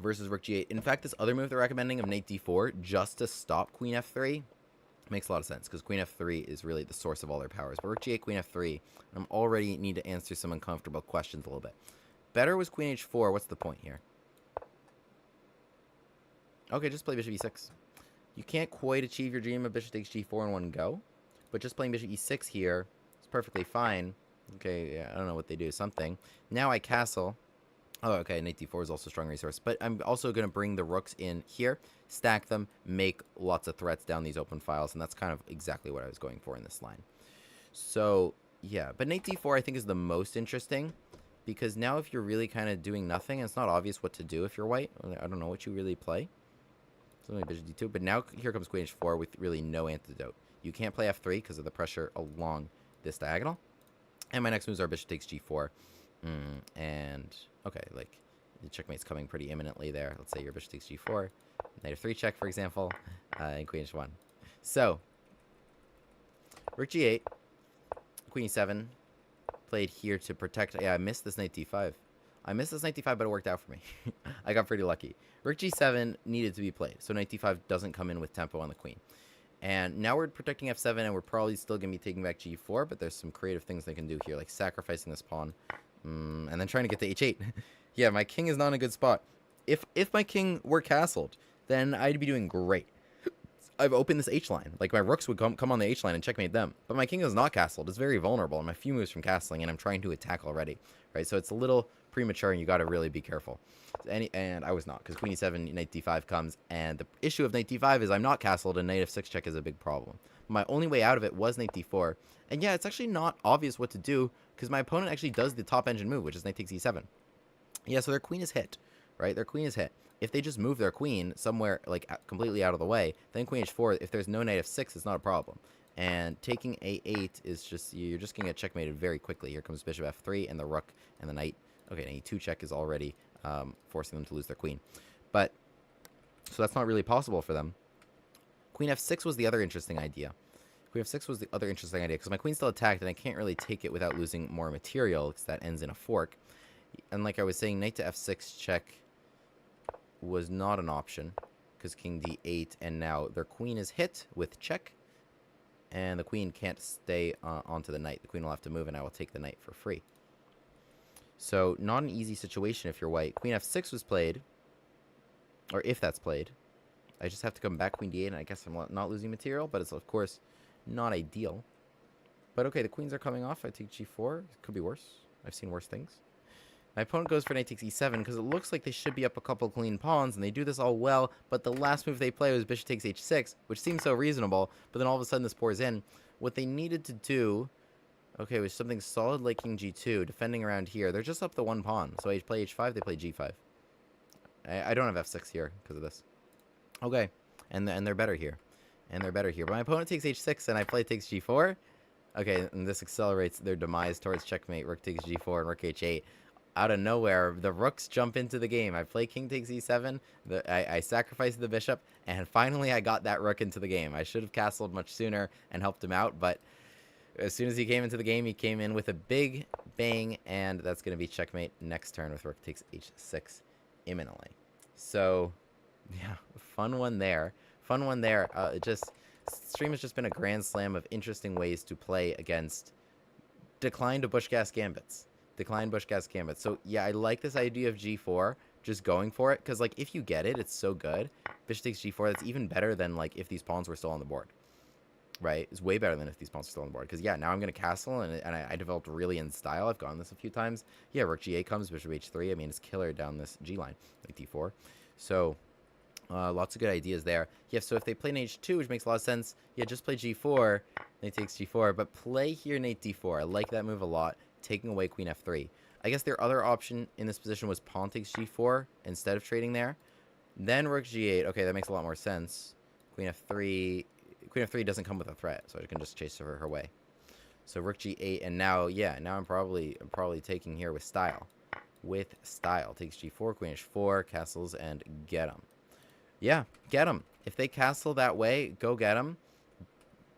versus rook g8. In fact, this other move they're recommending of knight d4 just to stop queen f3 makes a lot of sense, because queen f3 is really the source of all their powers. But rook g8, queen f3, I'm already need to answer some uncomfortable questions a little bit. Better was queen h4. What's the point here? Okay, just play bishop e6. You can't quite achieve your dream of bishop takes g4 in one go, but just playing bishop e6 here is perfectly fine. Okay, yeah, I don't know what they do. Something. Now I castle. Oh, okay, knight d4 is also a strong resource. But I'm also going to bring the rooks in here, stack them, make lots of threats down these open files, and that's kind of exactly what I was going for in this line. So, yeah, but knight d4 I think is the most interesting, because now if you're really kind of doing nothing, and it's not obvious what to do if you're white. I don't know what you really play. It's only bishop d2, but now here comes queen h4 with really no antidote. You can't play f3 because of the pressure along this diagonal. And my next moves are bishop takes g4. And, okay, like, the checkmate's coming pretty imminently there. Let's say your bishop takes g4, knight f3 check, for example, and queen h1. So, rook g8, queen e7, played here to protect. Yeah, I missed this knight d5. I missed this knight d5, but it worked out for me. I got pretty lucky. Rook g7 needed to be played, so knight d5 doesn't come in with tempo on the queen. And now we're protecting f7, and we're probably still going to be taking back g4, but there's some creative things they can do here, like sacrificing this pawn, and then trying to get to h8. Yeah, my king is not in a good spot. If my king were castled, then I'd be doing great. I've opened this h-line. Like, my rooks would come on the h-line and checkmate them. But my king is not castled. It's very vulnerable. I'm a few moves from castling, and I'm trying to attack already. Right? So it's a little premature, and you got to really be careful. And I was not, because queen e7, knight d5 comes. And the issue of knight d5 is I'm not castled, and knight f6 check is a big problem. My only way out of it was knight d4. And yeah, it's actually not obvious what to do, because my opponent actually does the top engine move, which is knight takes e7. Yeah, so their queen is hit. Right? Their queen is hit. If they just move their queen somewhere, like, completely out of the way, then queen h4, if there's no knight f6, it's not a problem. And taking a8 is just, you're just going to get checkmated very quickly. Here comes bishop f3 and the rook and the knight. Okay, an e2 check is already forcing them to lose their queen. But, so that's not really possible for them. Queen f6 was the other interesting idea. Queen f6 was the other interesting idea, because my queen's still attacked, and I can't really take it without losing more material, because that ends in a fork. And like I was saying, knight to f6 check was not an option, because king d8, and now their queen is hit with check, and the queen can't stay onto the knight. The queen will have to move, and I will take the knight for free. So not an easy situation if you're white. Queen f6 was played, or if that's played, I just have to come back queen d8, and I guess I'm not losing material, but it's of course not ideal. But okay, the queens are coming off. I take g4. It could be worse. I've seen worse things. My opponent goes for knight takes e7 because it looks like they should be up a couple clean pawns, and they do this all well, but the last move they play was bishop takes h6, which seems so reasonable, but then all of a sudden this pours in. What they needed to do, okay, was something solid like king g2, defending around here. They're just up the one pawn, so I play h5, they play g5. I don't have f6 here because of this. Okay, and they're better here. And they're better here. But my opponent takes h6, and I play takes g4. Okay, and this accelerates their demise towards checkmate. Rook takes g4 and rook h8. Out of nowhere, the rooks jump into the game. I play king takes e7, I sacrifice the bishop, and finally I got that rook into the game. I should have castled much sooner and helped him out, but as soon as he came into the game, he came in with a big bang, and that's going to be checkmate next turn with rook takes h6 imminently. So, yeah, fun one there. Fun one there. Stream has just been a grand slam of interesting ways to play against declined Bushgas gambits. Decline Bushgas gambit. So yeah, I like this idea of g4, just going for it, because like if you get it, it's so good. Bishop takes g4, that's even better than like if these pawns were still on the board, right? It's way better than if these pawns were still on the board, because yeah, now I'm gonna castle, and I developed really in style. I've gone this a few times. Yeah, rook g8 comes, bishop h3. I mean, it's killer down this g line, like d4. So lots of good ideas there. Yeah, so if they play knight h2, which makes a lot of sense, yeah, just play g4, knight takes g4, but play here knight d4. I like that move a lot. Taking away queen f3. I guess their other option in this position was pawn takes g4 instead of trading there. Then rook g8. Okay, that makes a lot more sense. Queen f3 doesn't come with a threat, so I can just chase her way. So rook g8, and now, yeah, now I'm probably taking here with style. With style. Takes g4, queen h4, castles, and get them. Yeah, get them. If they castle that way, go get them.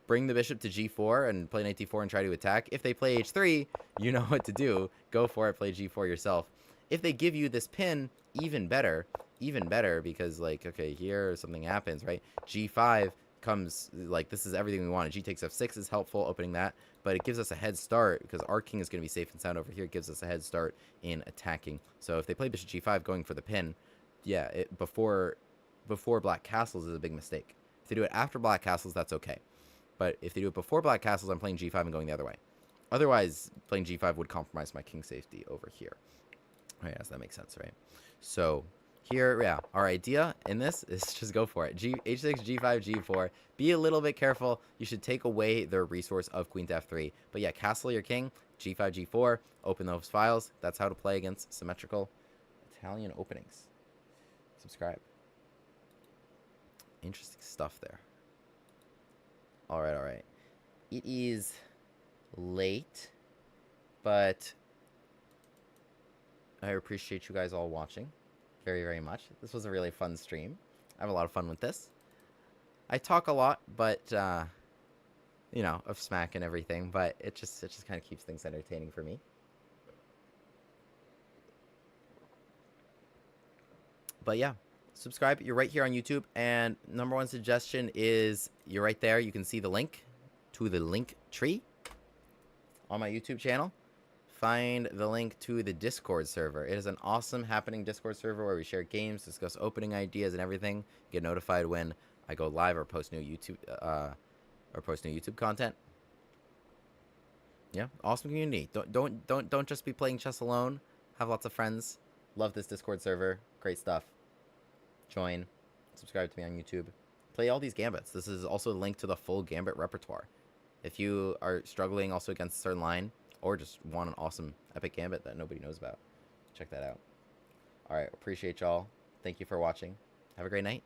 bring the bishop to g4 and play knight d4 and try to attack. If they play h3, you know what to do. Go for it, play g4 yourself. If they give you this pin, even better, because, like, okay, here something happens, right? g5 comes, like, this is everything we wanted. G takes f6 is helpful, opening that, but it gives us a head start because our king is going to be safe and sound over here. It gives us a head start in attacking. So if they play bishop g5 going for the pin, yeah, before black castles is a big mistake. If they do it after black castles, that's okay. But if they do it before black castles, I'm playing g5 and going the other way. Otherwise, playing g5 would compromise my king safety over here. Oh, yes, that makes sense, right? So here, yeah, our idea in this is just go for it. H6, g5, g4. Be a little bit careful. You should take away their resource of queen to f3. But yeah, castle your king, g5, g4. Open those files. That's how to play against symmetrical Italian openings. Subscribe. Interesting stuff there. All right. It is late, but I appreciate you guys all watching very, very much. This was a really fun stream. I have a lot of fun with this. I talk a lot, but you know, of smack and everything, but it just kind of keeps things entertaining for me. But yeah, subscribe. You're right here on YouTube, and number one suggestion is you're right there. You can see the link to the link tree on my YouTube channel. Find the link to the Discord server. It is an awesome happening Discord server where we share games, discuss opening ideas and everything. Get notified when I go live or post new YouTube content. Yeah, awesome community. Don't just be playing chess alone. Have lots of friends. Love this Discord server. Great stuff. Join. Subscribe to me on YouTube. Play all these gambits. This is also a link to the full gambit repertoire. If you are struggling also against a certain line, or just want an awesome epic gambit that nobody knows about, check that out. All right, appreciate y'all. Thank you for watching. Have a great night.